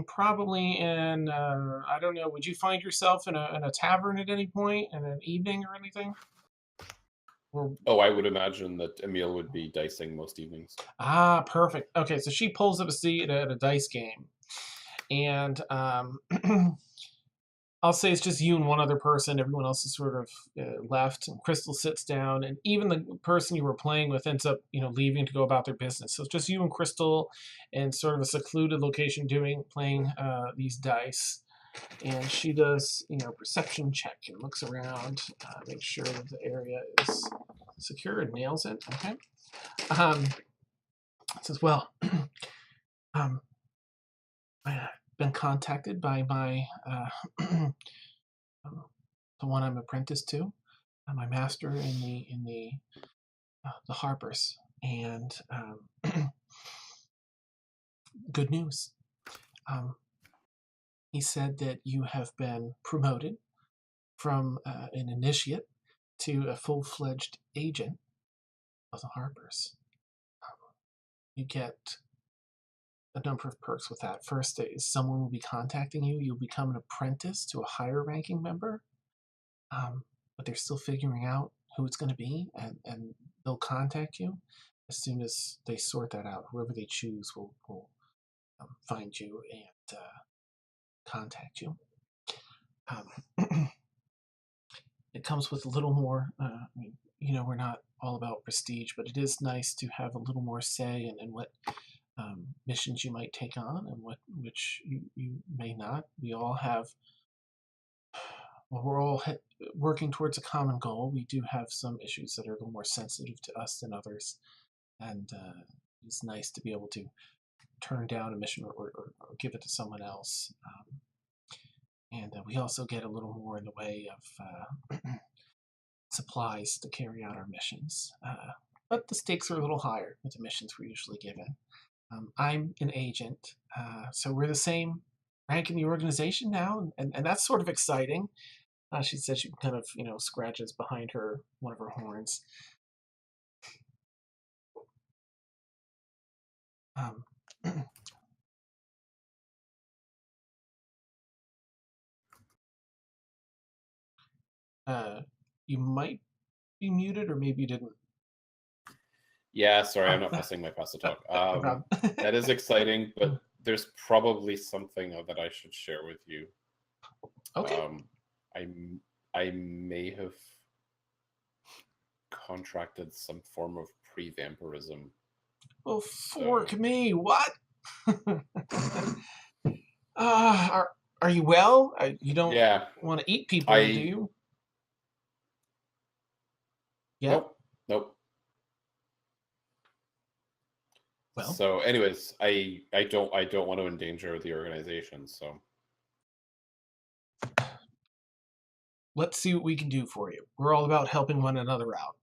probably in, I don't know, would you find yourself in a tavern at any point in an evening or anything? Or...
Oh, I would imagine that Emil would be dicing most evenings.
Ah, perfect. Okay, so she pulls up a seat at a dice game, and I'll say it's just you and one other person. Everyone else is sort of left. And Crystal sits down, and even the person you were playing with ends up, leaving to go about their business. So it's just you and Crystal in sort of a secluded location playing these dice. And she does, perception check and looks around, makes sure that the area is secure and nails it. Okay. Says, well, I've been contacted by my the one I'm apprenticed to, my master in the Harpers, and good news. He said that you have been promoted from an initiate to a full-fledged agent of the Harpers. You get a number of perks with that. First is someone will be contacting you. You'll become an apprentice to a higher-ranking member, but they're still figuring out who it's going to be, and they'll contact you as soon as they sort that out. Whoever they choose will find you and contact you. It comes with a little more, we're not all about prestige, but it is nice to have a little more say in what missions you might take on and which you may not. We all have, we're all working towards a common goal. We do have some issues that are a little more sensitive to us than others, and it's nice to be able to turn down a mission or give it to someone else. And we also get a little more in the way of supplies to carry out our missions. But the stakes are a little higher with the missions we're usually given. I'm an agent, so we're the same rank in the organization now, and that's sort of exciting. She says she kind of, scratches behind one of her horns. You might be muted, or maybe you didn't.
Yeah, sorry, I'm not pressing my pass to talk. That is exciting, but there's probably something that I should share with you.
Okay.
I may have contracted some form of pre-vampirism.
Oh, fork me! What? Are you well? You don't want to eat people, do you? Yeah.
Nope.
Well.
So, anyways, I don't want to endanger the organization. So,
let's see what we can do for you. We're all about helping one another out.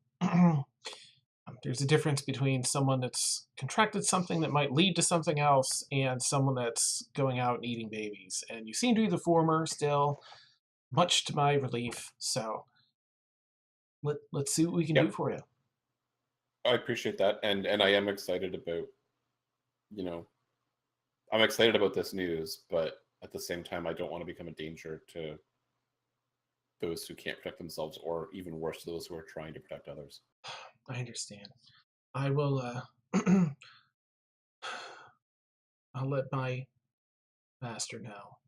there's a difference between someone that's contracted something that might lead to something else and someone that's going out and eating babies. And you seem to be the former still, much to my relief. So let's see what we can do for you.
I appreciate that, and I am excited about, I'm excited about this news, but at the same time, I don't want to become a danger to those who can't protect themselves, or even worse, those who are trying to protect others.
I understand. I will. I'll let my master know,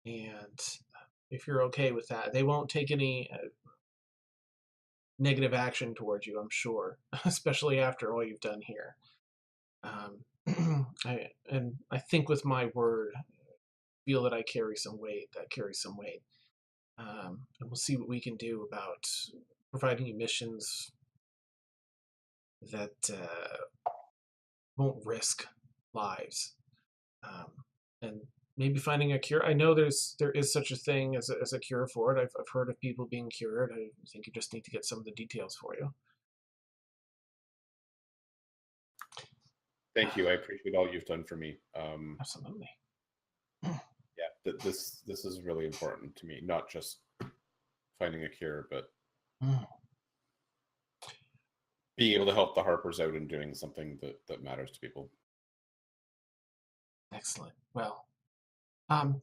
and if you're okay with that, they won't take any negative action towards you, I'm sure, especially after all you've done here. I think with my word, feel that I carry some weight. That carries some weight, and we'll see what we can do about providing you missions that won't risk lives, and maybe finding a cure. I know there is such a thing as a cure for it. I've heard of people being cured. I think you just need to get some of the details for you.
Thank you. I appreciate all you've done for me.
Absolutely.
Yeah, this is really important to me. Not just finding a cure, but being able to help the Harpers out and doing something that matters to people.
Excellent. Well,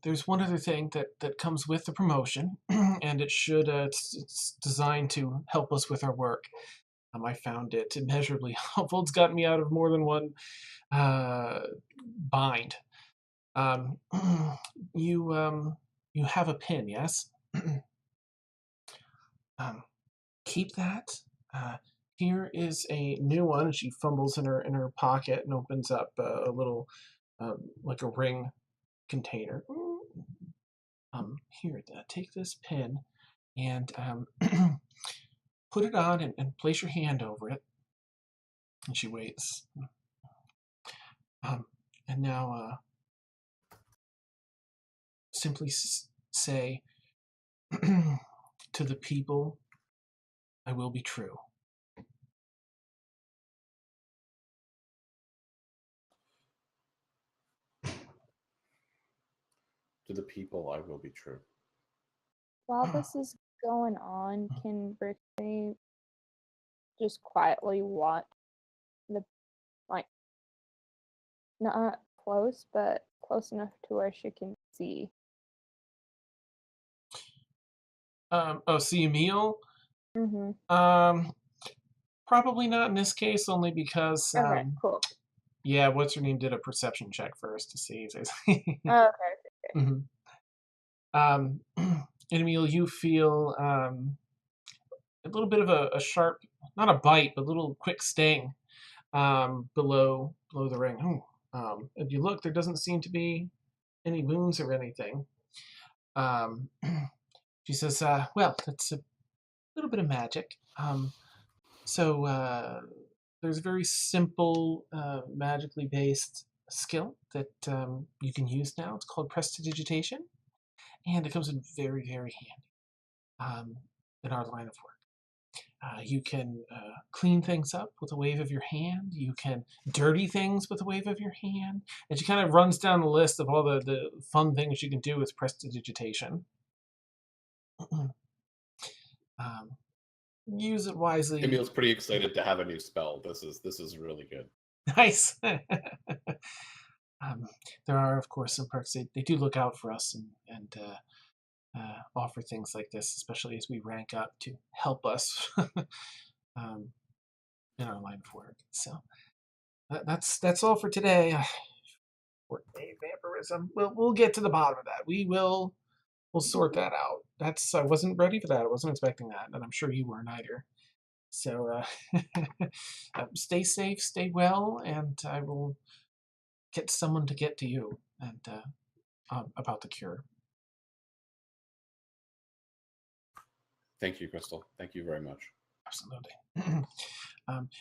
there's one other thing that comes with the promotion, and it should it's designed to help us with our work. I found it immeasurably helpful. It's gotten me out of more than one bind. You have a pin, yes? Keep that. Here is a new one. She fumbles in her pocket and opens up a little like a ring container. Here, take this pin and put it on and place your hand over it. And she waits. And now simply say, to the people, I will be true.
To the people, I will be true.
While this is going on, can Brittany just quietly watch the, like, not close, but close enough to where she can see?
See Emil?
Mm-hmm.
Probably not in this case, only because
Okay, cool.
yeah, what's her name did a perception check first to see if there's
Okay.
Emil, you feel a little bit of a sharp, not a bite, but a little quick sting below the ring. If you look, there doesn't seem to be any wounds or anything. She says, well, that's a little bit of magic. So there's a very simple, magically based skill that you can use now. It's called prestidigitation, and it comes in very, very handy in our line of work. You can clean things up with a wave of your hand. You can dirty things with a wave of your hand. And she kind of runs down the list of all the fun things you can do with prestidigitation. Use it wisely.
Emil's pretty excited to have a new spell. This is really good.
Nice. There are, of course, some perks. They do look out for us and offer things like this, especially as we rank up to help us in our line of work. So that's all for today. Workday vampirism. We'll get to the bottom of that. We'll sort that out. I wasn't ready for that. I wasn't expecting that, and I'm sure you weren't either. So stay safe, stay well, and I will get someone to get to you and about the cure.
Thank you, Crystal. Thank you very much.
Absolutely.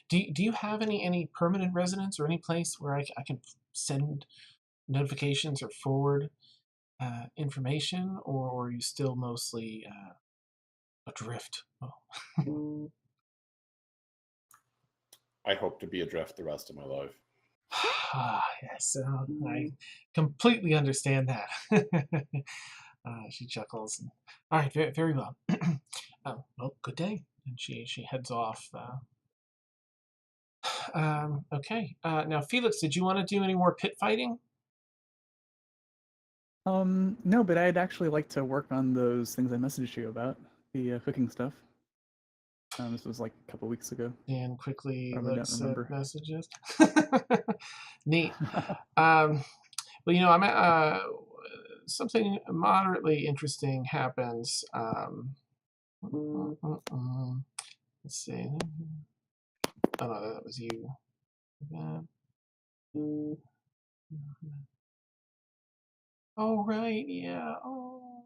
Do you have any permanent residence or any place where I can send notifications or forward information, or are you still mostly adrift? Oh.
I hope to be adrift the rest of my life.
Yes, I completely understand that. She chuckles. All right, very, very well. Well, good day. And she heads off. Okay. Now, Felix, did you want to do any more pit fighting?
No, but I'd actually like to work on those things I messaged you about, the cooking stuff. This was like a couple weeks ago.
Dan quickly
Probably don't
looks at
remember.
messages. Neat. Well, I'm at, something moderately interesting happens. Let's see. Oh no, that was you. Oh right, yeah. Oh.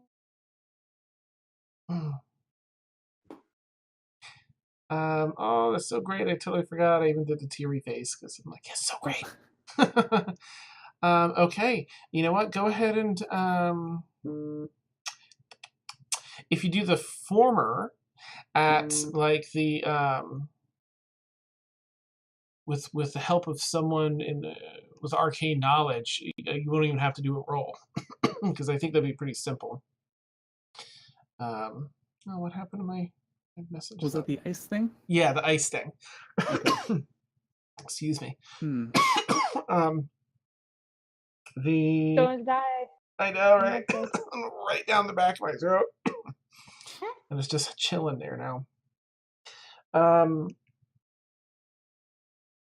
Oh, that's so great. I totally forgot. I even did the teary face because I'm like, yes, so great. Okay, you know what? Go ahead and if you do the former at like the with the help of someone with arcane knowledge, you won't even have to do a roll because I think that'd be pretty simple. Oh, what happened to my message?
Was that the ice thing?
Yeah, the ice thing.
Okay.
Excuse me. The
Don't die.
I know,
I'm
right?
not joking.
Right down the back of my throat, and it's just chilling there now.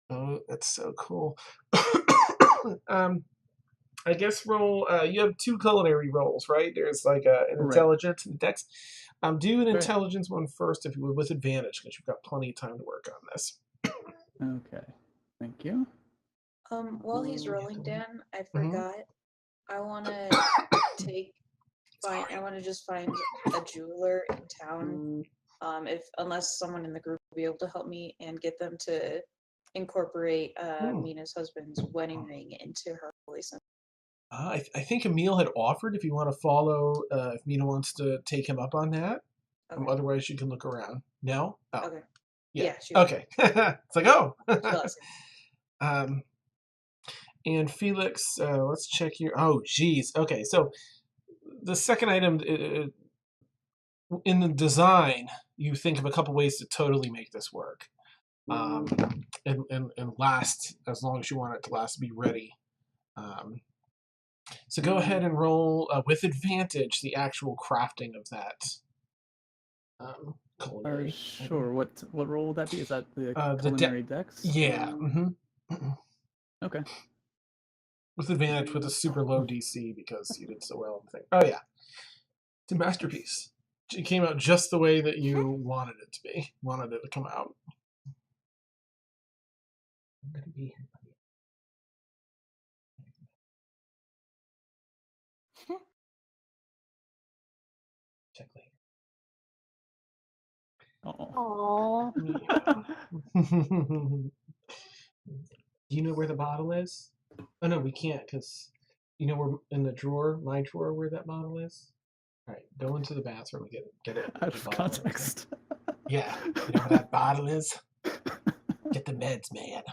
Oh, that's so cool. I guess roll. You have 2 culinary rolls, right? There's like an
Right.
intelligence and a dex. Do an
Right.
intelligence one first, if you would, with advantage, because you've got plenty of time to work on this.
Okay. Thank you.
While he's rolling, Dan, I
Mhm.
forgot. I want to I want to just find a jeweler in town. Unless someone in the group will be able to help me and get them to incorporate Mina's husband's wedding ring into her holy symbol.
I think Emil had offered if you want to follow, if Mina wants to take him up on that.
Okay.
Otherwise, you can look around. No? Oh.
Okay.
Yeah.
She will.
Okay. It's like, oh.
She will ask.
And Felix, let's check here. Oh, geez. Okay, so the second item in the design, you think of a couple ways to totally make this work, and last as long as you want it to last. Be ready. So go ahead and roll with advantage the actual crafting of that. Culinary.
Sure. What role would that be? Is that the
the
culinary dex?
Yeah. Mm-hmm.
Okay.
With advantage with a super low DC because you did so well in the thing. Oh yeah. It's a masterpiece. It came out just the way that you wanted it to be. Wanted it to come out. I'm gonna be here. Check later.
Oh.
Aww.
Do you know where the bottle is? Oh no, we can't because you know we're in the drawer, my drawer, where that bottle is. All right, go into the bathroom and get it.
Out of context.
Yeah, you know where that bottle is. Get the meds, man.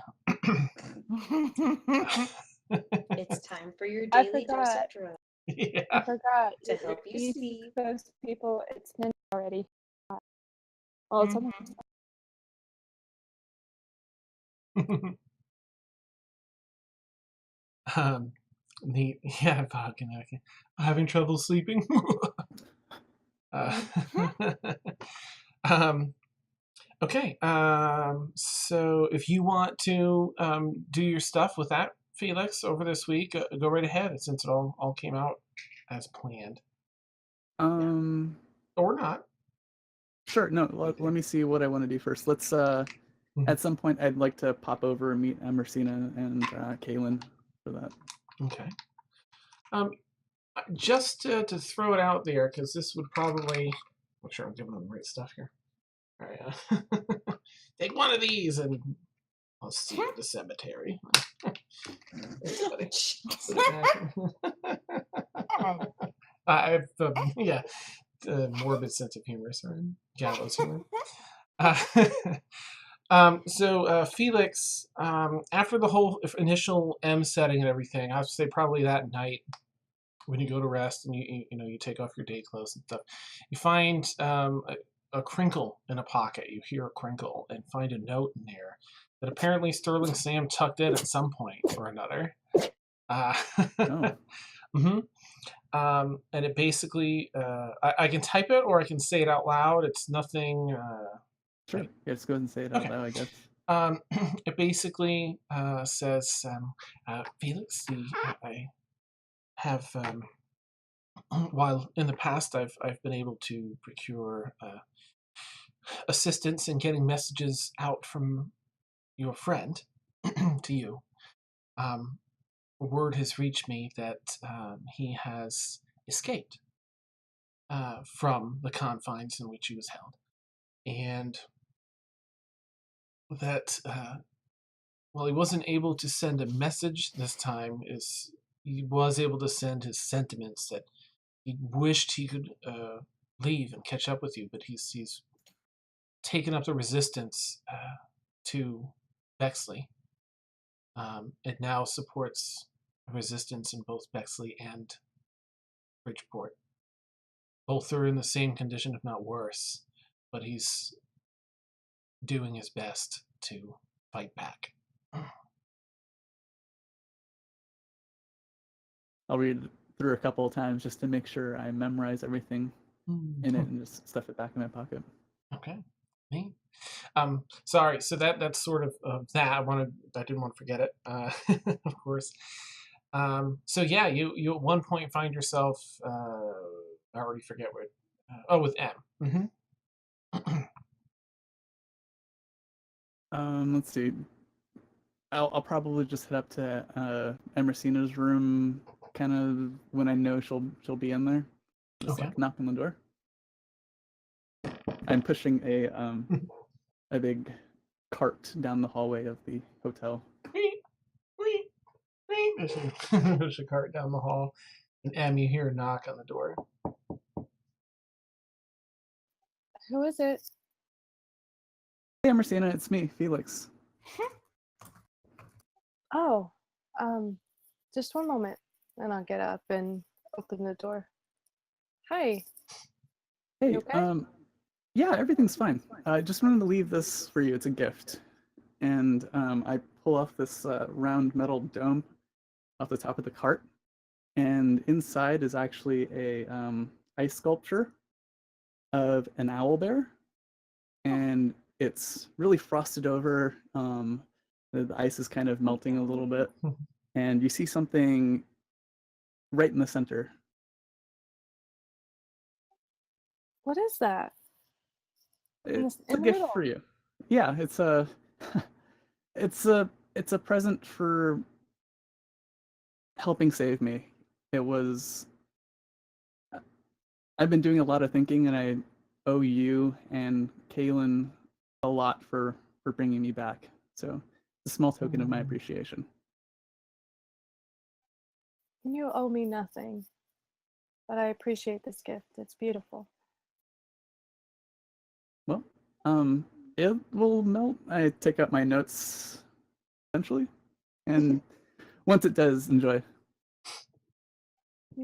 It's time for your
I
daily dose
forgot.
of drugs.
Yeah.
I forgot.
To help you
East
sleep.
Coast people, it's midnight already. Well, it's almost.
Neat. Yeah, fucking okay. Having trouble sleeping. Okay. So if you want to do your stuff with that, Felix, over this week, go right ahead. Since it all came out as planned, or not.
Sure. No. Let me see what I want to do first. Let's. At some point, I'd like to pop over and meet Emrysina and Kaylin for that.
Okay. Just to throw it out there, because this would probably. Make sure I'm giving them the right stuff here. All right. Take one of these, and I'll see you at the cemetery. Thanks, buddy. I have the morbid sense of humor, sorry. Gallows humor. So Felix, after the whole initial M setting and everything, I would say probably that night when you go to rest and you take off your day clothes and stuff, you find a crinkle in a pocket. You hear a crinkle and find a note in there that apparently Sterling Sam tucked in at some point or another.
Oh.
hmm And it basically, I can type it or I can say it out loud. It's nothing.
Sure. Yeah, just go ahead and say it out
Okay.
loud, I guess.
It basically says, Felix, I have, while in the past I've been able to procure assistance in getting messages out from your friend to you. Word has reached me that he has escaped from the confines in which he was held, and that while he wasn't able to send a message this time, he was able to send his sentiments that he wished he could leave and catch up with you, but he's taken up the resistance to Bexley. It now supports resistance in both Bexley and Bridgeport. Both are in the same condition, if not worse, but he's doing his best to fight back.
I'll read it through a couple of times just to make sure I memorize everything in it and just stuff it back in my pocket.
Okay. Neat. Sorry. So that's sort of that. I didn't want to forget it. Of course. So yeah, you at one point find yourself. I already forget where. With M.
Let's see. I'll probably just head up to Emrysina's room, kind of when I know she'll be in there. Just like knock on the door. I'm pushing a big cart down the hallway of the hotel.
Push a cart down the hall, and Em, you hear a knock on the door.
Who is it?
Hey, Emrysina, it's me, Felix.
Oh, just one moment, and I'll get up and open the door. Hi.
Hey,
You okay?
yeah, everything's fine. I just wanted to leave this for you. It's a gift. And I pull off this round metal dome off the top of the cart. And inside is actually a ice sculpture of an owl bear. And it's really frosted over. The ice is kind of melting a little bit. And you see something right in the center.
What is that?
It's
In
a
the
gift
middle.
for you. Yeah, it's a it's a present for helping save me. It was I've been doing a lot of thinking, and I owe you and Kaylin a lot for bringing me back. So it's a small token of my appreciation.
You owe me nothing, but I appreciate this gift. It's beautiful.
Well, it will melt. I take out my notes eventually, and once it does, enjoy.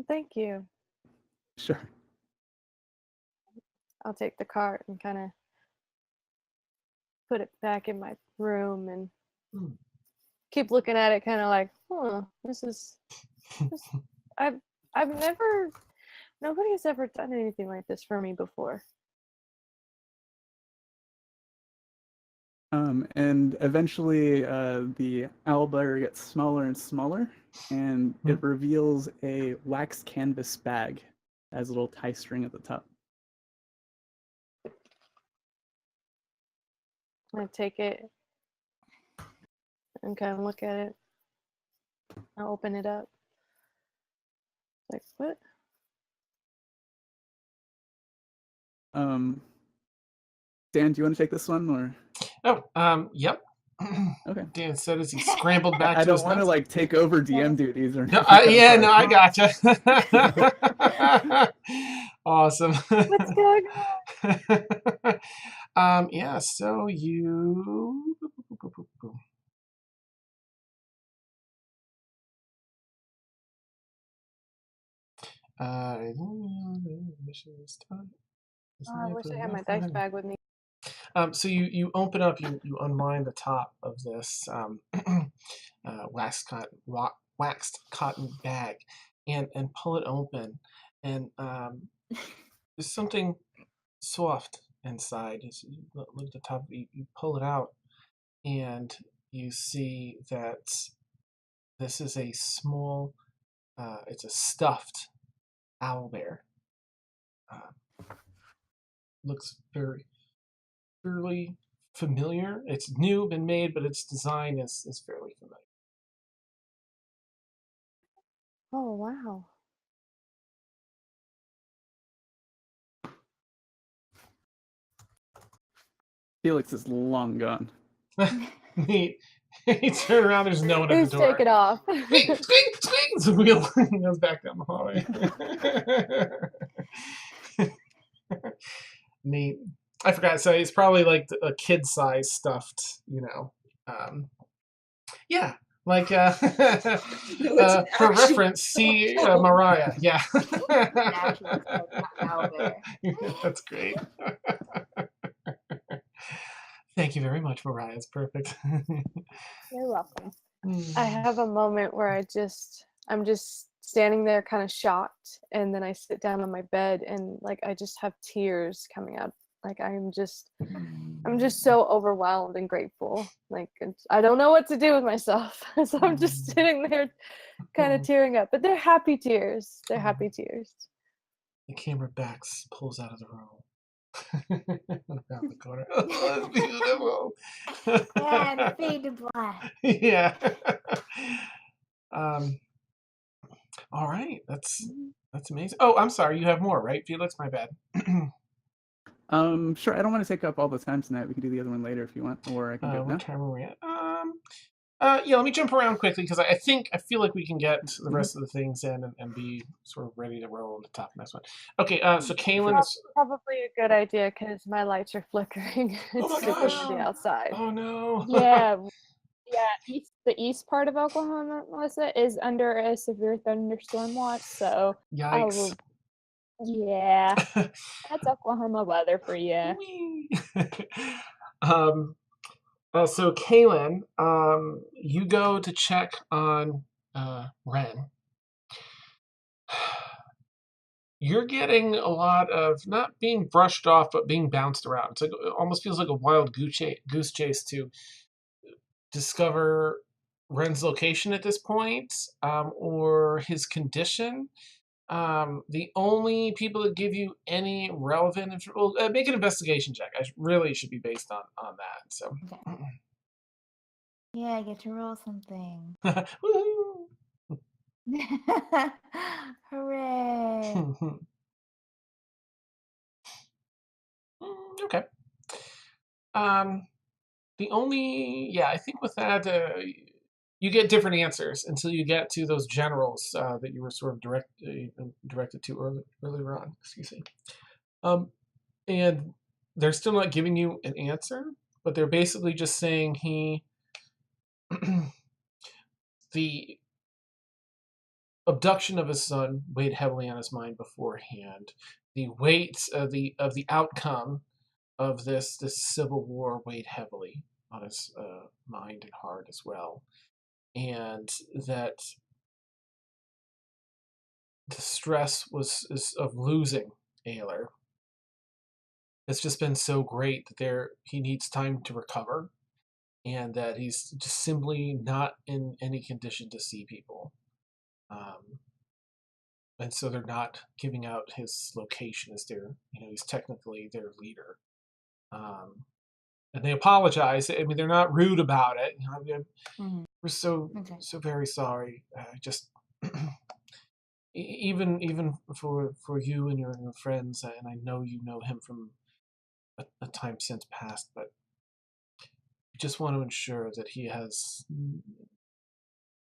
Thank you.
Sure.
I'll take the cart and kind of put it back in my room and keep looking at it, kind of like, nobody has ever done anything like this for me before.
And eventually the owlbear gets smaller and smaller, and it reveals a wax canvas bag that has a little tie string at the top.
I take it and kind of look at it. I'll open it up. Like, what?
Dan, do you want to take this one, or?
Yep.
Okay.
Dan said as he scrambled back.
I
to his
don't want to
notes.
like take over DM duties or anything.
No, I gotcha. Awesome.
What's going on?
Yeah, so you. Mission is done.
Oh, I wish I had my dice bag with me.
So you open up, you unwind the top of this waxed cotton bag, and pull it open, and there's something soft inside. As you look at the top, you pull it out, and you see that this is a small, it's a stuffed owlbear. Looks fairly familiar. It's new, been made, but its design is fairly familiar.
Oh, wow.
Felix is long gone.
He turn around, there's no one at
Please
the door.
take it off.
Squeak, squeak, squeak! The wheel goes back down the hallway. Neat. I forgot. So it's probably like a kid-size stuffed, yeah. Like for reference, see Mariah. Yeah. That's great. Thank you very much, Mariah. It's perfect.
You're welcome.
I have a moment where I'm just standing there kind of shocked, and then I sit down on my bed and like I just have tears coming out. Like I'm just so overwhelmed and grateful. Like I don't know what to do with myself. So I'm just sitting there kind of tearing up. But they're happy tears. They're happy tears.
The camera pulls out of the room. Around the corner. Oh, that's beautiful.
And fade to black.
Yeah. All right. That's amazing. Oh, I'm sorry. You have more, right, Felix? My bad.
Sure. I don't want to take up all the time tonight. We can do the other one later if you want, or I can go now.
What time are we at? Yeah, let me jump around quickly because I feel like we can get the rest of the things in and be sort of ready to roll on the top of this one. Okay, so Kaylin is
Probably a good idea because my lights are flickering.
Oh
It's
my
super
gosh.
windy outside.
Oh no.
Yeah, the east part of Oklahoma, Melissa, is under a severe thunderstorm watch. So,
Yikes.
yeah, that's Oklahoma weather for you.
Whee! So Kaylin, you go to check on Ren. You're getting a lot of not being brushed off, but being bounced around. It's like, it almost feels like a wild goose chase to discover Ren's location at this point, or his condition. The only people that give you any relevant make an investigation check. Really should be based on that. So,
Okay. Yeah, I get to roll something.
woohoo!
Hooray!
Okay. I think with that, you get different answers until you get to those generals that you were sort of directed to earlier on. Excuse me. And they're still not giving you an answer, but they're basically just saying the abduction of his son weighed heavily on his mind beforehand. The weight of the outcome of this civil war weighed heavily on his mind and heart as well, and that the stress is of losing Ayler. It's just been so great that he needs time to recover, and that he's just simply not in any condition to see people. And so they're not giving out his location as he's technically their leader. And they apologize. I mean, they're not rude about it. We're so very sorry. Just even for you and your friends, and I know you know him from a time since past, but we just want to ensure that he has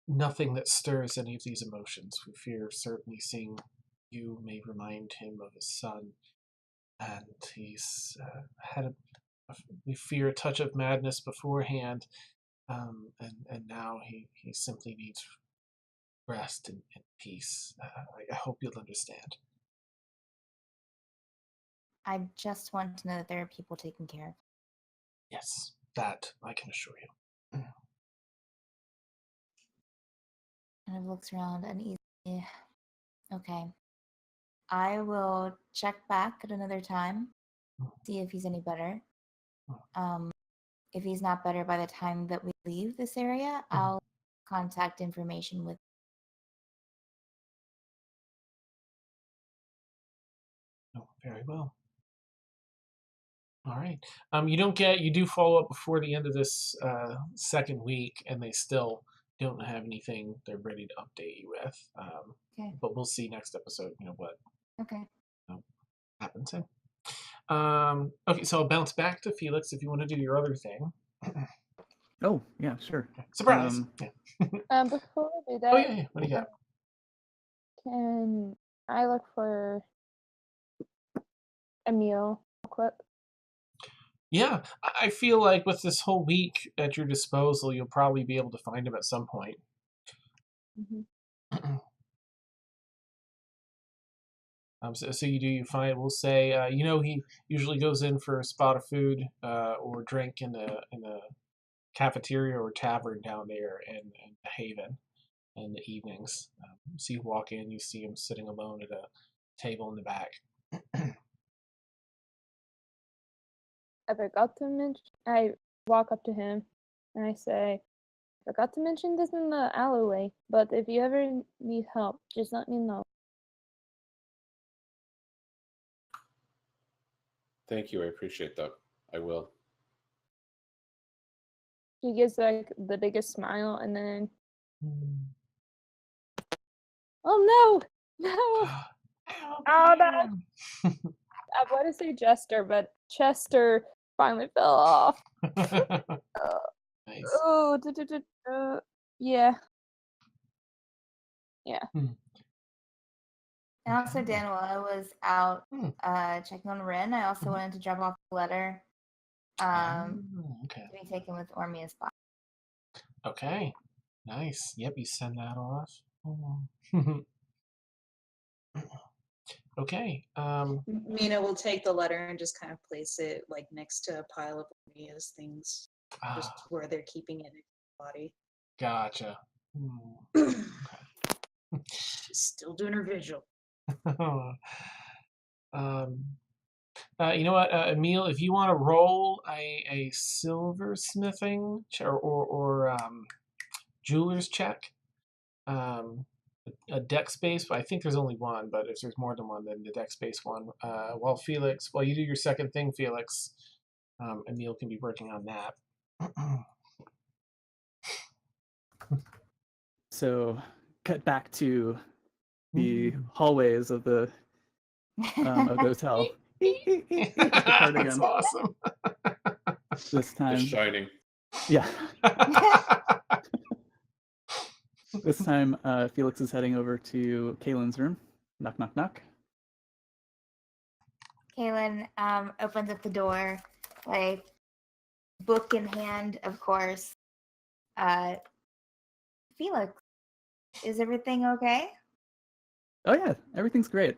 nothing that stirs any of these emotions. We fear certainly seeing you may remind him of his son, and he's had we fear a touch of madness beforehand, and now he simply needs rest and peace. I hope you'll understand.
I just want to know that there are people taking care of.
Yes, that I can assure you.
And it looks around uneasily. Okay. I will check back at another time, see if he's any better. If he's not better by the time that we leave this area, I'll contact information with.
Oh, very well. All right. You do follow up before the end of this second week, and they still don't have anything they're ready to update you with.
Okay.
But we'll see next episode. What
Okay.
happens. Okay, so I'll bounce back to Felix if you want to do your other thing.
Oh, yeah, sure.
Surprise. Yeah.
Before we do that,
Oh yeah. What do you got?
can I look for Emil real quick?
Yeah, I feel like with this whole week at your disposal, you'll probably be able to find him at some point. So you find, we'll say, he usually goes in for a spot of food or drink in a cafeteria or tavern down there in Haven in the evenings. So you walk in, you see him sitting alone at a table in the back.
I forgot to mention. I walk up to him and I say, I forgot to mention this in the alleyway, but if you ever need help, just let me know.
Thank you. I appreciate that. I will.
He gives like the biggest smile and then, oh no, no. Oh, no. I want to say Jester, but Chester finally fell off.
Nice.
Oh, yeah. Yeah.
And also, Dan, while I was out checking on Rin, I also wanted to drop off a letter
Okay.
to be taken with Ormia's spot.
Okay. Nice. Yep, you send that off. Okay.
Mina will take the letter and just kind of place it like next to a pile of Ormia's things, just where they're keeping it in her body.
Gotcha.
She's still doing her vigil.
You know what, Emil, if you want to roll a silversmithing or jeweler's check, a deck space, but I think there's only one, but if there's more than one, then the deck space one. While you do your second thing, Felix, Emil can be working on that.
So, cut back to the hallways of the hotel.
That's awesome.
This time,
Just shining.
yeah. This time, Felix is heading over to Kaylin's room. Knock, knock, knock.
Kaylin opens up the door, like book in hand, of course. Felix, is everything okay?
Oh yeah, everything's great.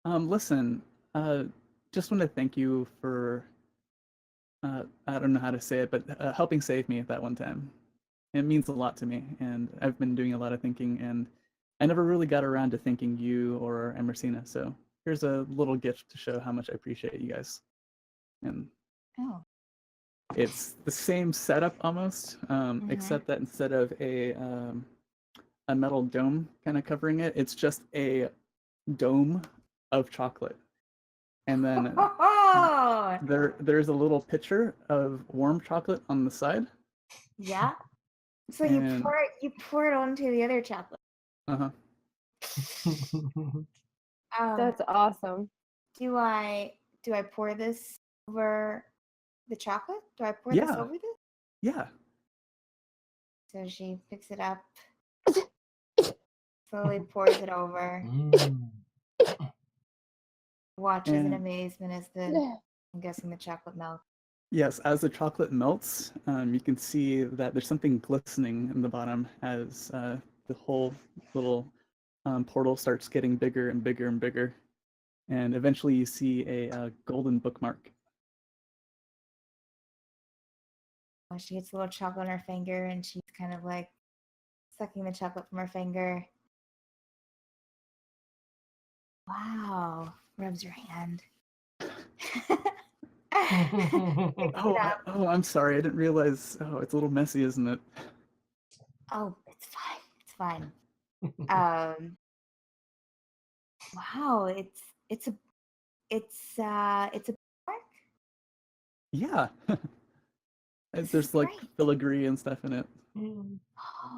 Listen, just want to thank you for, I don't know how to say it, but helping save me at that one time. It means a lot to me, and I've been doing a lot of thinking, and I never really got around to thanking you or Emrysina, so here's a little gift to show how much I appreciate you guys. And it's the same setup almost, except that instead of a metal dome kind of covering it, it's just a dome of chocolate. And then there's a little pitcher of warm chocolate on the side.
Yeah. So you pour it onto the other chocolate.
That's awesome.
Do I pour this over the chocolate? Do I pour this over this?
Yeah.
So she picks it up, slowly pours it over. Watches in
And
amazement as I'm guessing the chocolate melts.
yes, as the chocolate melts, you can see that there's something glistening in the bottom as the whole little portal starts getting bigger and bigger and bigger. And eventually you see a golden bookmark.
She gets a little chocolate on her finger and she's kind of like sucking the chocolate from her finger. Wow. Rubs your hand.
Oh, I'm sorry. I didn't realize. Oh, it's a little messy, isn't it?
Oh, it's fine. It's fine. Wow, it's a bookmark?
Yeah.
This is
There's like
great.
filigree and stuff in it.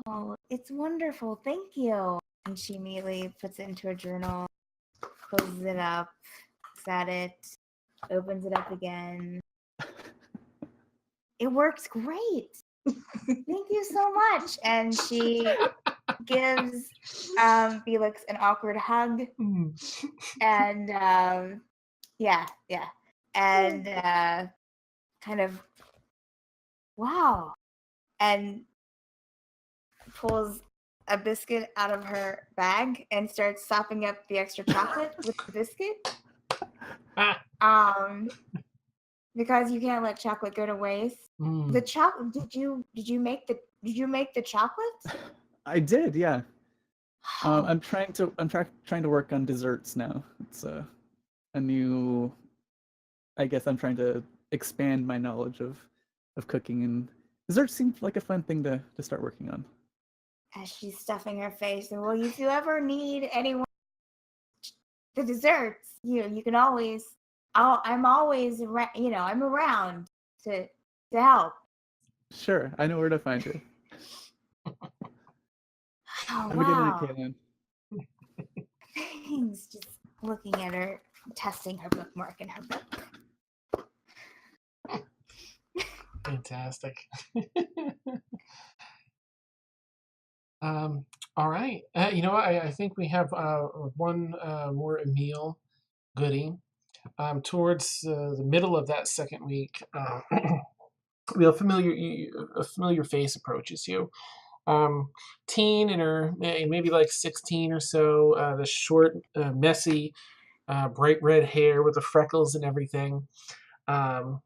Oh, it's wonderful. Thank you. And she immediately puts it into her journal, closes it up, looks at it, opens it up again. It works great. Thank you so much. And she gives Felix an awkward hug. And yeah. And kind of, wow. And pulls a biscuit out of her bag and starts sopping up the extra chocolate with the biscuit. Because you can't let chocolate go to waste. The chocolate. Did you make the chocolate?
I did, yeah. I'm trying to work on desserts now. It's a new. I guess I'm trying to expand my knowledge of cooking, and desserts seemed like a fun thing to start working on.
As she's stuffing her face, and well, if you ever need anyone, the desserts, you can always. I'm always around. I'm around to help.
Sure, I know where to find you.
Oh,
Have a good night, Caitlin.
Thanks. Just looking at her, testing her bookmark in her book.
Fantastic. All right. I think we have one more Emil goodie. Towards the middle of that second week, a familiar face approaches you. Teen in her maybe like 16 or so, the short, messy, bright red hair with the freckles and everything. And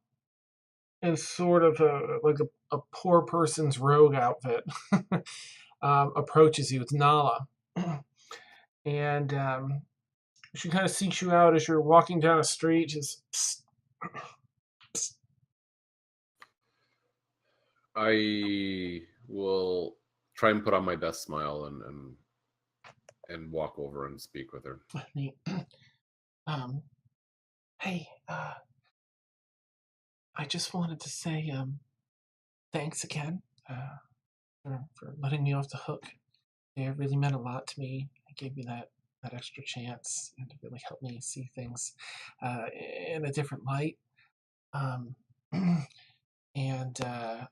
sort of like a poor person's rogue outfit approaches you. It's Nala. And she kind of seeks you out as you're walking down a street. Just, psst, psst.
I will try and put on my best smile and walk over and speak with her.
Hey, I just wanted to say thanks again for letting me off the hook. It really meant a lot to me. It gave me that extra chance, and it really helped me see things in a different light. And I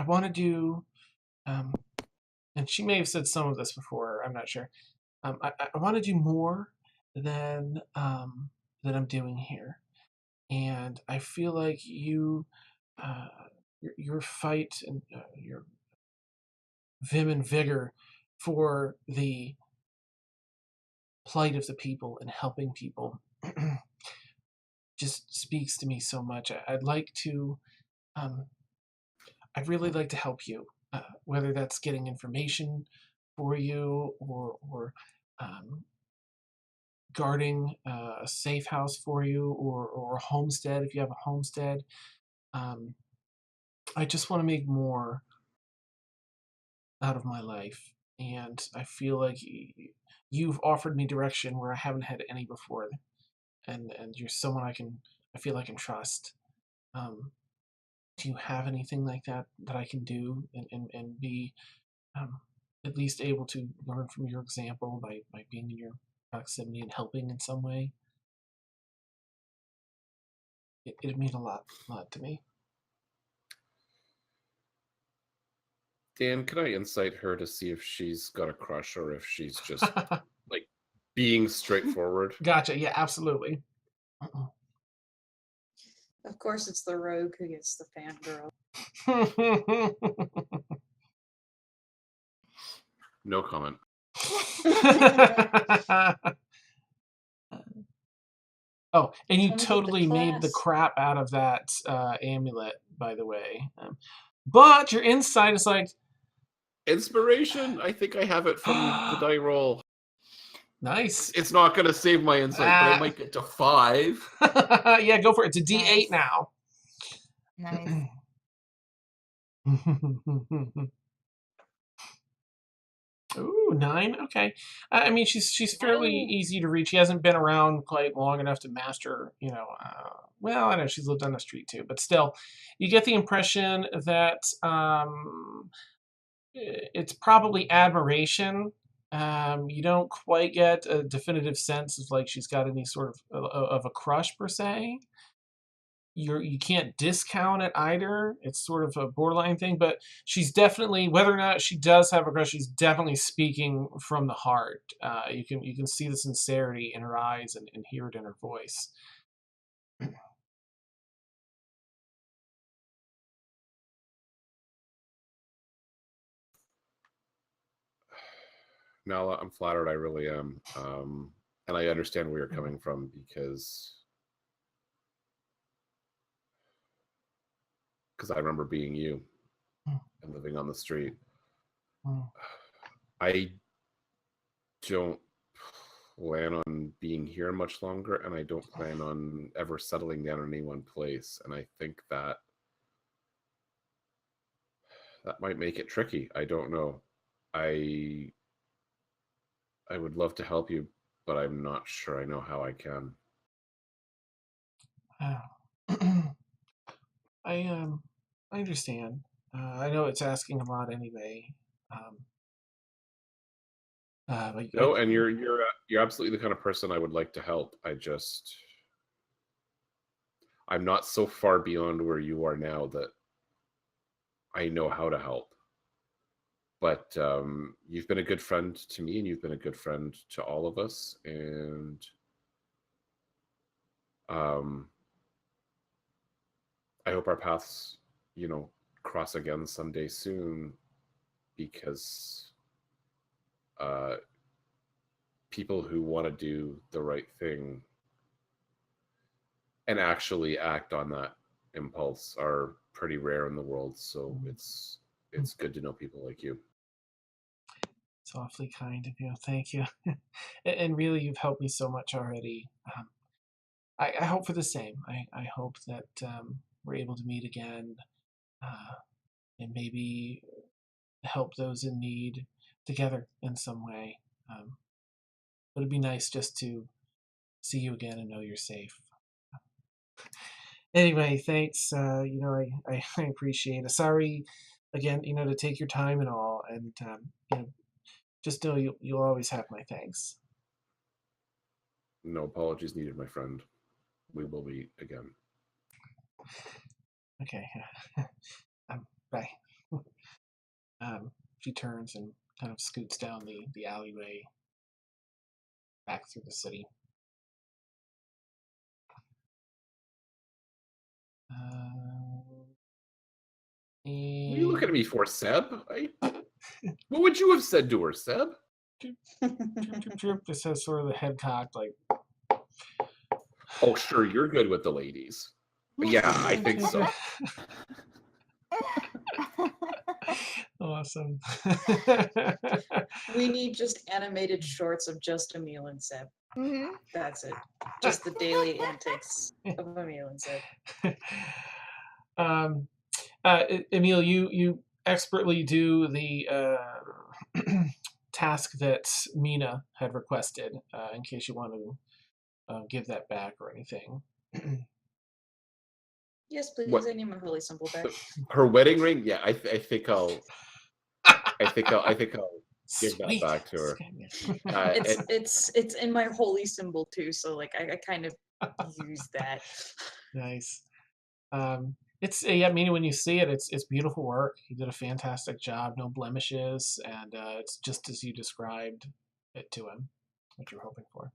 want to do, and she may have said some of this before. I'm not sure. I want to do more than I'm doing here, and I feel like your fight and your vim and vigor for the plight of the people and helping people just speaks to me so much. I'd really like to help you, whether that's getting information for you or guarding a safe house for you or a homestead if you have a homestead. I just want to make more out of my life, and I feel like you've offered me direction where I haven't had any before, and you're someone I feel I can trust. Do you have anything like that I can do and be um, at least able to learn from your example by being in your proximity and helping in some way? It'd mean a lot to me.
Dan, can I insight her to see if she's got a crush or if she's just like being straightforward.
Gotcha. Yeah, absolutely.
Of course, it's the rogue who gets the fangirl.
No comment.
Oh, and you
Comes with the
totally made the
class.
crap out of that amulet, by the way. But your insight is like,
Inspiration. I think I have it from the die roll.
nice.
It's not going to save my insight, but I might get to 5.
Yeah, go for it. It's a D8
Nice.
now.
Nice.
Ooh, 9. Okay. I mean, she's fairly easy to reach. She hasn't been around quite long enough to master, well, I know she's lived on the street too, but still, you get the impression that it's probably admiration. You don't quite get a definitive sense of like she's got any sort of a crush per se. You can't discount it either. It's sort of a borderline thing, but she's definitely, whether or not she does have a crush, she's definitely speaking from the heart. You can see the sincerity in her eyes and hear it in her voice.
Nala, I'm flattered. I really am. And I understand where you're coming from because I remember being you and living on the street. I don't plan on being here much longer, and I don't plan on ever settling down in any one place. And I think that might make it tricky. I don't know. I would love to help you, but I'm not sure I know how I can.
I understand. I know it's asking a lot anyway.
No, and you're absolutely the kind of person I would like to help. I'm not so far beyond where you are now that I know how to help. But you've been a good friend to me, and you've been a good friend to all of us, and I hope our paths, cross again someday soon, because people who want to do the right thing and actually act on that impulse are pretty rare in the world. So it's good to know people like you.
It's awfully kind of you. Thank you. And really, you've helped me so much already. I hope for the same. I hope that we're able to meet again and maybe help those in need together in some way. But it'd be nice just to see you again and know you're safe. Anyway, thanks. I appreciate it. Sorry again, to take your time and all. And, just know you'll always have my thanks.
No apologies needed, my friend. We will meet again.
Okay. Bye. She turns and kind of scoots down the alleyway back through the city.
What are you looking at me for, Seb? What would you have said to her, Seb?
Just has sort of the head cocked, like.
Oh, sure, you're good with the ladies. Yeah, I think so.
Awesome.
We need just animated shorts of just Emil and Seb.
Mm-hmm.
That's it. Just the daily antics of Emil and Seb.
Emil, you expertly do the task that Mina had requested, in case you want to give that back or anything.
Yes, please.
What?
I need my holy symbol back.
Her wedding ring? Yeah, I think I'll give that back to her.
It's in my holy symbol too, so like I kind of use that.
Nice. It's Mina, when you see it, it's beautiful work. You did a fantastic job, no blemishes, and it's just as you described it to him. what you're hoping for.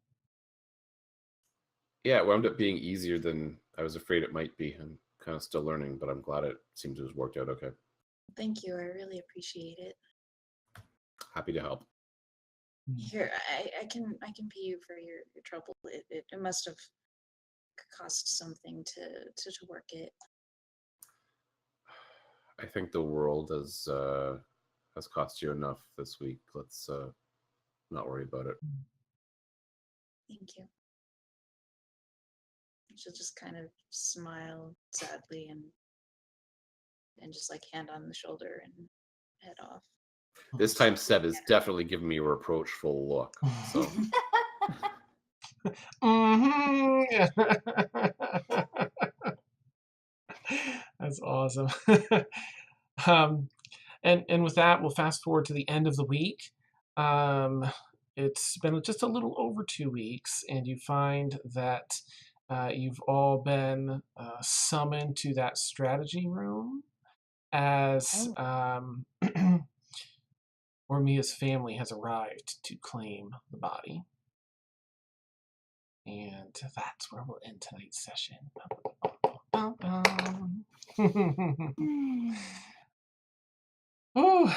Yeah, it wound up being easier than I was afraid it might be. I'm kind of still learning, but I'm glad it seems to have worked out okay.
Thank you. I really appreciate it.
Happy to help.
Here, I can pay you for your trouble. It must have cost something to work it.
I think the world has cost you enough this week. Let's not worry about it.
Thank you. She'll just kind of smile sadly and just like hand on the shoulder and head off.
This time Seb is definitely giving me a reproachful look. So
That's awesome. And with that, we'll fast forward to the end of the week. It's been just a little over 2 weeks, and you find that you've all been summoned to that strategy room as Ormia's family has arrived to claim the body. And that's where we'll end tonight's session. Ooh,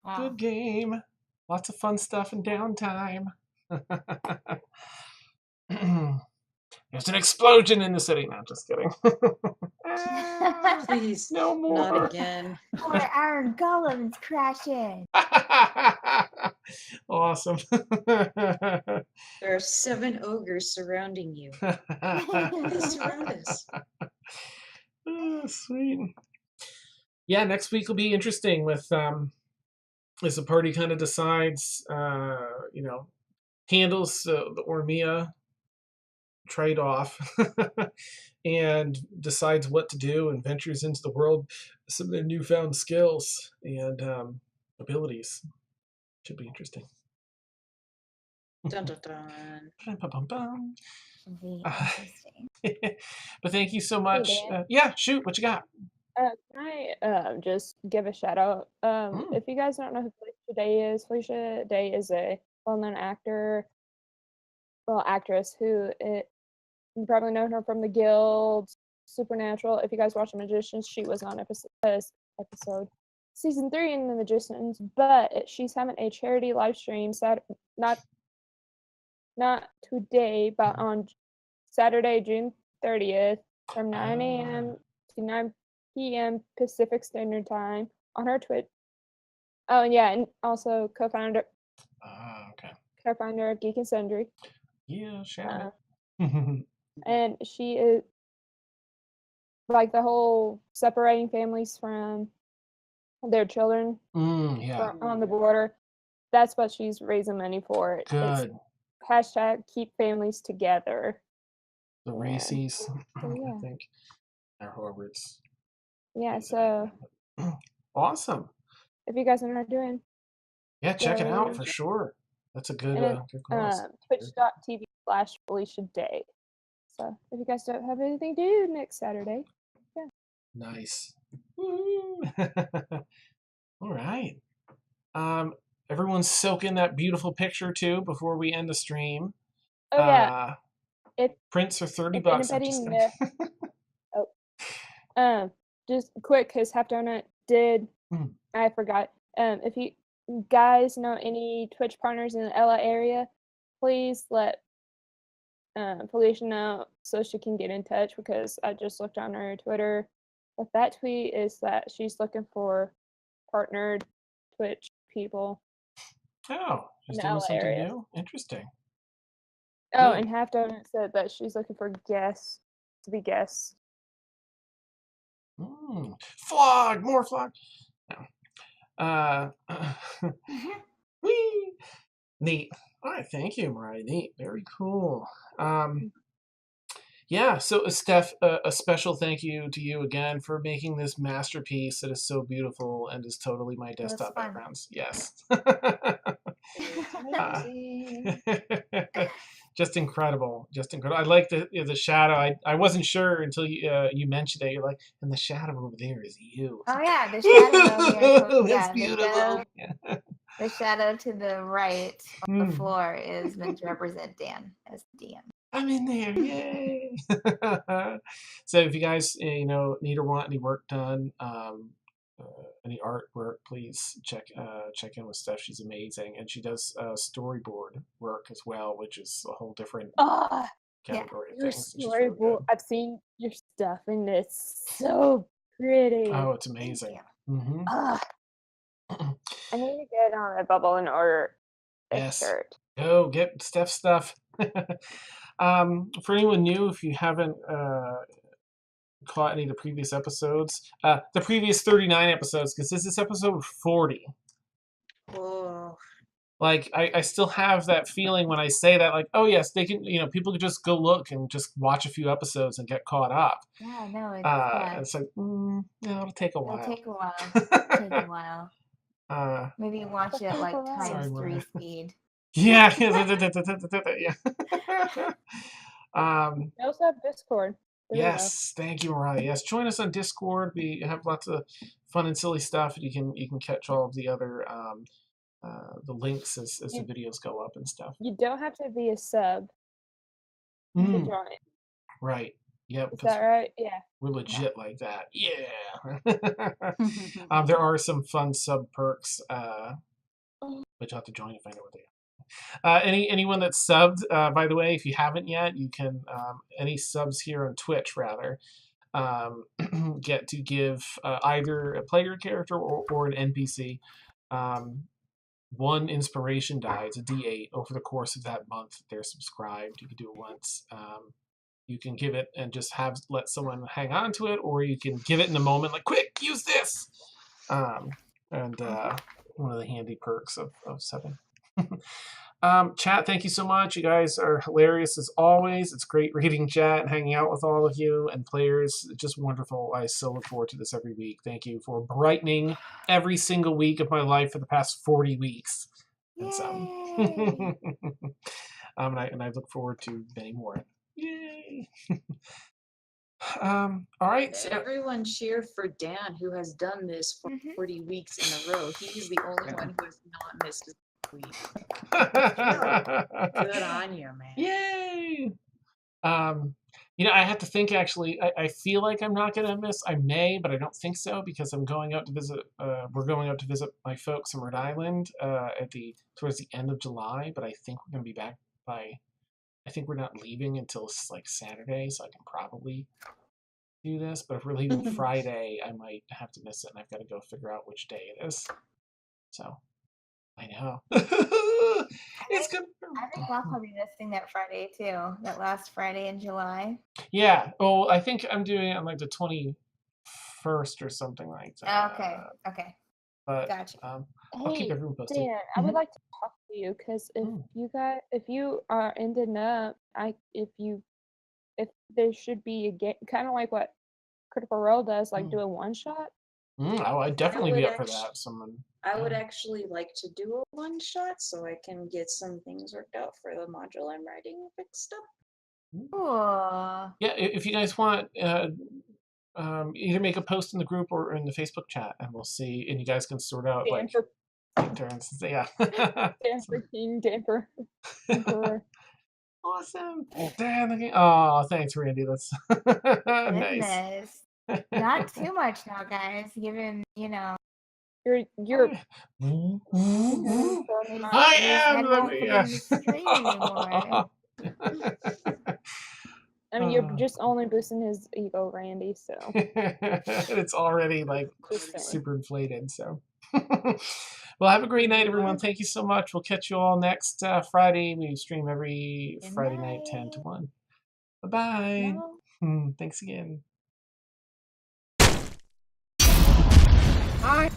Wow.
good game. Lots of fun stuff in downtime. There's an explosion in the city. No, just kidding.
Please,
no more.
not again.
Or our golems crashing.
Awesome.
There are 7 ogres surrounding you. They surround us.
Oh, sweet. Yeah, next week will be interesting with as the party kind of decides, handles the Ormia trade-off and decides what to do and ventures into the world with some of their newfound skills and abilities. Should be interesting.
Dun dun dun.
Bum-bum-bum.
Should be interesting.
But thank you so much.
Dan.
Yeah, shoot, what you got?
Can I just give a shout out? If you guys don't know who Felicia Day is a well-known actress who you probably know her from The Guild, Supernatural. If you guys watch The Magicians, she was on episode season 3 in The Magicians. But she's having a charity live stream not today, but on Saturday, June 30th, from 9 a.m. to 9 p.m. Pacific Standard Time on her Twitch. Oh, yeah, and also co-founder of Geek and Sundry.
Yeah, shout it.
And she is like the whole separating families from their children on the border. That's what she's raising money for.
Good.
It's #keep families together.
The Racies,
So,
I
yeah.
think. They're Horwitz.
Yeah, so
Awesome.
if you guys know what I'm doing,
Yeah, check it out for sure. That's a good, good cause.
Twitch.tv/Felicia Day. So if you guys don't have anything to do next Saturday, yeah.
Nice. Woo. All right. Everyone's soaking that beautiful picture too before we end the stream.
Oh yeah.
Prints are $30. I'm just kidding.
Just quick, because Half Donut did. I forgot. If you guys know any Twitch partners in the LA area, please let Felicia know so she can get in touch, because I just looked on her Twitter. But that tweet is that she's looking for partnered Twitch people.
Oh, she's
in the
doing
LA
something
area.
new? Interesting.
Oh,
Good.
and Half Donut said that she's looking for guests to be guests.
Flog! More flog! No. Whee! Neat. All right, thank you, Mariah. Neat. Very cool. Yeah, so Steph, a special thank you to you again for making this masterpiece that is so beautiful and is totally my desktop backgrounds. Yes. Just incredible. Just incredible. I like the shadow. I wasn't sure until you mentioned it. You're like, and the shadow over there is you.
Oh yeah, the shadow over there.
That's beautiful. Yeah.
The shadow to the right on the
Hmm.
floor is meant to represent Dan as the DM.
I'm in there, yay! So if you guys, need or want any work done, any artwork, please check in with Steph. She's amazing, and she does storyboard work as well, which is a whole different
Ah,
category of
your
things. Which is really
storyboard.
good.
I've seen your stuff, and it's so pretty.
Oh, it's amazing. Mm-hmm.
Ah, I need to get on a bubble and order a
Yes.
shirt.
Go get Steph stuff. For anyone new, if you haven't caught any of the previous episodes, the previous 39 episodes, because this is episode 40.
Whoa.
Like, I still have that feeling when I say that, like, oh yes, they can, people can just go look and just watch a few episodes and get caught up.
Yeah, no,
It's like, it'll take a while.
it'll take a while. It'll take a while. Maybe watch it at like
Sorry,
times
Mariah.
3 speed.
Yeah. Yeah.
We also have Discord. There we go.
Yes, thank you, Mariah. Yes, join us on Discord. We have lots of fun and silly stuff. You can catch all of the other the links as the videos go up and stuff.
You don't have to be a sub to
Mm,
join.
right. Yep.
Is
'cause
that right? Yeah.
we're legit like that. Yeah. There are some fun sub perks, but you'll have to join to find out what they are. Anyone that's subbed, by the way, if you haven't yet, you can any subs here on Twitch rather get to give either a player character or an NPC one inspiration die. It's a D8 over the course of that month that they're subscribed. You can do it once. You can give it and just let someone hang on to it, or you can give it in the moment, like, quick, use this. And one of the handy perks of subbing. Chat, thank you so much. You guys are hilarious as always. It's great reading chat and hanging out with all of you and players. It's just wonderful. I so look forward to this every week. Thank you for brightening every single week of my life for the past 40 weeks. And
Yay!
and I look forward to many more. Yay! All right. So,
Everyone cheer for Dan, who has done this for 40 weeks in a row. He's the only one who has not missed a week. Good on you, man.
Yay! I have to think, actually. I feel like I'm not gonna miss. I may, but I don't think so, because I'm going out to visit. We're going out to visit my folks in Rhode Island towards the end of July. But I think we're gonna be back by. I think we're not leaving until like Saturday, so I can probably do this. But if we're leaving Friday, I might have to miss it, and I've got to go figure out which day it is. So, I know. It's good.
I think I'll probably be missing that Friday too. That last Friday in July.
Yeah. Oh, I think I'm doing it on like the 21st or something like that.
Okay.
But
Gotcha.
I'll keep
Hey,
everyone posted.
Dan, I would like to talk to you because if you are ending up, if there should be a game, kind of like what Critical Role does, like do a one shot.
I'd definitely be up for that.
I would actually like to do a one shot so I can get some things worked out for the module I'm writing fixed up.
Cool.
Yeah, if you guys want, either make a post in the group or in the Facebook chat, and we'll see. And you guys can sort out
Dan
like
for
turns. Yeah.
Dan for King, Dan for Emperor.
Awesome. Dan. Oh, thanks, Randy. That's nice.
Goodness. Not too much now, guys. Given
You're
I am
I mean, you're just only boosting his ego, Randy, so.
It's already like super inflated, so. Well, have a great night, everyone. Thank you so much. We'll catch you all next Friday. We stream every Friday night, 10 to 1. Bye-bye. Thanks again. Bye.